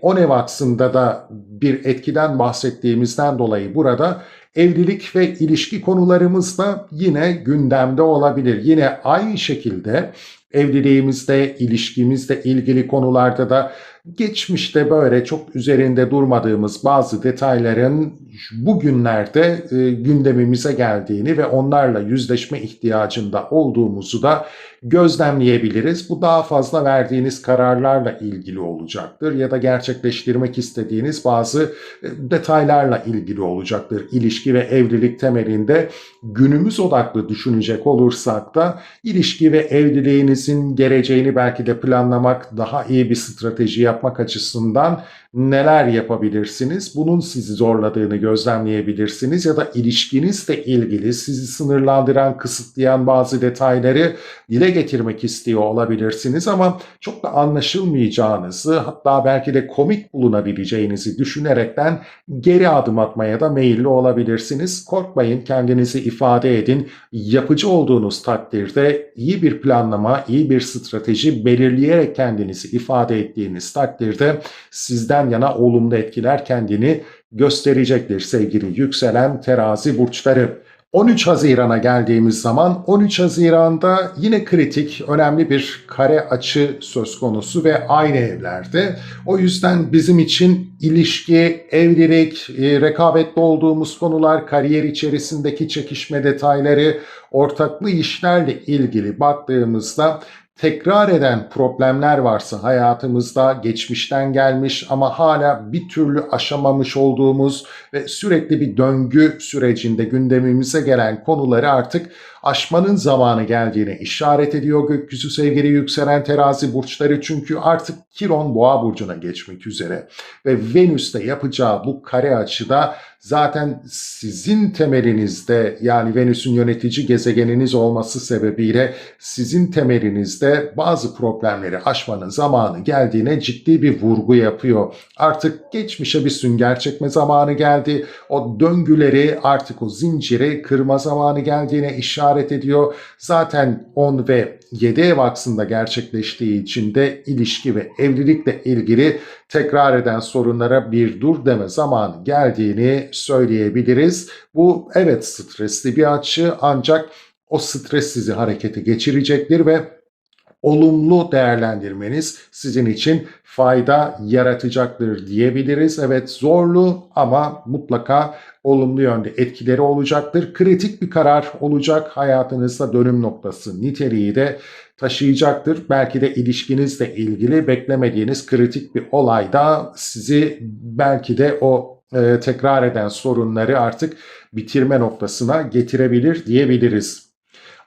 7-10 ev aksında da bir etkiden bahsettiğimizden dolayı burada evlilik ve ilişki konularımız da yine gündemde olabilir. Yine aynı şekilde evliliğimizde, ilişkimizle ilgili konularda da geçmişte böyle çok üzerinde durmadığımız bazı detayların bugünlerde gündemimize geldiğini ve onlarla yüzleşme ihtiyacında olduğumuzu da gözlemleyebiliriz. Bu daha fazla verdiğiniz kararlarla ilgili olacaktır ya da gerçekleştirmek istediğiniz bazı detaylarla ilgili olacaktır. İlişki ve evlilik temelinde günümüz odaklı düşünecek olursak da ilişki ve evliliğinizin geleceğini belki de planlamak, daha iyi bir strateji yapmak açısından neler yapabilirsiniz? Bunun sizi zorladığını gözlemleyebilirsiniz ya da ilişkinizle ilgili sizi sınırlandıran, kısıtlayan bazı detayları dile getirmek istiyor olabilirsiniz ama çok da anlaşılmayacağınızı, hatta belki de komik bulunabileceğinizi düşünerekten geri adım atmaya da meyilli olabilirsiniz. Korkmayın, kendinizi ifade edin. Yapıcı olduğunuz takdirde iyi bir planlama, iyi bir strateji belirleyerek kendinizi ifade ettiğiniz takdirde sizden yana olumlu etkiler kendini gösterecektir sevgili yükselen terazi burçları. 13 Haziran'a geldiğimiz zaman 13 Haziran'da yine kritik, önemli bir kare açı söz konusu ve aynı evlerde. O yüzden bizim için ilişki, evlilik, rekabetli olduğumuz konular, kariyer içerisindeki çekişme detayları, ortaklı işlerle ilgili baktığımızda tekrar eden problemler varsa hayatımızda geçmişten gelmiş ama hala bir türlü aşamamış olduğumuz ve sürekli bir döngü sürecinde gündemimize gelen konuları artık aşmanın zamanı geldiğine işaret ediyor gökyüzü sevgili yükselen terazi burçları. Çünkü artık Kiron Boğa burcuna geçmek üzere ve Venüs'te yapacağı bu kare açıda zaten sizin temelinizde, yani Venüs'ün yönetici gezegeniniz olması sebebiyle sizin temelinizde bazı problemleri aşmanın zamanı geldiğine ciddi bir vurgu yapıyor. Artık geçmişe bir sünger çekme zamanı geldi. O döngüleri, artık o zinciri kırma zamanı geldiğine işaret ediyor. Zaten 10 ve 7 ev aksında gerçekleştiği için de ilişki ve evlilikle ilgili tekrar eden sorunlara bir dur deme zamanı geldiğini söyleyebiliriz. Bu evet stresli bir açı, ancak o stres sizi harekete geçirecektir ve olumlu değerlendirmeniz sizin için fayda yaratacaktır diyebiliriz. Evet, zorlu ama mutlaka olumlu yönde etkileri olacaktır. Kritik bir karar olacak. Hayatınızda dönüm noktası niteliği de taşıyacaktır. Belki de ilişkinizle ilgili beklemediğiniz kritik bir olayda sizi belki de o tekrar eden sorunları artık bitirme noktasına getirebilir diyebiliriz.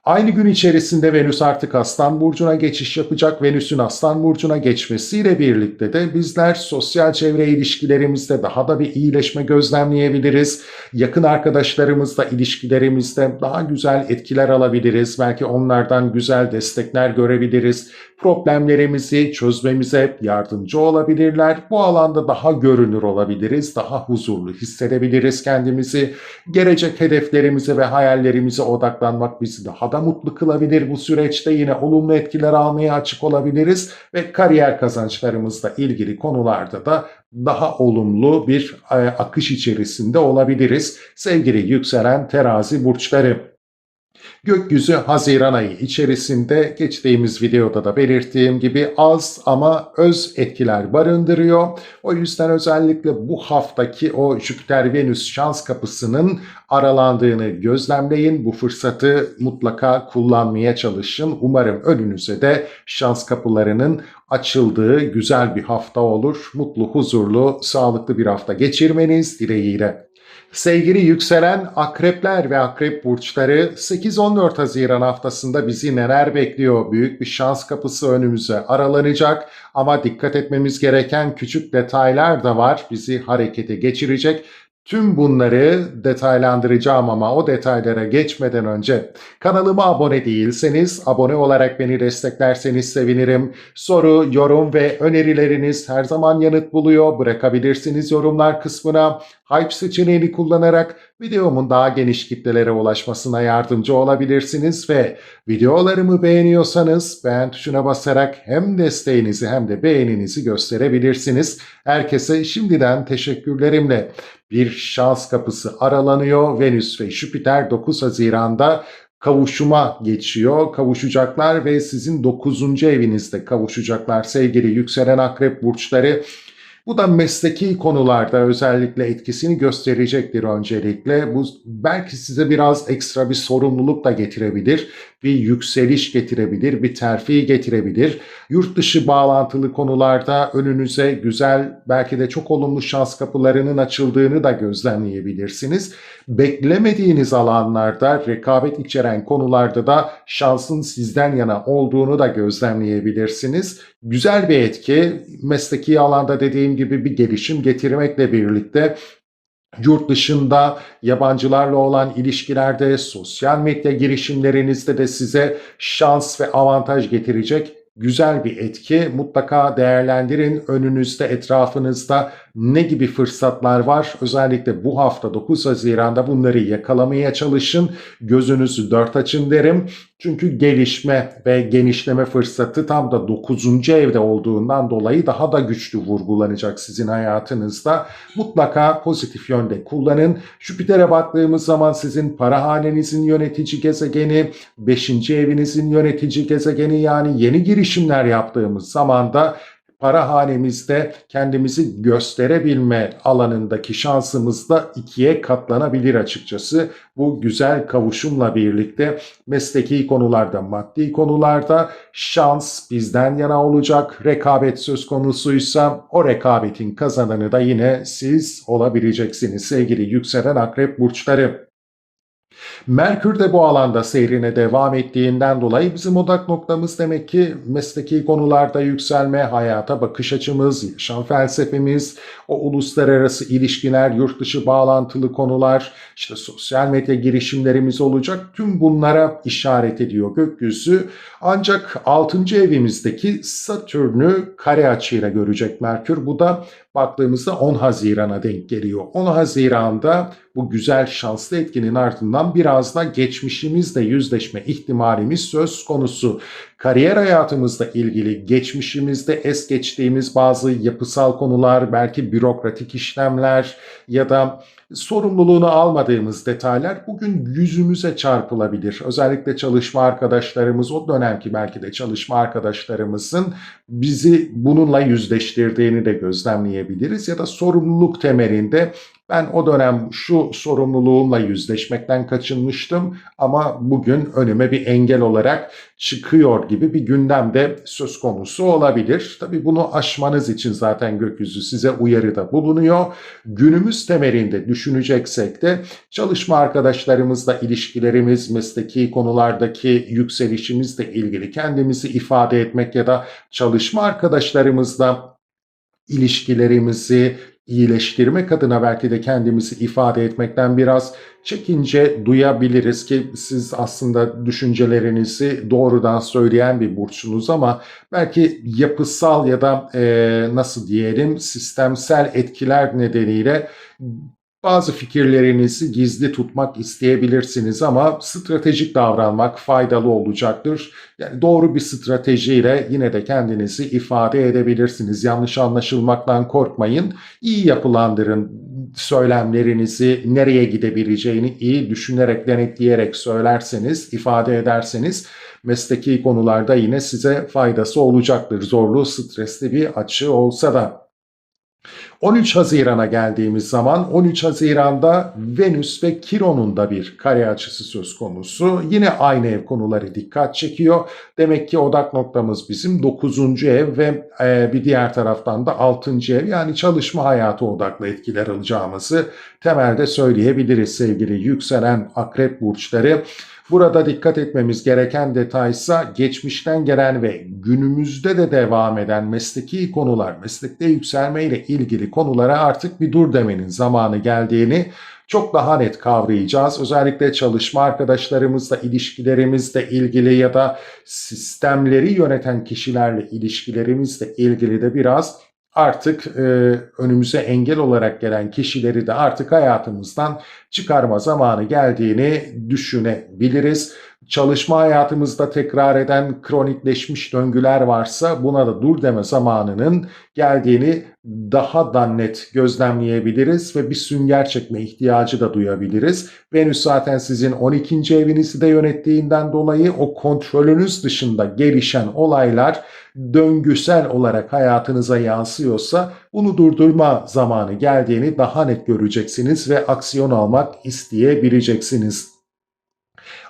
Aynı gün içerisinde Venüs artık Aslan Burcu'na geçiş yapacak. Venüs'ün Aslan Burcu'na geçmesiyle birlikte de bizler sosyal çevre ilişkilerimizde daha da bir iyileşme gözlemleyebiliriz. Yakın arkadaşlarımızla ilişkilerimizde daha güzel etkiler alabiliriz. Belki onlardan güzel destekler görebiliriz. Problemlerimizi çözmemize yardımcı olabilirler. Bu alanda daha görünür olabiliriz, daha huzurlu hissedebiliriz kendimizi. Gelecek hedeflerimize ve hayallerimize odaklanmak bizi daha da mutlu kılabilir. Bu süreçte yine olumlu etkiler almaya açık olabiliriz ve kariyer kazançlarımızla ilgili konularda da daha olumlu bir akış içerisinde olabiliriz. Sevgili yükselen terazi burçları. Gökyüzü Haziran ayı içerisinde geçtiğimiz videoda da belirttiğim gibi az ama öz etkiler barındırıyor. O yüzden özellikle bu haftaki o Jüpiter-Venüs şans kapısının aralandığını gözlemleyin. Bu fırsatı mutlaka kullanmaya çalışın. Umarım önünüze de şans kapılarının açıldığı güzel bir hafta olur. Mutlu, huzurlu, sağlıklı bir hafta geçirmeniz dileğiyle. Sevgili yükselen akrepler ve akrep burçları 8-14 Haziran haftasında bizi neler bekliyor? Büyük bir şans kapısı önümüze aralanacak ama dikkat etmemiz gereken küçük detaylar da var. Bizi harekete geçirecek. Tüm bunları detaylandıracağım ama o detaylara geçmeden önce kanalıma abone değilseniz abone olarak beni desteklerseniz sevinirim. Soru, yorum ve önerileriniz her zaman yanıt buluyor. Bırakabilirsiniz yorumlar kısmına. Hype seçeneğini kullanarak videomun daha geniş kitlelere ulaşmasına yardımcı olabilirsiniz ve videolarımı beğeniyorsanız beğen tuşuna basarak hem desteğinizi hem de beğeninizi gösterebilirsiniz. Herkese şimdiden teşekkürlerimle bir şans kapısı aralanıyor. Venüs ve Jüpiter 9 Haziran'da kavuşuma geçiyor. Kavuşacaklar ve sizin 9. evinizde kavuşacaklar sevgili yükselen akrep burçları. Bu da mesleki konularda özellikle etkisini gösterecektir öncelikle. Bu belki size biraz ekstra bir sorumluluk da getirebilir. Bir yükseliş getirebilir, bir terfi getirebilir. Yurt dışı bağlantılı konularda önünüze güzel, belki de çok olumlu şans kapılarının açıldığını da gözlemleyebilirsiniz. Beklemediğiniz alanlarda, rekabet içeren konularda da şansın sizden yana olduğunu da gözlemleyebilirsiniz. Güzel bir etki, mesleki alanda dediğim gibi bir gelişim getirmekle birlikte yurt dışında yabancılarla olan ilişkilerde, sosyal medya girişimlerinizde de size şans ve avantaj getirecek güzel bir etki. Mutlaka değerlendirin. Önünüzde, etrafınızda ne gibi fırsatlar var? Özellikle bu hafta 9 Haziran'da bunları yakalamaya çalışın. Gözünüzü dört açın derim. Çünkü gelişme ve genişleme fırsatı tam da 9. evde olduğundan dolayı daha da güçlü vurgulanacak sizin hayatınızda. Mutlaka pozitif yönde kullanın. Jüpiter'e baktığımız zaman sizin para hanenizin yönetici gezegeni, 5. evinizin yönetici gezegeni, yani yeni girişimler yaptığımız zaman da para hanemizde kendimizi gösterebilme alanındaki şansımız da ikiye katlanabilir açıkçası. Bu güzel kavuşumla birlikte mesleki konularda, maddi konularda şans bizden yana olacak. Rekabet söz konusuysa o rekabetin kazananı da yine siz olabileceksiniz sevgili yükselen akrep burçları. Merkür de bu alanda seyrine devam ettiğinden dolayı bizim odak noktamız demek ki mesleki konularda yükselme, hayata bakış açımız, yaşam felsefemiz, o uluslararası ilişkiler, yurt dışı bağlantılı konular, işte sosyal medya girişimlerimiz olacak. Tüm bunlara işaret ediyor gökyüzü. Ancak 6. evimizdeki Satürn'ü kare açıyla görecek Merkür. Bu da baktığımızda 10 Haziran'a denk geliyor. 10 Haziran'da bu güzel şanslı etkinin ardından biraz da geçmişimizle yüzleşme ihtimalimiz söz konusu. Kariyer hayatımızla ilgili geçmişimizde es geçtiğimiz bazı yapısal konular, belki bürokratik işlemler ya da sorumluluğunu almadığımız detaylar bugün yüzümüze çarpılabilir. Özellikle çalışma arkadaşlarımız, o dönemki belki de çalışma arkadaşlarımızın bizi bununla yüzleştirdiğini de gözlemleyebiliriz. Ya da sorumluluk temelinde Ben o dönem şu sorumluluğumla yüzleşmekten kaçınmıştım ama bugün önüme bir engel olarak çıkıyor gibi bir gündem de söz konusu olabilir. Tabii bunu aşmanız için zaten gökyüzü size uyarıda bulunuyor. Günümüz temelinde düşüneceksek de çalışma arkadaşlarımızla ilişkilerimiz, mesleki konulardaki yükselişimizle ilgili kendimizi ifade etmek ya da çalışma arkadaşlarımızla ilişkilerimizi iyileştirmek adına belki de kendimizi ifade etmekten biraz çekince duyabiliriz ki siz aslında düşüncelerinizi doğrudan söyleyen bir burçsunuz ama belki yapısal ya da nasıl diyelim sistemsel etkiler nedeniyle bazı fikirlerinizi gizli tutmak isteyebilirsiniz ama stratejik davranmak faydalı olacaktır. Yani doğru bir stratejiyle yine de kendinizi ifade edebilirsiniz. Yanlış anlaşılmaktan korkmayın. İyi yapılandırın söylemlerinizi, nereye gidebileceğini iyi düşünerek, denetleyerek söylerseniz, ifade ederseniz mesleki konularda yine size faydası olacaktır. Zorlu, stresli bir açı olsa da. 13 Haziran'a geldiğimiz zaman 13 Haziran'da Venüs ve Kiron'un da bir kare açısı söz konusu. Yine aynı ev konuları dikkat çekiyor. Demek ki odak noktamız bizim 9. ev ve bir diğer taraftan da 6. ev, yani çalışma hayatı odaklı etkiler alacağımızı temelde söyleyebiliriz sevgili yükselen akrep burçları. Burada dikkat etmemiz gereken detaysa geçmişten gelen ve günümüzde de devam eden mesleki konular, meslekte yükselme ile ilgili konulara artık bir dur demenin zamanı geldiğini çok daha net kavrayacağız. Özellikle çalışma arkadaşlarımızla ilişkilerimizle ilgili ya da sistemleri yöneten kişilerle ilişkilerimizle ilgili de biraz artık önümüze engel olarak gelen kişileri de artık hayatımızdan çıkarma zamanı geldiğini düşünebiliriz. Çalışma hayatımızda tekrar eden kronikleşmiş döngüler varsa buna da dur deme zamanının geldiğini daha da net gözlemleyebiliriz ve bir sünger çekme ihtiyacı da duyabiliriz. Venüs zaten sizin 12. evinizi de yönettiğinden dolayı o kontrolünüz dışında gelişen olaylar döngüsel olarak hayatınıza yansıyorsa bunu durdurma zamanı geldiğini daha net göreceksiniz ve aksiyon almak isteyebileceksiniz.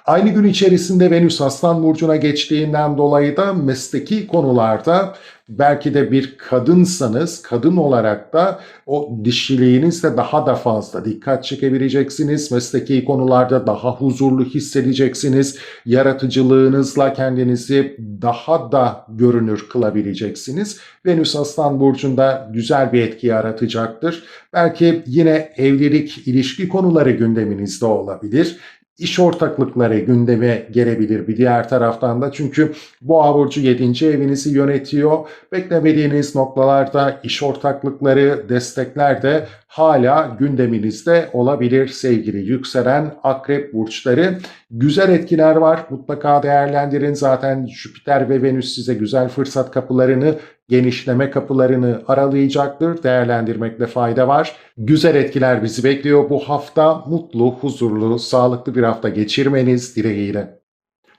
Aynı gün içerisinde Venüs Aslan Burcu'na geçtiğinden dolayı da mesleki konularda belki de bir kadınsanız kadın olarak da o dişiliğinizle daha da fazla dikkat çekebileceksiniz. Mesleki konularda daha huzurlu hissedeceksiniz. Yaratıcılığınızla kendinizi daha da görünür kılabileceksiniz. Venüs Aslan Burcu'nda güzel bir etki yaratacaktır. Belki yine evlilik, ilişki konuları gündeminizde olabilir. İş ortaklıkları gündeme gelebilir bir diğer taraftan da. Çünkü Boğa burcu 7. evinizi yönetiyor. Beklemediğiniz noktalarda iş ortaklıkları, destekler de hala gündeminizde olabilir sevgili yükselen akrep burçları. Güzel etkiler var. Mutlaka değerlendirin. Zaten Jüpiter ve Venüs size güzel fırsat kapılarını, genişleme kapılarını aralayacaktır. Değerlendirmekte fayda var. Güzel etkiler bizi bekliyor bu hafta. Mutlu, huzurlu, sağlıklı bir hafta geçirmeniz dileğiyle.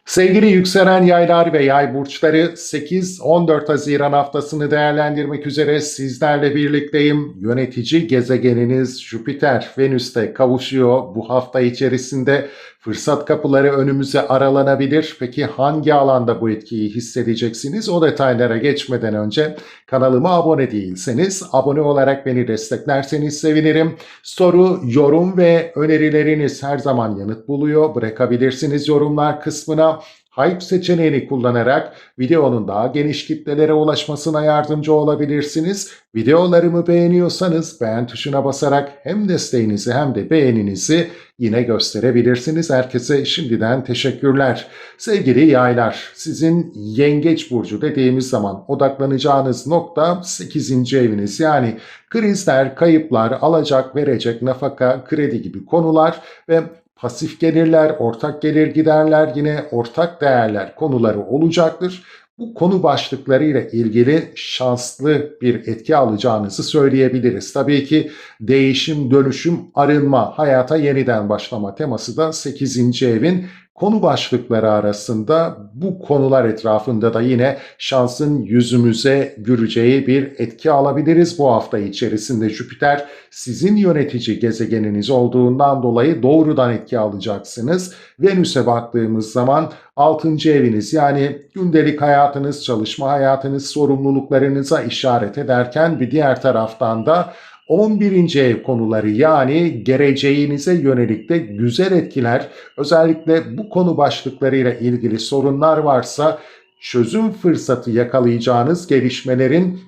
Sevgili yükselen yaylar ve yay burçları, 8-14 Haziran haftasını değerlendirmek üzere sizlerle birlikteyim. Yönetici gezegeniniz Jüpiter Venüs'te kavuşuyor. Bu hafta içerisinde fırsat kapıları önümüze aralanabilir. Peki hangi alanda bu etkiyi hissedeceksiniz? O detaylara geçmeden önce kanalıma abone değilseniz abone olarak beni desteklerseniz sevinirim. Soru, yorum ve önerileriniz her zaman yanıt buluyor. Bırakabilirsiniz yorumlar kısmına. Hype seçeneğini kullanarak videonun daha geniş kitlelere ulaşmasına yardımcı olabilirsiniz. Videolarımı beğeniyorsanız beğen tuşuna basarak hem desteğinizi hem de beğeninizi yine gösterebilirsiniz. Herkese şimdiden teşekkürler. Sevgili yaylar, sizin Yengeç burcu dediğimiz zaman odaklanacağınız nokta 8. eviniz. Yani krizler, kayıplar, alacak, verecek, nafaka, kredi gibi konular ve pasif gelirler, ortak gelir giderler, yine ortak değerler konuları olacaktır. Bu konu başlıkları ile ilgili şanslı bir etki alacağınızı söyleyebiliriz. Tabii ki değişim, dönüşüm, arınma, hayata yeniden başlama teması da 8. evin konu başlıkları arasında bu konular etrafında da yine şansın yüzümüze güleceği bir etki alabiliriz bu hafta içerisinde. Jüpiter sizin yönetici gezegeniniz olduğundan dolayı doğrudan etki alacaksınız. Venüs'e baktığımız zaman 6. eviniz, yani gündelik hayatınız, çalışma hayatınız, sorumluluklarınıza işaret ederken bir diğer taraftan da 11. ev konuları, yani geleceğinize yönelik de güzel etkiler, özellikle bu konu başlıklarıyla ilgili sorunlar varsa çözüm fırsatı yakalayacağınız gelişmelerin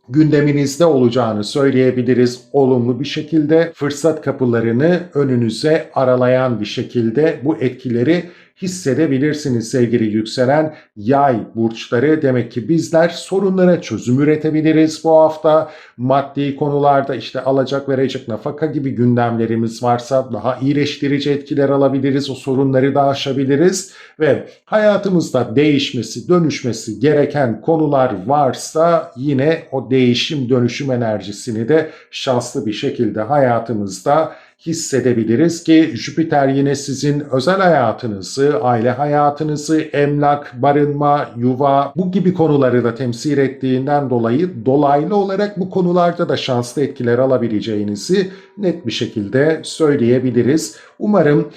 gündeminizde olacağını söyleyebiliriz. Olumlu bir şekilde fırsat kapılarını önünüze aralayan bir şekilde bu etkileri hissedebilirsiniz sevgili yükselen yay burçları. Demek ki bizler sorunlara çözüm üretebiliriz bu hafta. Maddi konularda işte alacak verecek, nafaka gibi gündemlerimiz varsa daha iyileştirici etkiler alabiliriz. O sorunları da aşabiliriz ve hayatımızda değişmesi, dönüşmesi gereken konular varsa yine o değişim, dönüşüm enerjisini de şanslı bir şekilde hayatımızda hissedebiliriz ki Jüpiter yine sizin özel hayatınızı, aile hayatınızı, emlak, barınma, yuva, bu gibi konuları da temsil ettiğinden dolayı dolaylı olarak bu konularda da şanslı etkiler alabileceğinizi net bir şekilde söyleyebiliriz. Umarım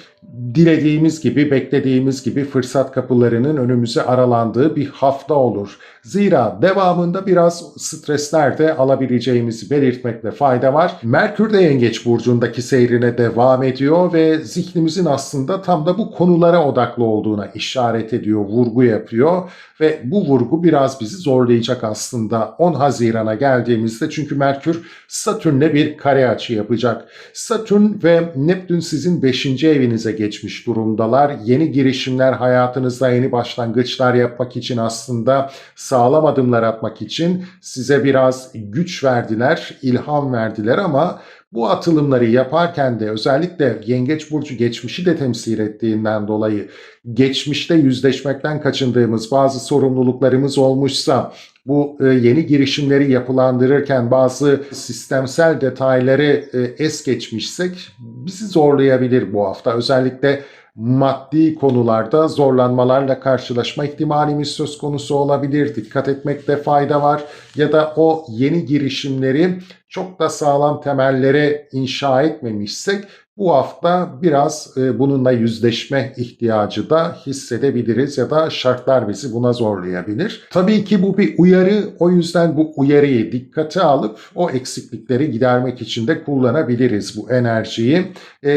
dilediğimiz gibi, beklediğimiz gibi fırsat kapılarının önümüze aralandığı bir hafta olur. Zira devamında biraz stresler de alabileceğimizi belirtmekte fayda var. Merkür de Yengeç burcundaki seyrine devam ediyor ve zihnimizin aslında tam da bu konulara odaklı olduğuna işaret ediyor, vurgu yapıyor ve bu vurgu biraz bizi zorlayacak aslında 10 Haziran'a geldiğimizde, çünkü Merkür Satürn'le bir kare açı yapacak. Satürn ve Neptün sizin 5. evinize geçmiş durumdalar. Yeni girişimler, hayatınızda yeni başlangıçlar yapmak için, aslında sağlam adımlar atmak için size biraz güç verdiler, ilham verdiler ama bu atılımları yaparken de özellikle Yengeç burcu geçmişi de temsil ettiğinden dolayı geçmişte yüzleşmekten kaçındığımız bazı sorumluluklarımız olmuşsa, bu yeni girişimleri yapılandırırken bazı sistemsel detayları es geçmişsek bizi zorlayabilir bu hafta. Özellikle maddi konularda zorlanmalarla karşılaşma ihtimalimiz söz konusu olabilir. Dikkat etmekte fayda var. Ya da o yeni girişimleri çok da sağlam temellere inşa etmemişsek bu hafta biraz bununla yüzleşme ihtiyacı da hissedebiliriz ya da şartlar bizi buna zorlayabilir. Tabii ki bu bir uyarı, o yüzden bu uyarıyı dikkate alıp o eksiklikleri gidermek için de kullanabiliriz bu enerjiyi.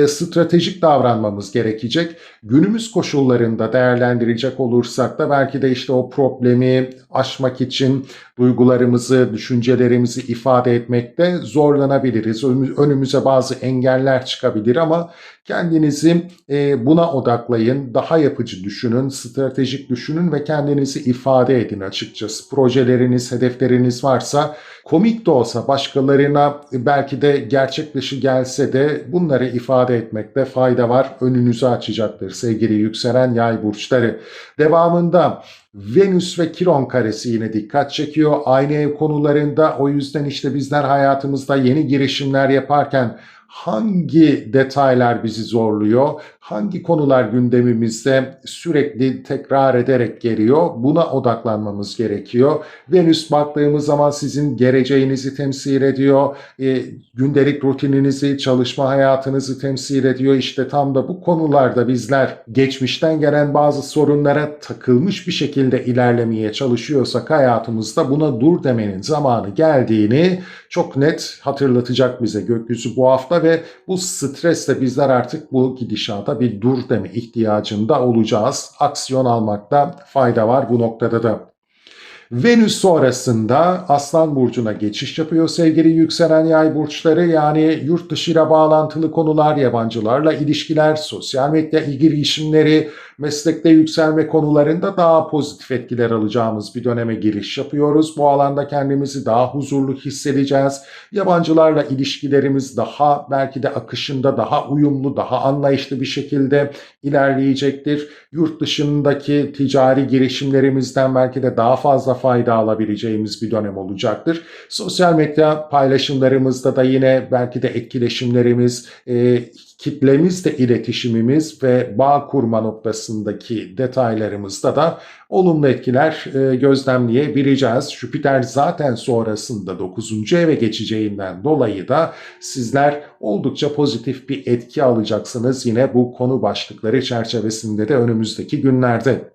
Stratejik davranmamız gerekecek. Günümüz koşullarında değerlendirecek olursak da belki de işte o problemi aşmak için duygularımızı, düşüncelerimizi ifade etmekte zorlanabiliriz. Önümüze bazı engeller çıkabilir ama kendinizi buna odaklayın, daha yapıcı düşünün, stratejik düşünün ve kendinizi ifade edin açıkçası. Projeleriniz, hedefleriniz varsa, komik de olsa başkalarına belki de gerçek dışı gelse de bunları ifade etmekte fayda var. Önünüzü açacaktır sevgili yükselen yay burçları. Devamında Venüs ve Kiron karesi yine dikkat çekiyor. Aynı ev konularında, o yüzden işte bizler hayatımızda yeni girişimler yaparken hangi detaylar bizi zorluyor, hangi konular gündemimizde sürekli tekrar ederek geliyor, buna odaklanmamız gerekiyor. Venüs baktığımız zaman sizin geleceğinizi temsil ediyor, gündelik rutininizi, çalışma hayatınızı temsil ediyor. İşte tam da bu konularda bizler geçmişten gelen bazı sorunlara takılmış bir şekilde ilerlemeye çalışıyorsak hayatımızda, buna dur demenin zamanı geldiğini çok net hatırlatacak bize gökyüzü bu hafta ve bu stresle bizler artık bu gidişata bir dur deme ihtiyacında olacağız. Aksiyon almakta fayda var bu noktada da. Venüs sonrasında Aslan burcuna geçiş yapıyor sevgili yükselen yay burçları. Yani yurt dışıyla bağlantılı konular, yabancılarla ilişkiler, sosyal medya girişimleri, meslekte yükselme konularında daha pozitif etkiler alacağımız bir döneme giriş yapıyoruz. Bu alanda kendimizi daha huzurlu hissedeceğiz. Yabancılarla ilişkilerimiz daha belki de akışında daha uyumlu, daha anlayışlı bir şekilde ilerleyecektir. Yurt dışındaki ticari girişimlerimizden belki de daha fazla fazla fayda alabileceğimiz bir dönem olacaktır. Sosyal medya paylaşımlarımızda da yine belki de etkileşimlerimiz, kitlemizle iletişimimiz ve bağ kurma noktasındaki detaylarımızda da olumlu etkiler gözlemleyebileceğiz. Jüpiter zaten sonrasında 9. eve geçeceğinden dolayı da sizler oldukça pozitif bir etki alacaksınız yine bu konu başlıkları çerçevesinde de önümüzdeki günlerde.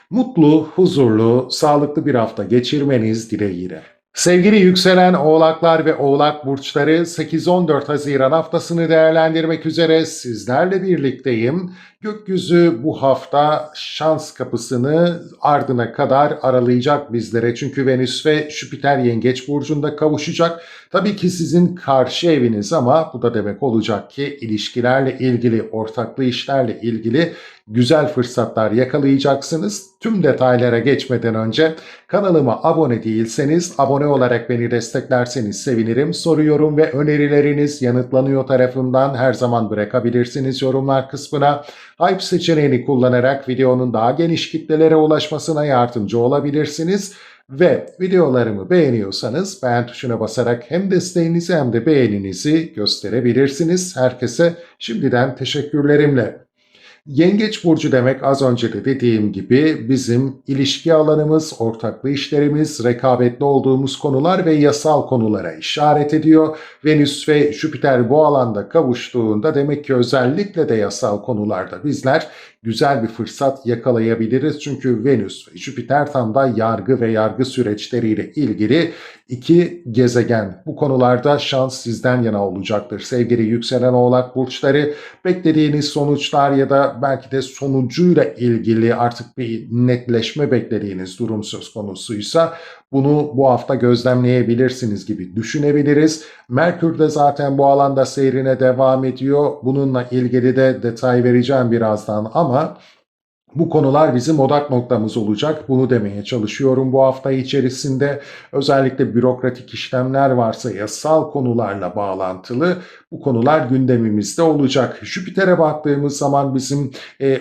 Mutlu, huzurlu, sağlıklı bir hafta geçirmeniz dileğiyle. Sevgili yükselen oğlaklar ve oğlak burçları 8-14 Haziran haftasını değerlendirmek üzere sizlerle birlikteyim. Gökyüzü bu hafta şans kapısını ardına kadar aralayacak bizlere. Çünkü Venüs ve Jüpiter Yengeç burcunda kavuşacak. Tabii ki sizin karşı eviniz ama bu da demek olacak ki ilişkilerle ilgili, ortaklı işlerle ilgili güzel fırsatlar yakalayacaksınız. Tüm detaylara geçmeden önce kanalıma abone değilseniz abone olarak beni desteklerseniz sevinirim. Soru, yorum ve önerileriniz yanıtlanıyor tarafından her zaman bırakabilirsiniz yorumlar kısmına. Hype seçeneğini kullanarak videonun daha geniş kitlelere ulaşmasına yardımcı olabilirsiniz. Ve videolarımı beğeniyorsanız beğen tuşuna basarak hem desteğinizi hem de beğeninizi gösterebilirsiniz. Herkese şimdiden teşekkürlerimle. Yengeç burcu demek az önce de dediğim gibi bizim ilişki alanımız, ortaklı işlerimiz, rekabetli olduğumuz konular ve yasal konulara işaret ediyor. Venüs ve Jüpiter bu alanda kavuştuğunda demek ki özellikle de yasal konularda bizler güzel bir fırsat yakalayabiliriz. Çünkü Venüs ve Jüpiter tam da yargı ve yargı süreçleriyle ilgili iki gezegen. Bu konularda şans sizden yana olacaktır. Sevgili yükselen oğlak burçları, beklediğiniz sonuçlar ya da belki de sonucuyla ilgili artık bir netleşme beklediğiniz durum söz konusuysa bunu bu hafta gözlemleyebilirsiniz gibi düşünebiliriz. Merkür de zaten bu alanda seyrine devam ediyor. Bununla ilgili de detay vereceğim birazdan ama bu konular bizim odak noktamız olacak. Bunu demeye çalışıyorum bu hafta içerisinde. Özellikle bürokratik işlemler varsa yasal konularla bağlantılı bu konular gündemimizde olacak. Jüpiter'e baktığımız zaman bizim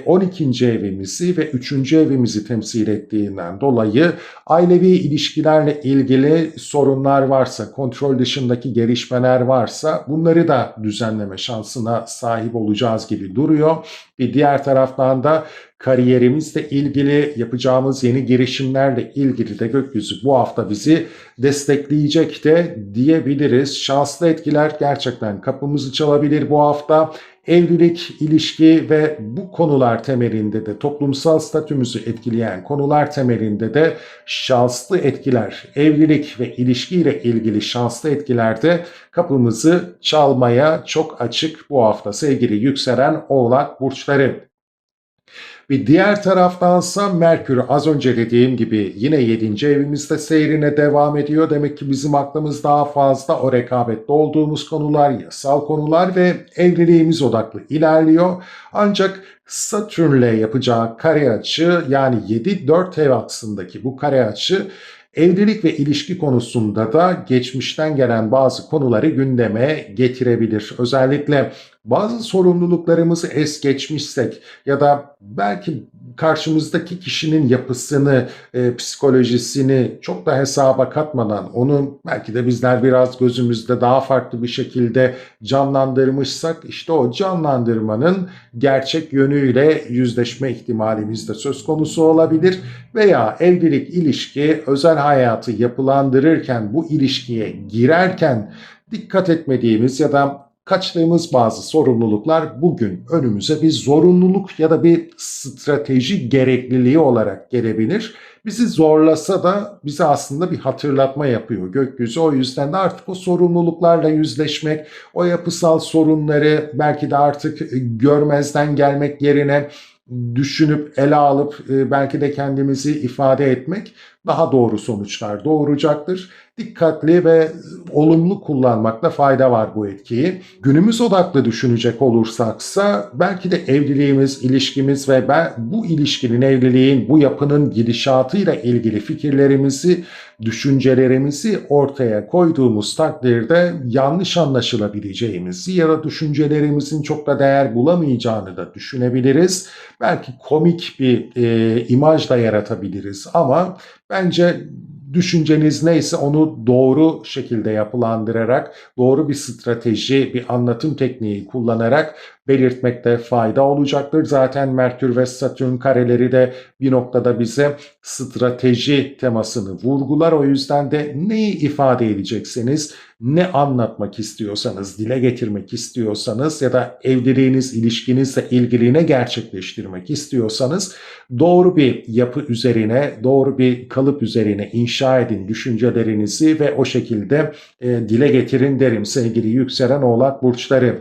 12. evimizi ve 3. evimizi temsil ettiğinden dolayı ailevi ilişkilerle ilgili sorunlar varsa, kontrol dışındaki gelişmeler varsa bunları da düzenleme şansına sahip olacağız gibi duruyor. Bir diğer taraftan da kariyerimizle ilgili yapacağımız yeni girişimlerle ilgili de gökyüzü bu hafta bizi destekleyecek de diyebiliriz. Şanslı etkiler gerçekten kapımızı çalabilir bu hafta. Evlilik, ilişki ve bu konular temelinde de toplumsal statümüzü etkileyen konular temelinde de şanslı etkiler, evlilik ve ilişkiyle ilgili şanslı etkiler de kapımızı çalmaya çok açık bu hafta sevgili yükselen oğlak burçları. Bir diğer taraftansa Merkür az önce dediğim gibi yine 7. evimizde seyrine devam ediyor. Demek ki bizim aklımız daha fazla o rekabette olduğumuz konular, yasal konular ve evliliğimiz odaklı ilerliyor. Ancak Satürn'le yapacağı kare açı yani 7-4 ev aksındaki bu kare açı evlilik ve ilişki konusunda da geçmişten gelen bazı konuları gündeme getirebilir. Özellikle bazı sorumluluklarımızı es geçmişsek ya da belki karşımızdaki kişinin yapısını, psikolojisini çok da hesaba katmadan onu belki de bizler biraz gözümüzde daha farklı bir şekilde canlandırmışsak işte o canlandırmanın gerçek yönüyle yüzleşme ihtimalimiz de söz konusu olabilir. Veya evlilik, ilişki, özel hayatı yapılandırırken bu ilişkiye girerken dikkat etmediğimiz ya da kaçtığımız bazı sorumluluklar bugün önümüze bir zorunluluk ya da bir strateji gerekliliği olarak gelebilir. Bizi zorlasa da bize aslında bir hatırlatma yapıyor gökyüzü. O yüzden de artık o sorumluluklarla yüzleşmek, o yapısal sorunları belki de artık görmezden gelmek yerine düşünüp ele alıp belki de kendimizi ifade etmek daha doğru sonuçlar doğuracaktır. Dikkatli ve olumlu kullanmakta fayda var bu etkiyi. Günümüz odaklı düşünecek olursaksa belki de evliliğimiz, ilişkimiz ve bu ilişkinin, evliliğin, bu yapının gidişatıyla ilgili fikirlerimizi, düşüncelerimizi ortaya koyduğumuz takdirde yanlış anlaşılabileceğimizi ya da düşüncelerimizin çok da değer bulamayacağını da düşünebiliriz. Belki komik bir imaj da yaratabiliriz ama Bence düşünceniz neyse onu doğru şekilde yapılandırarak, doğru bir strateji, bir anlatım tekniği kullanarak belirtmekte fayda olacaktır. Zaten Merkür ve Satürn kareleri de bir noktada bize strateji temasını vurgular. O yüzden de neyi ifade edecekseniz, ne anlatmak istiyorsanız, dile getirmek istiyorsanız ya da evliliğiniz, ilişkinizle ilgili ne gerçekleştirmek istiyorsanız doğru bir yapı üzerine, doğru bir kalıp üzerine inşa edin düşüncelerinizi ve o şekilde dile getirin derim sevgili yükselen Oğlak burçları.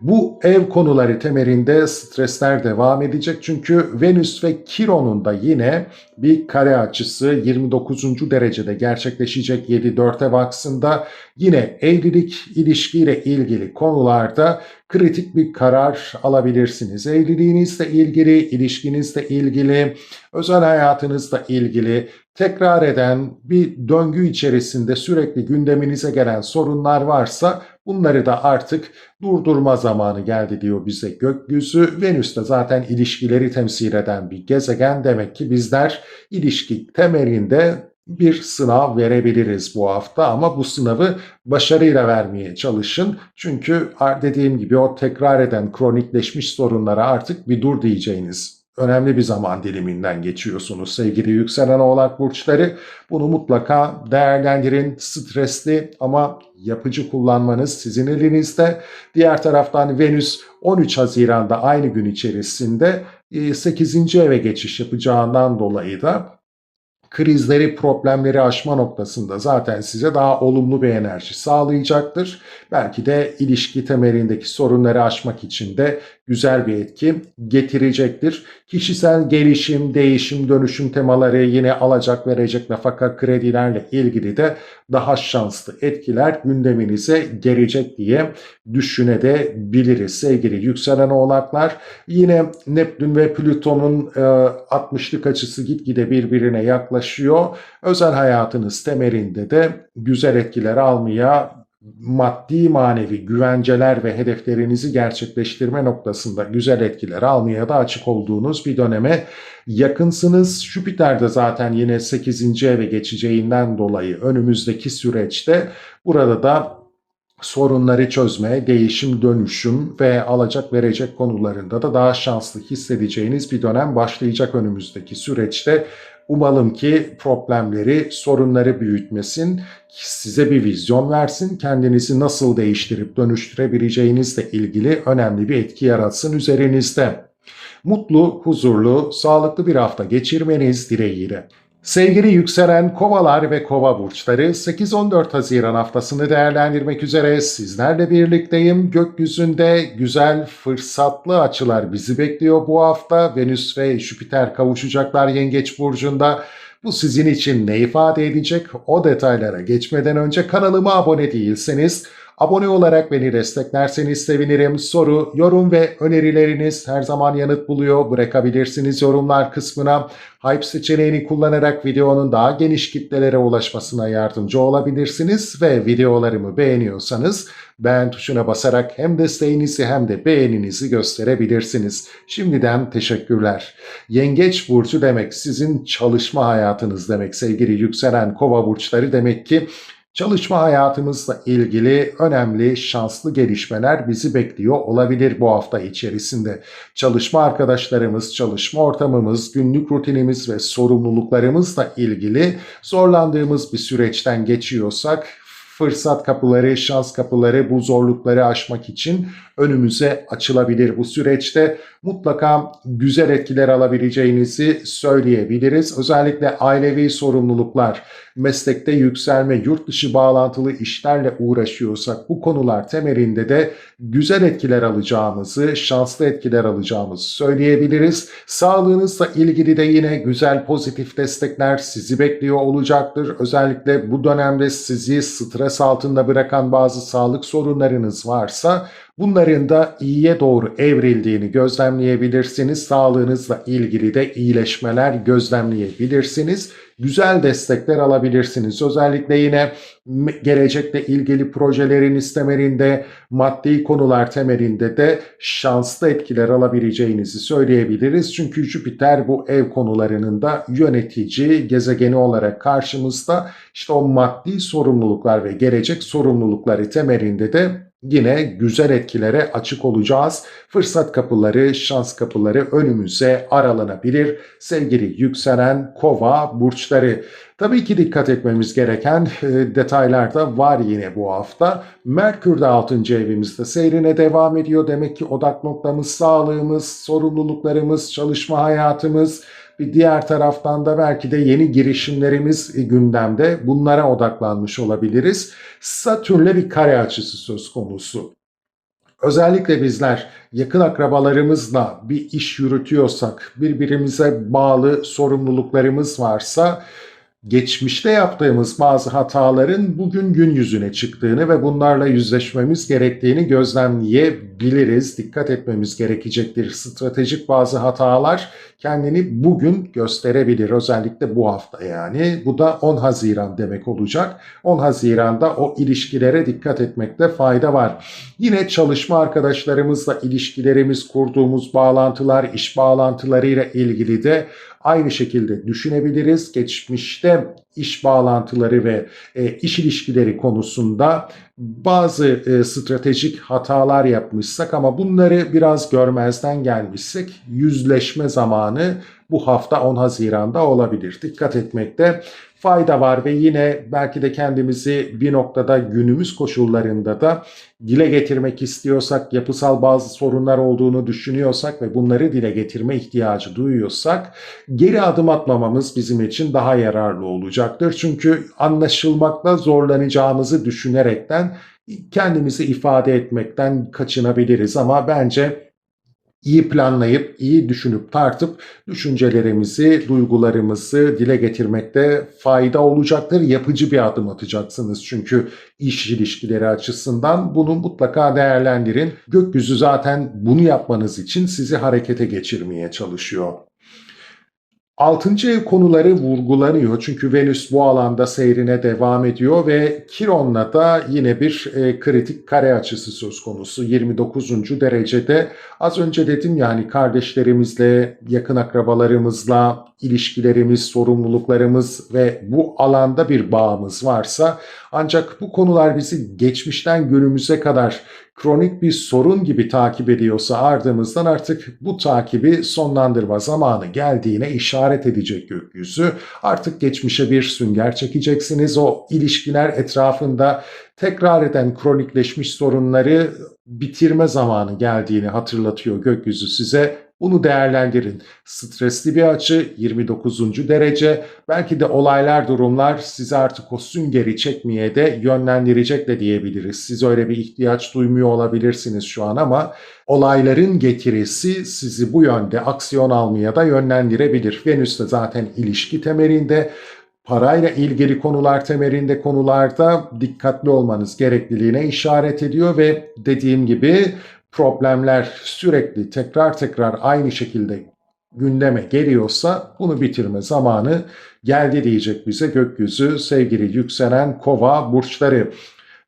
Bu ev konuları temelinde stresler devam edecek çünkü Venüs ve Kiron'un da yine bir kare açısı 29. derecede gerçekleşecek 7-4 ev aksında yine evlilik, ilişkiyle ilgili konularda kritik bir karar alabilirsiniz. Evliliğinizle ilgili, ilişkinizle ilgili, özel hayatınızla ilgili tekrar eden bir döngü içerisinde sürekli gündeminize gelen sorunlar varsa bunları da artık durdurma zamanı geldi diyor bize gökyüzü. Venüs de zaten ilişkileri temsil eden bir gezegen. Demek ki bizler ilişki temelinde bir sınav verebiliriz bu hafta ama bu sınavı başarıyla vermeye çalışın. Çünkü dediğim gibi o tekrar eden kronikleşmiş sorunlara artık bir dur diyeceğiniz önemli bir zaman diliminden geçiyorsunuz sevgili yükselen Oğlak burçları. Bunu mutlaka değerlendirin. Stresli ama yapıcı kullanmanız sizin elinizde. Diğer taraftan Venüs 13 Haziran'da aynı gün içerisinde 8. eve geçiş yapacağından dolayı da krizleri, problemleri aşma noktasında zaten size daha olumlu bir enerji sağlayacaktır. Belki de ilişki temelindeki sorunları aşmak için de güzel bir etki getirecektir. Kişisel gelişim, değişim, dönüşüm temaları yine alacak verecek nafaka kredilerle ilgili de daha şanslı etkiler gündeminize gelecek diye düşünebiliriz. Sevgili yükselen oğlaklar, yine Neptün ve Plüton'un 60'lık açısı gitgide birbirine yaklaşıyor. Özel hayatınız temelinde de güzel etkiler almaya, maddi manevi güvenceler ve hedeflerinizi gerçekleştirme noktasında güzel etkiler almaya da açık olduğunuz bir döneme yakınsınız. Jüpiter de zaten yine 8. eve geçeceğinden dolayı önümüzdeki süreçte burada da sorunları çözme, değişim, dönüşüm ve alacak verecek konularında da daha şanslı hissedeceğiniz bir dönem başlayacak önümüzdeki süreçte. Umalım ki problemleri, sorunları büyütmesin, size bir vizyon versin, kendinizi nasıl değiştirip dönüştürebileceğinizle ilgili önemli bir etki yaratsın üzerinizde. Mutlu, huzurlu, sağlıklı bir hafta geçirmeniz dileğiyle. Sevgili yükselen kovalar ve kova burçları 8-14 Haziran haftasını değerlendirmek üzere sizlerle birlikteyim. Gökyüzünde güzel fırsatlı açılar bizi bekliyor bu hafta. Venüs ve Jüpiter kavuşacaklar Yengeç burcunda. Bu sizin için ne ifade edecek? O detaylara geçmeden önce kanalıma abone değilseniz abone olarak beni desteklerseniz sevinirim. Soru, yorum ve önerileriniz her zaman yanıt buluyor. Bırakabilirsiniz yorumlar kısmına. Hype seçeneğini kullanarak videonun daha geniş kitlelere ulaşmasına yardımcı olabilirsiniz. Ve videolarımı beğeniyorsanız beğen tuşuna basarak hem desteğinizi hem de beğeninizi gösterebilirsiniz. Şimdiden teşekkürler. Yengeç burcu demek sizin çalışma hayatınız demek sevgili yükselen kova burçları, demek ki çalışma hayatımızla ilgili önemli, şanslı gelişmeler bizi bekliyor olabilir bu hafta içerisinde. Çalışma arkadaşlarımız, çalışma ortamımız, günlük rutinimiz ve sorumluluklarımızla ilgili zorlandığımız bir süreçten geçiyorsak, fırsat kapıları, şans kapıları bu zorlukları aşmak için önümüze açılabilir bu süreçte. Mutlaka güzel etkiler alabileceğinizi söyleyebiliriz. Özellikle ailevi sorumluluklar, meslekte yükselme, yurt dışı bağlantılı işlerle uğraşıyorsak bu konular temelinde de güzel etkiler alacağımızı, şanslı etkiler alacağımızı söyleyebiliriz. Sağlığınızla ilgili de yine güzel pozitif destekler sizi bekliyor olacaktır. Özellikle bu dönemde sizi stres altında bırakan bazı sağlık sorunlarınız varsa Bunların da iyiye doğru evrildiğini gözlemleyebilirsiniz. Sağlığınızla ilgili de iyileşmeler gözlemleyebilirsiniz. Güzel destekler alabilirsiniz. Özellikle yine gelecekle ilgili projeleriniz temelinde, maddi konular temelinde de şanslı etkiler alabileceğinizi söyleyebiliriz. Çünkü Jüpiter bu ev konularının da yönetici gezegeni olarak karşımızda. İşte o maddi sorumluluklar ve gelecek sorumlulukları temelinde de yine güzel etkilere açık olacağız. Fırsat kapıları, şans kapıları önümüze aralanabilir. Sevgili yükselen Kova burçları. Tabii ki dikkat etmemiz gereken detaylar da var yine bu hafta. Merkür de 6. evimizde seyrine devam ediyor. Demek ki odak noktamız sağlığımız, sorumluluklarımız, çalışma hayatımız. Bir diğer taraftan da belki de yeni girişimlerimiz gündemde. Bunlara odaklanmış olabiliriz. Satürn'le bir kare açısı söz konusu. Özellikle bizler yakın akrabalarımızla bir iş yürütüyorsak, birbirimize bağlı sorumluluklarımız varsa, geçmişte yaptığımız bazı hataların bugün gün yüzüne çıktığını ve bunlarla yüzleşmemiz gerektiğini gözlemleyebiliriz. Dikkat etmemiz gerekecektir. Stratejik bazı hatalar kendini bugün gösterebilir. Özellikle bu hafta yani. Bu da 10 Haziran demek olacak. 10 Haziran'da o ilişkilere dikkat etmekte fayda var. Yine çalışma arkadaşlarımızla ilişkilerimiz, kurduğumuz bağlantılar, iş bağlantılarıyla ilgili de aynı şekilde düşünebiliriz. Geçmişte iş bağlantıları ve iş ilişkileri konusunda bazı stratejik hatalar yapmışsak ama bunları biraz görmezden gelmişsek yüzleşme zamanı bu hafta 10 Haziran'da olabilir. Dikkat etmekte fayda var ve yine belki de kendimizi bir noktada günümüz koşullarında da dile getirmek istiyorsak, yapısal bazı sorunlar olduğunu düşünüyorsak ve bunları dile getirme ihtiyacı duyuyorsak geri adım atmamamız bizim için daha yararlı olacaktır. Çünkü anlaşılmakta zorlanacağımızı düşünerekten kendimizi ifade etmekten kaçınabiliriz ama bence İyi planlayıp, iyi düşünüp tartıp düşüncelerimizi, duygularımızı dile getirmekte fayda olacaktır. Yapıcı bir adım atacaksınız çünkü iş ilişkileri açısından bunu mutlaka değerlendirin. Gökyüzü zaten bunu yapmanız için sizi harekete geçirmeye çalışıyor. 6. ev konuları vurgulanıyor çünkü Venüs bu alanda seyrine devam ediyor ve Kiron'la da yine bir kritik kare açısı söz konusu 29. derecede. Az önce dedim yani kardeşlerimizle, yakın akrabalarımızla ilişkilerimiz, sorumluluklarımız ve bu alanda bir bağımız varsa ancak bu konular bizi geçmişten günümüze kadar kronik bir sorun gibi takip ediyorsa ardımızdan artık bu takibi sonlandırma zamanı geldiğine işaret edecek gökyüzü. Artık geçmişe bir sünger çekeceksiniz. O ilişkiler etrafında tekrar eden kronikleşmiş sorunları bitirme zamanı geldiğini hatırlatıyor gökyüzü size. Bunu değerlendirin. Stresli bir açı 29. derece. Belki de olaylar, durumlar sizi artık o süngeri çekmeye de yönlendirecek de diyebiliriz. Siz öyle bir ihtiyaç duymuyor olabilirsiniz şu an ama olayların getirisi sizi bu yönde aksiyon almaya da yönlendirebilir. Venüs de zaten ilişki temelinde, parayla ilgili konular temelinde konularda dikkatli olmanız gerekliliğine işaret ediyor ve dediğim gibi problemler sürekli tekrar aynı şekilde gündeme geliyorsa bunu bitirme zamanı geldi diyecek bize gökyüzü sevgili yükselen Kova burçları.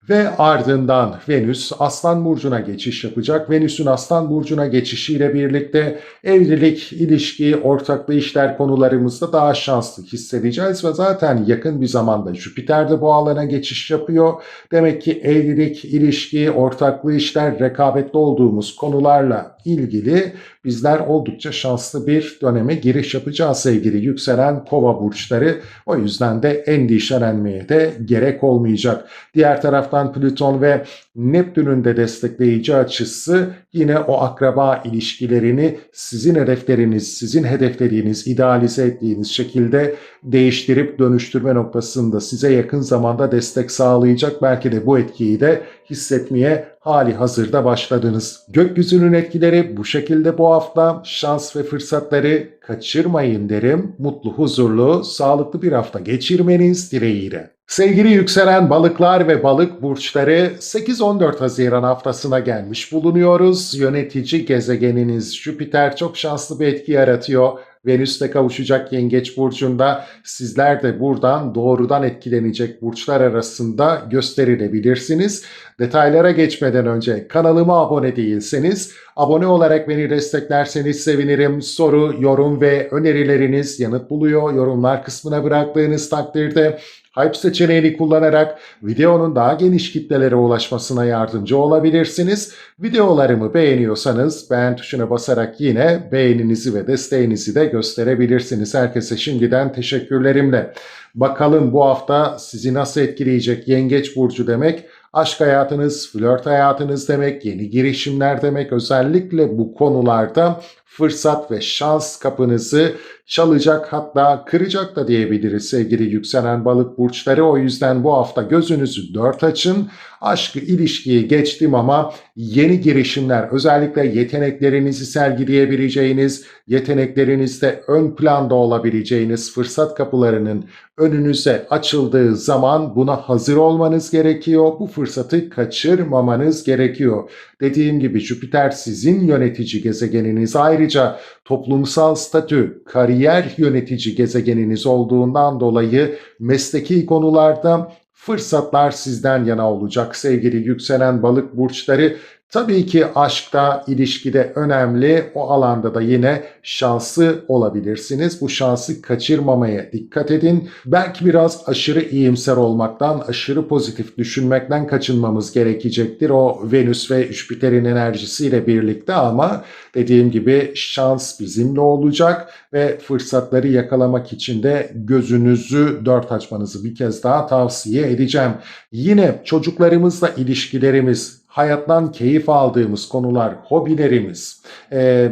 Ve ardından Venüs Aslan Burcu'na geçiş yapacak. Venüs'ün Aslan Burcu'na geçişiyle birlikte evlilik, ilişki, ortaklı işler konularımızda daha şanslı hissedeceğiz. Ve zaten yakın bir zamanda Jüpiter de bu alana geçiş yapıyor. Demek ki evlilik, ilişki, ortaklı işler, rekabetli olduğumuz konularla ilgili bizler oldukça şanslı bir döneme giriş yapacağız sevgili yükselen Kova burçları. O yüzden de endişelenmeye de gerek olmayacak. Diğer taraftan Plüton ve Neptün'ün de destekleyici açısı yine o akraba ilişkilerini sizin hedefleriniz, sizin hedeflediğiniz, idealize ettiğiniz şekilde değiştirip dönüştürme noktasında size yakın zamanda destek sağlayacak. Belki de bu etkiyi de hissetmeye hali hazırda başladınız. Gökyüzünün etkileri bu şekilde bu hafta. Şans ve fırsatları kaçırmayın derim. Mutlu, huzurlu, sağlıklı bir hafta geçirmeniz dileğiyle. Sevgili yükselen balıklar ve balık burçları, 8-14 Haziran haftasına gelmiş bulunuyoruz. Yönetici gezegeniniz Jüpiter çok şanslı bir etki yaratıyor. Venüs'te kavuşacak Yengeç burcunda, sizler de buradan doğrudan etkilenecek burçlar arasında gösterilebilirsiniz. Detaylara geçmeden önce kanalıma abone değilseniz, abone olarak beni desteklerseniz sevinirim. Soru, yorum ve önerileriniz yanıt buluyor. Yorumlar kısmına bıraktığınız takdirde Hype seçeneğini kullanarak videonun daha geniş kitlelere ulaşmasına yardımcı olabilirsiniz. Videolarımı beğeniyorsanız beğen tuşuna basarak yine beğeninizi ve desteğinizi de gösterebilirsiniz. Herkese şimdiden teşekkürlerimle. Bakalım bu hafta sizi nasıl etkileyecek? Yengeç burcu demek aşk hayatınız, flört hayatınız demek, yeni girişimler demek. Özellikle bu konularda fırsat ve şans kapınızı çalacak, hatta kıracak da diyebiliriz sevgili yükselen balık burçları. O yüzden bu hafta gözünüzü dört açın. Aşkı, ilişkiyi geçtim ama yeni girişimler, özellikle yeteneklerinizi sergileyebileceğiniz, yeteneklerinizde ön planda olabileceğiniz fırsat kapılarının önünüze açıldığı zaman buna hazır olmanız gerekiyor. Bu fırsatı kaçırmamanız gerekiyor. Dediğim gibi Jüpiter sizin yönetici gezegeniniz, ayrıca toplumsal statü, kariyer yönetici gezegeniniz olduğundan dolayı mesleki konularda fırsatlar sizden yana olacak sevgili yükselen balık burçları. Tabii ki aşkta, ilişkide önemli. O alanda da yine şanslı olabilirsiniz. Bu şansı kaçırmamaya dikkat edin. Belki biraz aşırı iyimser olmaktan, aşırı pozitif düşünmekten kaçınmamız gerekecektir. O Venüs ve Jüpiter'in enerjisiyle birlikte, ama dediğim gibi şans bizimle olacak ve fırsatları yakalamak için de gözünüzü dört açmanızı bir kez daha tavsiye edeceğim. Yine çocuklarımızla ilişkilerimiz, hayattan keyif aldığımız konular, hobilerimiz,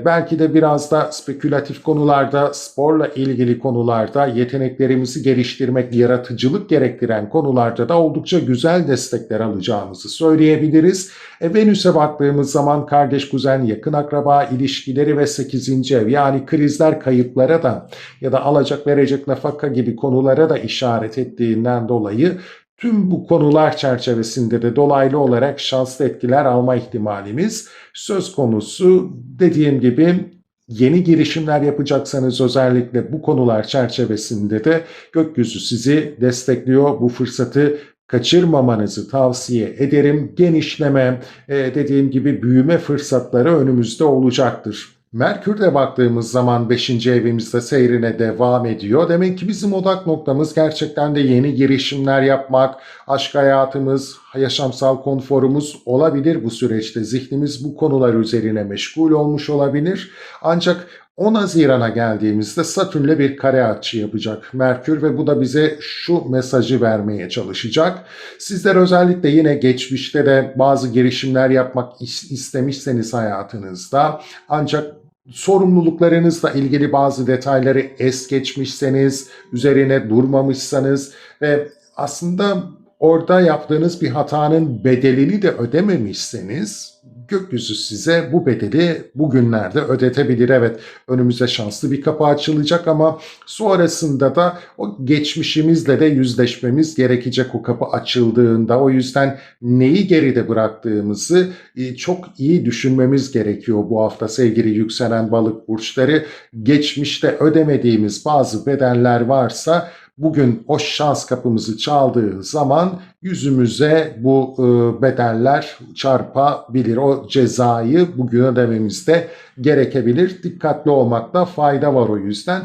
belki de biraz da spekülatif konularda, sporla ilgili konularda, yeteneklerimizi geliştirmek, yaratıcılık gerektiren konularda da oldukça güzel destekler alacağımızı söyleyebiliriz. Venüs'e baktığımız zaman kardeş, kuzen, yakın akraba ilişkileri ve 8. ev, yani krizler, kayıplara da ya da alacak verecek nafaka gibi konulara da işaret ettiğinden dolayı tüm bu konular çerçevesinde de dolaylı olarak şanslı etkiler alma ihtimalimiz söz konusu. Dediğim gibi yeni girişimler yapacaksanız özellikle bu konular çerçevesinde de gökyüzü sizi destekliyor. Bu fırsatı kaçırmamanızı tavsiye ederim. Genişleme, dediğim gibi büyüme fırsatları önümüzde olacaktır. Merkür'de baktığımız zaman 5. evimizde seyrine devam ediyor. Demek ki bizim odak noktamız gerçekten de yeni girişimler yapmak, aşk hayatımız, yaşamsal konforumuz olabilir bu süreçte. Zihnimiz bu konular üzerine meşgul olmuş olabilir. Ancak 10 Haziran'a geldiğimizde Satürn'le bir kare açı yapacak Merkür ve bu da bize şu mesajı vermeye çalışacak. Sizler özellikle yine geçmişte de bazı girişimler yapmak istemişseniz hayatınızda, ancak sorumluluklarınızla ilgili bazı detayları es geçmişseniz, üzerine durmamışsanız ve aslında orada yaptığınız bir hatanın bedelini de ödememişseniz, gökyüzü size bu bedeli bugünlerde ödetebilir. Evet, önümüze şanslı bir kapı açılacak ama sonrasında da o geçmişimizle de yüzleşmemiz gerekecek o kapı açıldığında. O yüzden neyi geride bıraktığımızı çok iyi düşünmemiz gerekiyor bu hafta sevgili yükselen balık burçları. Geçmişte ödemediğimiz bazı bedeller varsa bugün o şans kapımızı çaldığı zaman yüzümüze bu bedeller çarpabilir. O cezayı bugün ödememiz de gerekebilir. Dikkatli olmakta fayda var o yüzden.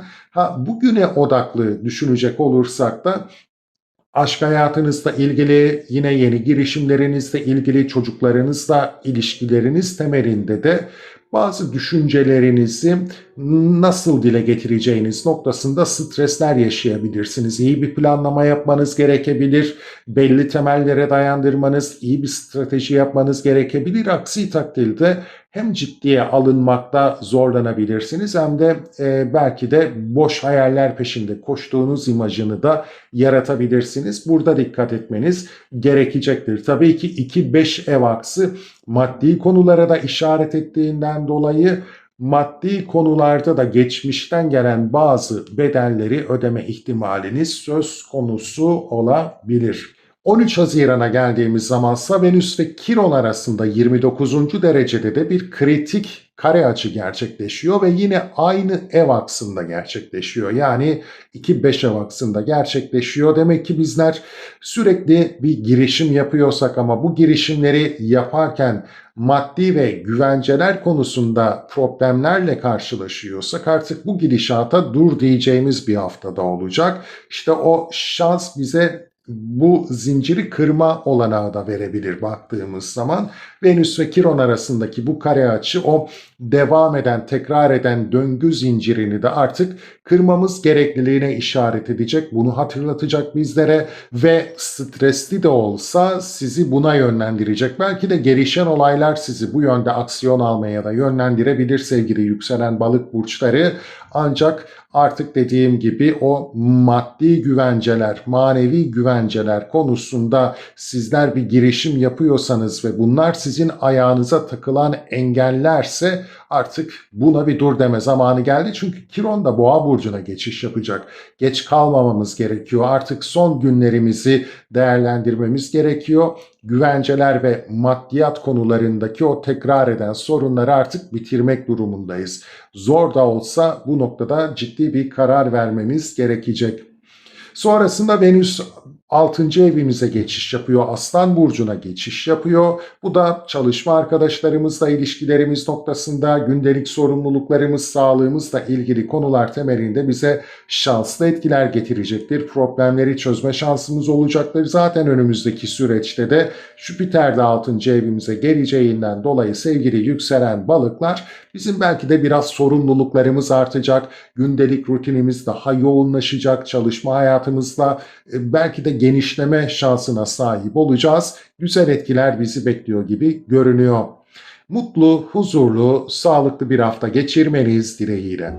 Bugüne odaklı düşünecek olursak da aşk hayatınızla ilgili, yine yeni girişimlerinizle ilgili, çocuklarınızla ilişkileriniz temelinde de bazı düşüncelerinizi nasıl dile getireceğiniz noktasında stresler yaşayabilirsiniz. İyi bir planlama yapmanız gerekebilir, belli temellere dayandırmanız, iyi bir strateji yapmanız gerekebilir. Aksi takdirde hem ciddiye alınmakta zorlanabilirsiniz hem de belki de boş hayaller peşinde koştuğunuz imajını da yaratabilirsiniz. Burada dikkat etmeniz gerekecektir. Tabii ki 2-5 ev aksı maddi konulara da işaret ettiğinden dolayı maddi konularda da geçmişten gelen bazı bedelleri ödeme ihtimaliniz söz konusu olabilir. 13 Haziran'a geldiğimiz zamansa Venüs ve Kiron arasında 29. derecede de bir kritik kare açı gerçekleşiyor ve yine aynı ev aksında gerçekleşiyor. Yani 2-5 ev aksında gerçekleşiyor. Demek ki bizler sürekli bir girişim yapıyorsak ama bu girişimleri yaparken maddi ve güvenceler konusunda problemlerle karşılaşıyorsak artık bu gidişata dur diyeceğimiz bir haftada olacak. İşte o şans bize bu zinciri kırma olanağı da verebilir baktığımız zaman. Venüs ve Kiron arasındaki bu kare açı o devam eden, tekrar eden döngü zincirini de artık kırmamız gerekliliğine işaret edecek. Bunu hatırlatacak bizlere ve stresli de olsa sizi buna yönlendirecek. Belki de gelişen olaylar sizi bu yönde aksiyon almaya da yönlendirebilir sevgili yükselen balık burçları. Ancak artık dediğim gibi o maddi güvenceler, manevi güvenceler konusunda sizler bir girişim yapıyorsanız ve bunlar sizin ayağınıza takılan engellerse artık buna bir dur deme zamanı geldi. Çünkü Kiron da Boğa burcuna geçiş yapacak. Geç kalmamamız gerekiyor. Artık son günlerimizi değerlendirmemiz gerekiyor. Güvenceler ve maddiyat konularındaki o tekrar eden sorunları artık bitirmek durumundayız. Zor da olsa bu noktada ciddi bir karar vermemiz gerekecek. Sonrasında Venüs 6. evimize geçiş yapıyor. Aslan burcuna geçiş yapıyor. Bu da çalışma arkadaşlarımızla ilişkilerimiz noktasında gündelik sorumluluklarımız, sağlığımızla ilgili konular temelinde bize şanslı etkiler getirecektir. Problemleri çözme şansımız olacaktır. Zaten önümüzdeki süreçte de Jüpiter de 6. evimize geleceğinden dolayı sevgili yükselen balıklar bizim belki de biraz sorumluluklarımız artacak. Gündelik rutinimiz daha yoğunlaşacak. Çalışma hayatımızla belki de genişleme şansına sahip olacağız. Güzel etkiler bizi bekliyor gibi görünüyor. Mutlu, huzurlu, sağlıklı bir hafta geçirmeniz dileğiyle.